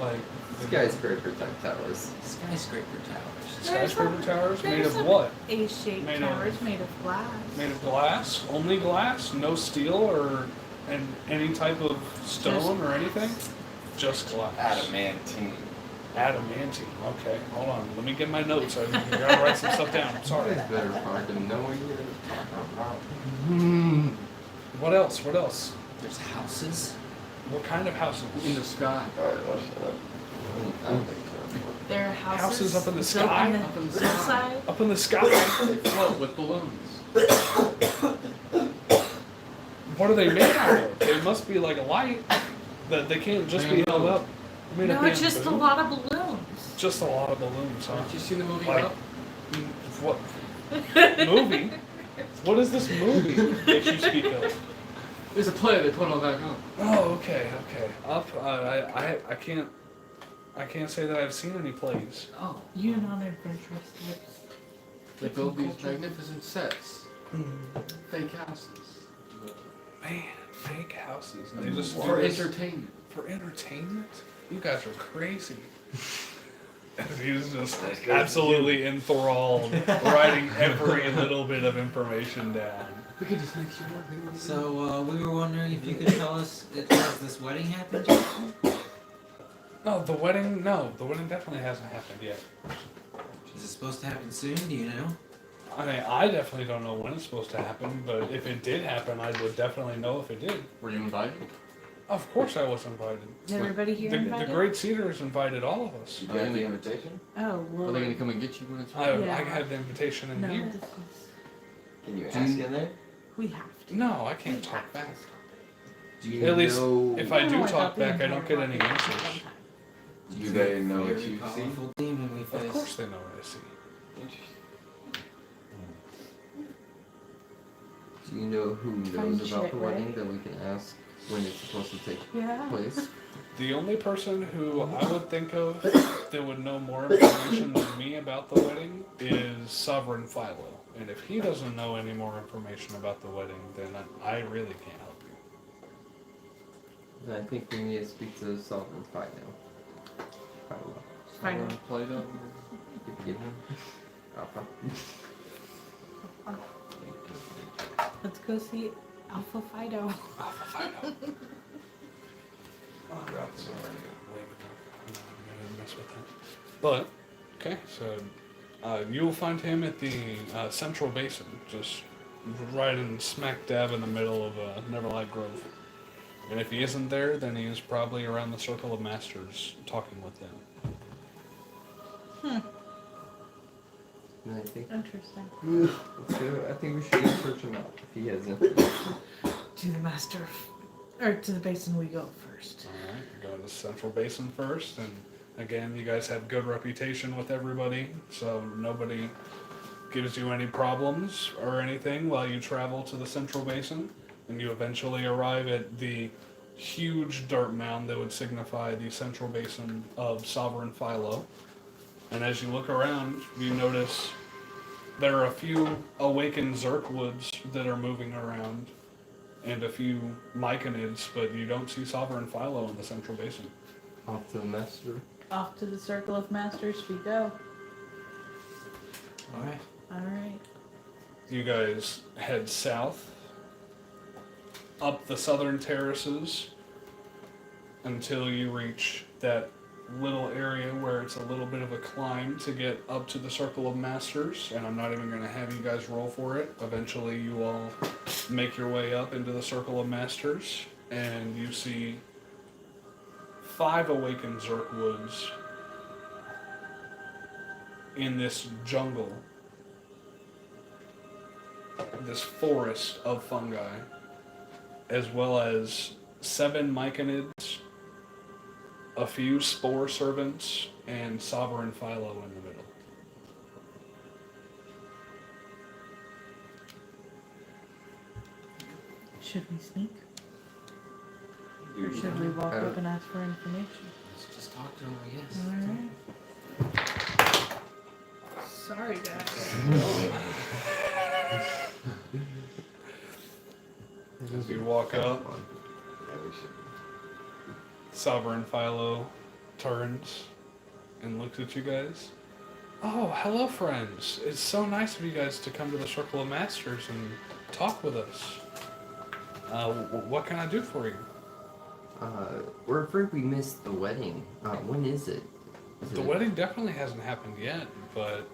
Like Skyscraper type towers. Skyscraper towers. skyscraper towers made there's of what? A-shaped Made of- towers made of glass. Made of glass? Only glass? No steel or any type of stone or anything? Just glass. Adamantine. Adamantine. Okay, hold on. Let me get my notes. I gotta write some stuff down. I'm sorry. You guys better fucking know what you're talking about. What else? What else? There's houses. What kind of houses? In the sky. Alright, watch that. I don't think so. There are houses, Houses up in the built sky? on the Up in the hillside. Up in the sky? They float with balloons. What are they made out of? They must be like a light. That they can't just be held up. Made of No, it's just a bamboo? lot of balloons. Just a lot of balloons, huh? Haven't you seen the movie Like- Up? What movie? What is this movie that you speak of? There's a play they put on back home. Oh, okay, okay. Up. I can't say that I've seen any plays. Oh, you're not adventurous. They build these magnificent sets. Fake houses. Man, fake houses. They just do For this entertainment. for entertainment. You guys are crazy. He's just absolutely enthralled, writing every little bit of information down. We could just make sure. So we were wondering if you could tell us, has this wedding happened? No, the wedding. No, the wedding definitely hasn't happened yet. Is it supposed to happen soon? Do you know? I mean, I definitely don't know when it's supposed to happen, but if it did happen, I would definitely know if it did. Were you invited? Of course, I was invited. Is everybody here The invited? Great Cedars invited all of us. You got the invitation? Oh, well. Are they gonna come and get you when it's I ready? Yeah. had the invitation in No, here. this is, Can you Do ask you- in there? we have to. No, I can't talk back. Do you At least know? if I do No, talk thought the back, I don't get entire any lot answers. was one time. Do they know what Very you see? powerful demon we Of face. course, they know what I see. Interesting. Do you know who Fun knows about shit, the wedding right? that we can ask when it's supposed to take Yeah. place? The only person who I would think of that would know more information than me about the wedding is Sovereign Philo. And if he doesn't know any more information about the wedding, then I really can't help you. Then I think we need to speak to Sovereign Fight now. Fido. Play-Doh? Give him Alpha. Let's go see Alpha Fido. Oh, God, sorry. I'm not gonna mess with that. But, okay, so you'll find him at the Central Basin, just right in smack dab in the middle of Neverlight Grove. And if he isn't there, then he is probably around the Circle of Masters talking with them. And I think Interesting. let's go. I think we should go search him out if he has information. To the master, or to the basin we go first. Alright, you go to the Central Basin first, and again, you guys have good reputation with everybody, so nobody gives you any problems or anything while you travel to the Central Basin, and you eventually arrive at the huge dirt mound that would signify the Central Basin of Sovereign Philo. And as you look around, you notice there are a few awakened Zerkwoods that are moving around, and a few Myconids, but you don't see Sovereign Philo in the Central Basin. Off to the master. Off to the Circle of Masters we go. Alright. Alright. You guys head south, up the southern terraces, until you reach that little area where it's a little bit of a climb to get up to the Circle of Masters, and I'm not even going to have you guys roll for it. Eventually you all make your way up into the Circle of Masters, and you see 5 awakened Zerkwoods in this jungle, this forest of fungi, as well as 7 Myconids, a few spore servants, and Sovereign Philo in the middle. Should we sneak? You're Or should we walk I don't- up and ask for information? Let's just talk to him, I guess. Alright. Sorry, guys. As you walk up, Yeah, we should. Sovereign Philo turns and looks at you guys. Oh, hello, friends. It's so nice of you guys to come to the Circle of Masters and talk with us. What can I do for you? We're afraid we missed the wedding. When is it? Is The it- wedding definitely hasn't happened yet, but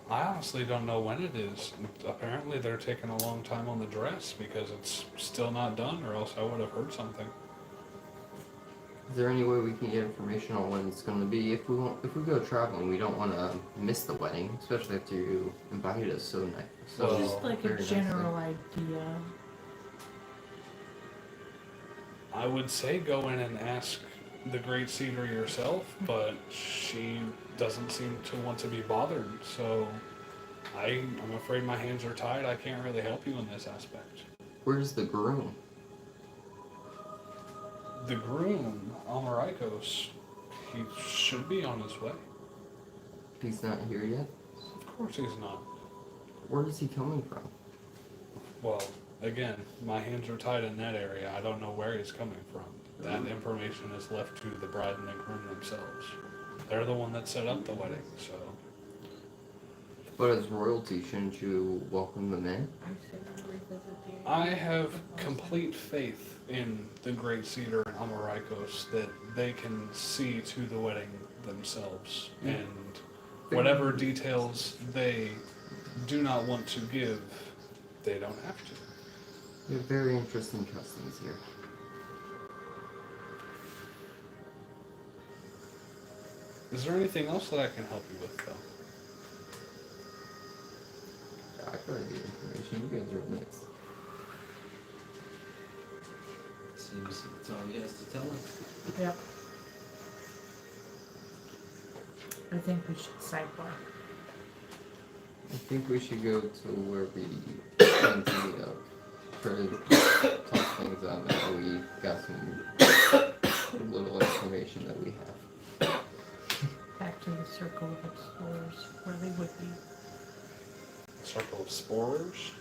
I honestly don't know when it is. Apparently they're taking a long time on the dress because it's still not done, or else I would have heard something. Is there any way we can get information on when it's going to be? If we go traveling, we don't want to miss the wedding, especially after you invited us so nice. So Well, Just like a very nicely. general idea. I would say go in and ask the Great Cedar yourself, but she doesn't seem to want to be bothered, so I'm afraid my hands are tied. I can't really help you in this aspect. Where's the groom? The groom, Amarikos, he should be on his way. He's not here yet. Of course he's not. Where is he coming from? Well, again, my hands are tied in that area. I don't know where he's coming from. That information is left to the bride and the groom themselves. They're the one that set up the wedding, so. But as royalty, shouldn't you welcome them in? I have complete faith in the Great Cedar and Amarikos that they can see to the wedding themselves, and whatever details they do not want to give, they don't have to. We have very interesting customs here. Is there anything else that I can help you with, though? I got the information. You guys are next. Seems that's all he has to tell us. Yep. I think we should sidebar. I think we should go to where we tend to meet up. Try to talk things out now. We got some little information that we have. Back to the circle of explorers, where they would be. Circle of Explorers?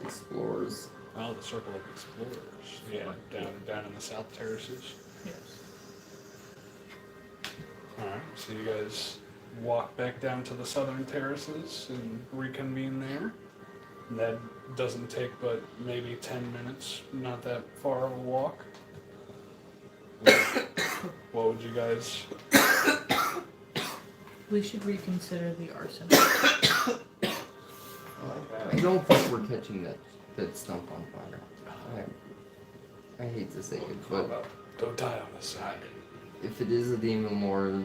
Explorers. Oh, the Circle of Explorers. Yeah, down in the South Terraces. Yes. Alright, so you guys walk back down to the Southern Terraces and reconvene there. And that doesn't take but maybe 10 minutes, not that far of a walk. What would you guys... We should reconsider the arson. I don't think we're catching that stump on fire. I hate to say it, but Don't die on this side. if it is a demon lord,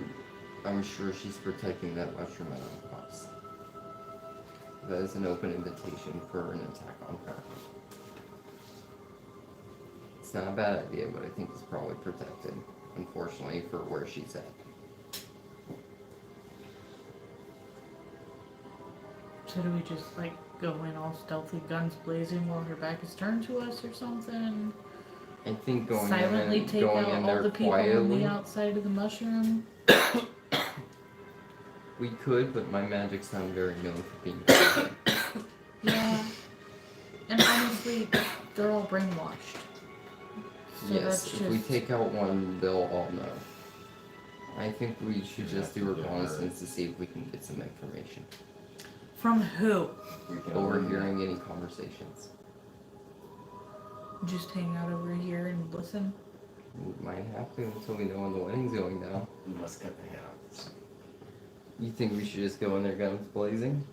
I'm sure she's protecting that mushroom at all costs. That is an open invitation for an attack on her. It's not a bad idea, but I think it's probably protected, unfortunately, for where she's at. So do we just like go in all stealthy, guns blazing while her back is turned to us or something? I think going Silently in, take going out in all there the people on quietly, the outside of the mushroom? we could, but my magic's not very known for being quiet. Yeah. And honestly, they're all brainwashed. So Yes, that's if just... we take out one, they'll all know. I think we should just do reconnaissance to see if we can get some information. From who? Overhearing any conversations. Just hang out over here and listen? We might have to until we know when the wedding's going down. We must cut the head off. You think we should just go in there guns blazing?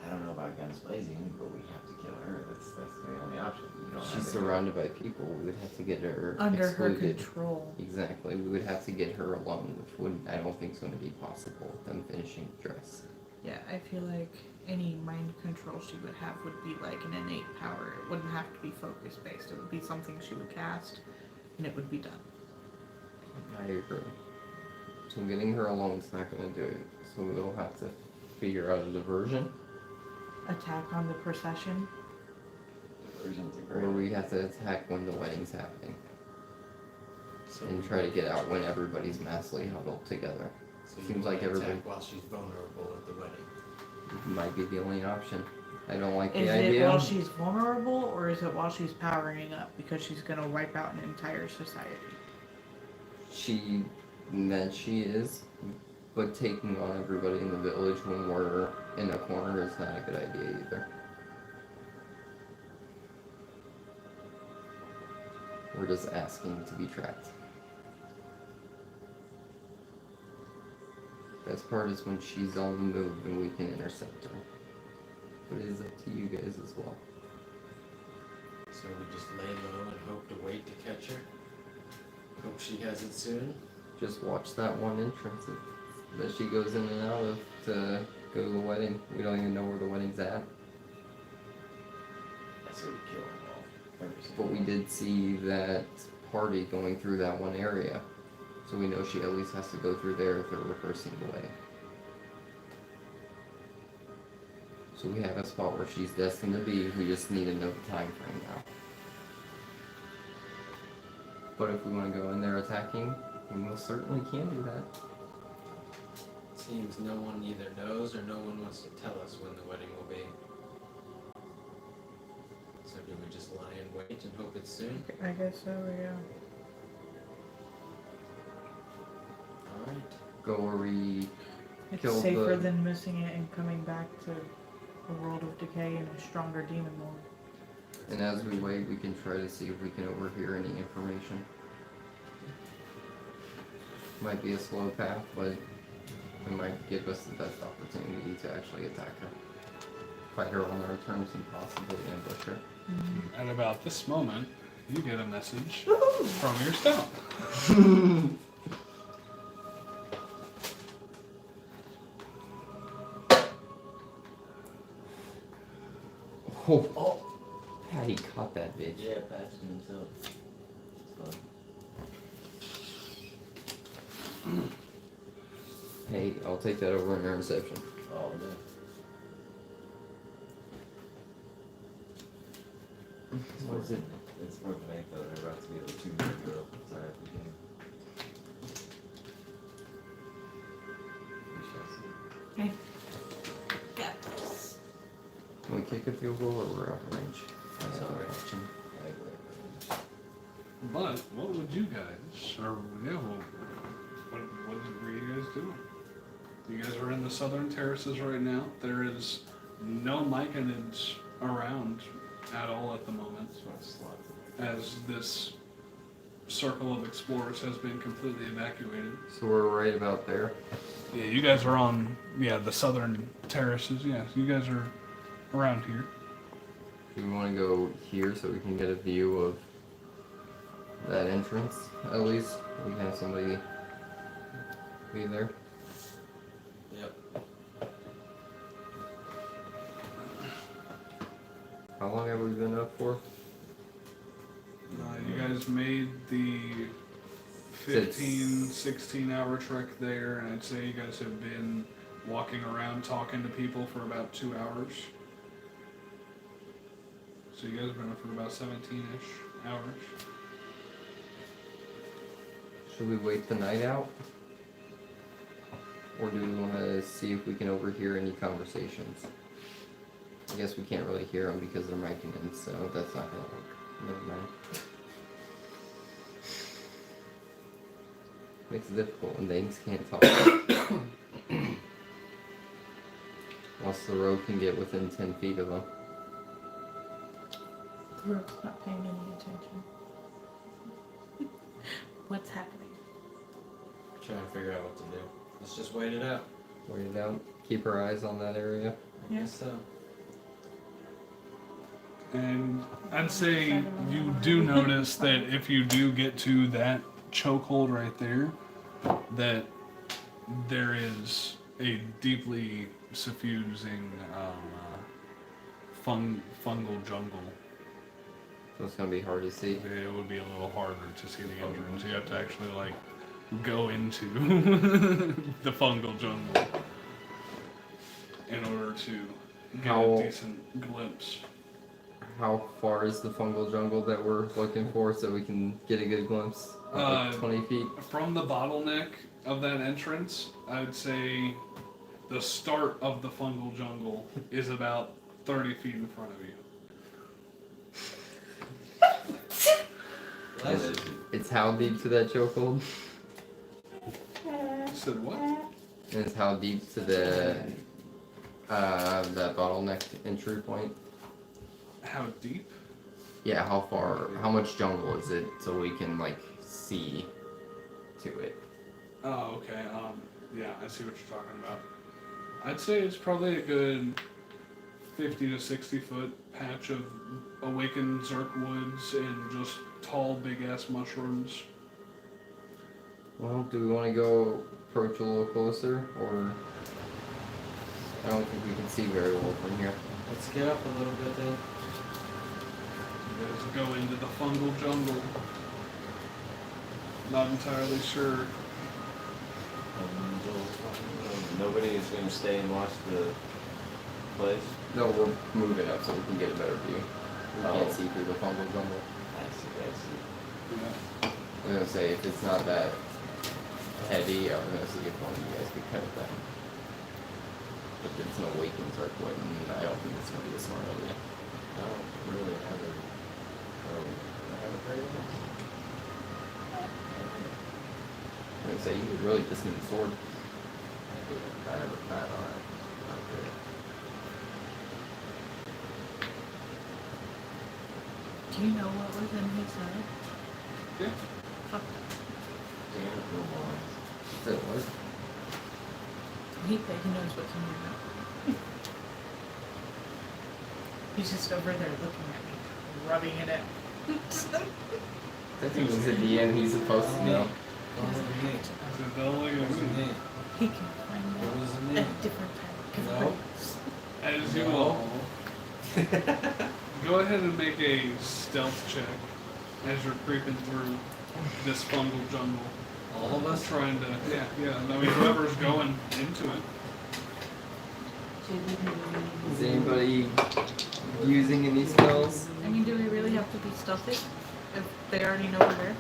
I don't know about guns blazing, but we have to kill her. That's the only option. You don't have She's to surrounded by people. We would have to get her Under her excluded. control. Exactly. We would have to get her alone, which wouldn't. I don't think is going to be possible with them finishing the dress. Yeah, I feel like any mind control she would have would be like an innate power. It wouldn't have to be focus based. It would be something she would cast, and it would be done. I agree. So getting her alone is not going to do it. So we'll have to figure out a diversion, Attack on the procession. Versions of or we have to attack when the wedding's happening So and try to get out when everybody's massively huddled together. So you Seems like wanna attack everybody- while she's vulnerable at the wedding. Might be the only option. I don't like Is the it idea. while she's vulnerable, or is it while she's powering up because she's gonna wipe out an entire society? She is, but taking on everybody in the village when we're in a corner is not a good idea either. We're just asking to be tracked. Best part is when she's on the move and we can intercept her. But it is up to you guys as well. So we just lay low and hope to wait to catch her. Hope she has it soon. Just watch that one entrance that she goes in and out of to go to the wedding. We don't even know where the wedding's at. That's what we kill them all. Every single But we one. did see that party going through that one area. So we know she at least has to go through there if they're rehearsing the wedding. So we have a spot where she's destined to be. We just need to know the time frame now. But if we want to go in there attacking, we most certainly can do that. Seems no one either knows or no one wants to tell us when the wedding will be. So do we just lie and wait and hope it's soon? I guess so, yeah. Alright. Go where we It's Killed safer the- than missing it and coming back to a world of decay and a stronger demon lord. And as we wait, we can try to see if we can overhear any information. Might be a slow path, but it might give us the best opportunity to actually attack her. Fight her on our terms and possibly ambush her. At about this moment, you get a message from your stone. Oh, Patty caught that bitch. Yeah, passing himself. It's fun. Hey, I'll take that over interception. All day. What is it? It's for the make though. They're about to be able to 2-minute drill. Sorry, at the beginning. We shall see. Okay. Got this. Can we kick a field goal or we're out of range? That's Out of another range. option. But what would you guys, or yeah, well, what were you guys doing? You guys are in the southern terraces right now. There is no myconage around at all at the moment, Just want to slot as this circle of explorers has been completely evacuated. So we're right about there. Yeah, you guys are on, the southern terraces. Yeah, so you guys are around here. Do we want to go here so we can get a view of that entrance, at least? We can have somebody be there. Yep. How long have we been up for? You guys made the 15, 16-hour trek there, and I'd say you guys have been walking around talking to people for about 2 hours. So you guys have been up for about 17-ish hours. Should we wait the night out? Or do we want to see if we can overhear any conversations? I guess we can't really hear them because they're micing in, so that's not gonna work. Never mind. Makes it difficult when things can't talk. Once the rogue can get within 10 feet of them. The rogue's not paying any attention. What's happening? Trying to figure out what to do. Let's just wait it out. Wait it out. Keep our eyes on that area. I Yeah. guess so. And I'd say you do notice that if you do get to that chokehold right there, that there is a deeply suffusing fungal jungle. So it's gonna be hard to see. It would be a little harder to see the entrance. You have to actually go into the fungal jungle in order to get How- a decent glimpse. How far is the fungal jungle that we're looking for so we can get a good glimpse? Like 20 feet? From the bottleneck of that entrance, I would say the start of the fungal jungle is about 30 feet in front of you. It's how deep to that chokehold? You said what? And it's how deep to the that bottleneck entry point? How deep? Yeah, how far, how much jungle is it so we can see to it? Oh, okay. Yeah, I see what you're talking about. I'd say it's probably a good 50 to 60 foot patch of awakened Zerk woods and just tall, big ass mushrooms. Well, do we want to go approach a little closer, or I don't think we can see very well from here. Let's get up a little bit then. You guys go into the fungal jungle. Not entirely sure. Nobody is going to stay and watch the place. No, we're moving up so we can get a better view. We Oh. can't see through the fungal jungle. I see. Yeah. I was gonna say, if it's not that heavy, I was gonna see if one of you guys could cut it down. But it's an awakened Zarquois, and I don't think it's gonna be a smart idea. I don't really have a. I have a prayer list. I was gonna say, you would really just need a sword. I do. I have a pad on it. Okay. Do you know what was in his head? Yeah. Fuck. Damn it, no more. Does it work? He knows what's in your mouth. He's just over there looking at me, rubbing it in. I think he's a DM, he's supposed to know. What was the name? What was the name? He can find What was the out a name? different type of No. words. As you all go ahead and make a stealth check as you're creeping through this fungal jungle. All of us? Trying to, yeah. I mean, whoever's going into it. Is anybody using any spells? I mean, do we really have to be stealthy if they already know we're there?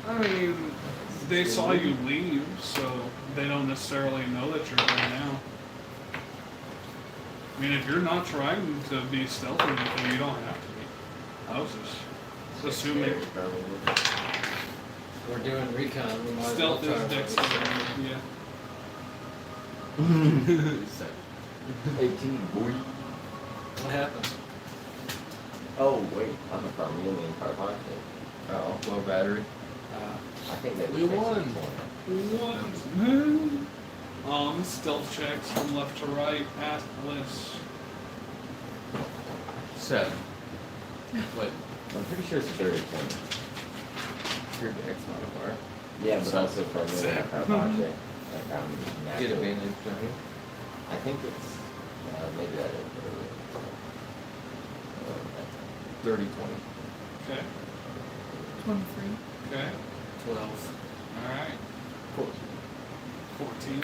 I mean, they saw you leave, so they don't necessarily know that you're there now. I mean, if you're not trying to be stealthy, then you don't have to be. I was just assuming. We're doing recon. We might as well Stealth try is to- dexterity, yeah. 18, boy. What happened? Oh, wait. I'm a Carmelian Carbine. Oh, low battery. I think that We makes won. it What? Stealth checks from left to right. Atlas. 7. Wait. I'm pretty sure it's 30 points. Your dex modifier. Yeah, but also Carmelian Carbine. Like, I'm Get naturally- advantage, don't you? I think it's, maybe I didn't put it. 30, 20. Okay. 23. Okay. 12. Alright. 14.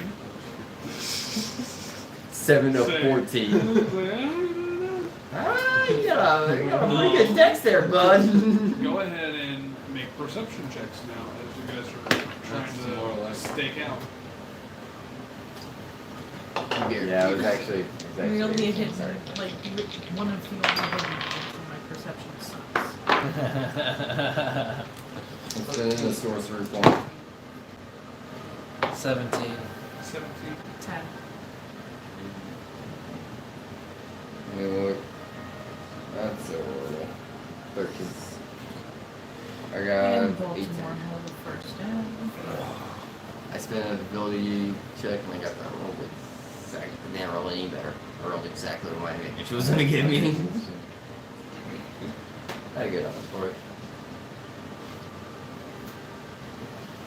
7 of Say. 14. Ah, you got a pretty good dex there, bud. Go ahead and make perception checks now as you guys are That's more or trying to less. stake out. Yeah, it was actually, We only actually hit, sorry. like, one of the only hidden from my perception sucks. It's been in the sorcerer point. 17. 17. 10. Let me look. That's so horrible. 13. I got And 18. Baltimore held the first down. I spent an ability check and I got that roll exactly. Didn't roll any better. I rolled exactly what my advantage was gonna give me. I had a good odds for it.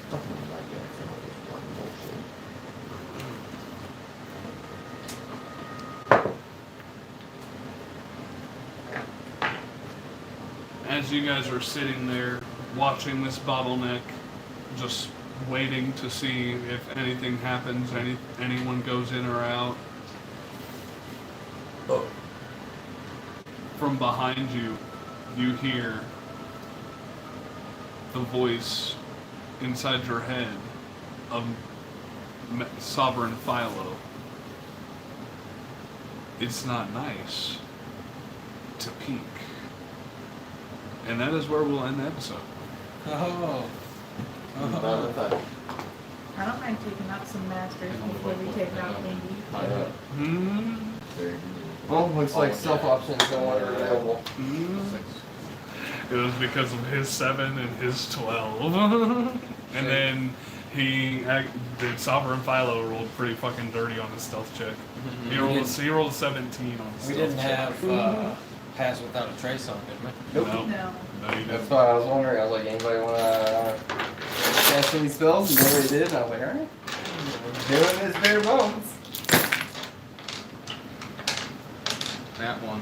Something like that, some of this one bullshit. As you guys are sitting there watching this bottleneck, just waiting to see if anything happens, anyone goes in or out. From behind you, you hear the voice inside your head of Sovereign Philo. It's not nice to peek. And that is where we'll end the episode. Oh. Motherfucker. I don't mind taking out some masters before we take out Lindy. Hmm. Well, looks like self options no longer available. It was because of his 7 and his 12. And then the Sovereign Philo rolled pretty fucking dirty on his stealth check. He rolled 17 on his We stealth didn't check. have Pass Without a Trace on, did we? Nope. No, No. no, you That's didn't. why I was wondering. I was like, anybody wanna cast any spells? And nobody did. And I was like, alright. Doing this bare bones. That one.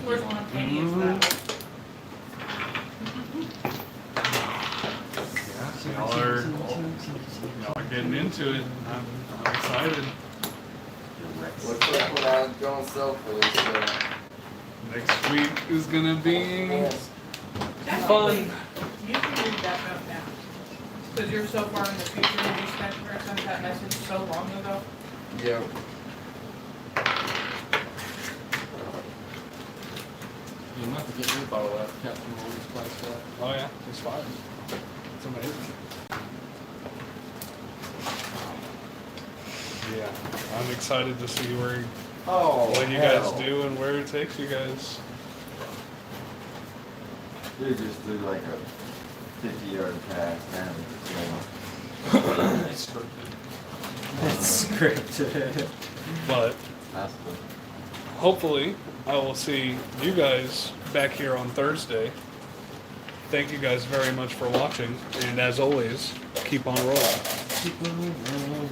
Where's spontaneous that? Y'all are getting into it. I'm excited. Looks like we're not going selfless. So. Next week is gonna be Fun. You can read that note now. Because you're so far in the future and you sent that message so long ago. Yep. You might have to get your bottle out. Captain Morgan's place. Oh yeah, it's fine. It's amazing. I'm excited to see Oh, what you hell. guys do and where it takes you guys. You just do like a 50-yard pass down It's scripted. It's scripted. But That's the hopefully, I will see you guys back here on Thursday. Thank you guys very much for watching, and as always, keep on rolling. Keep on rolling.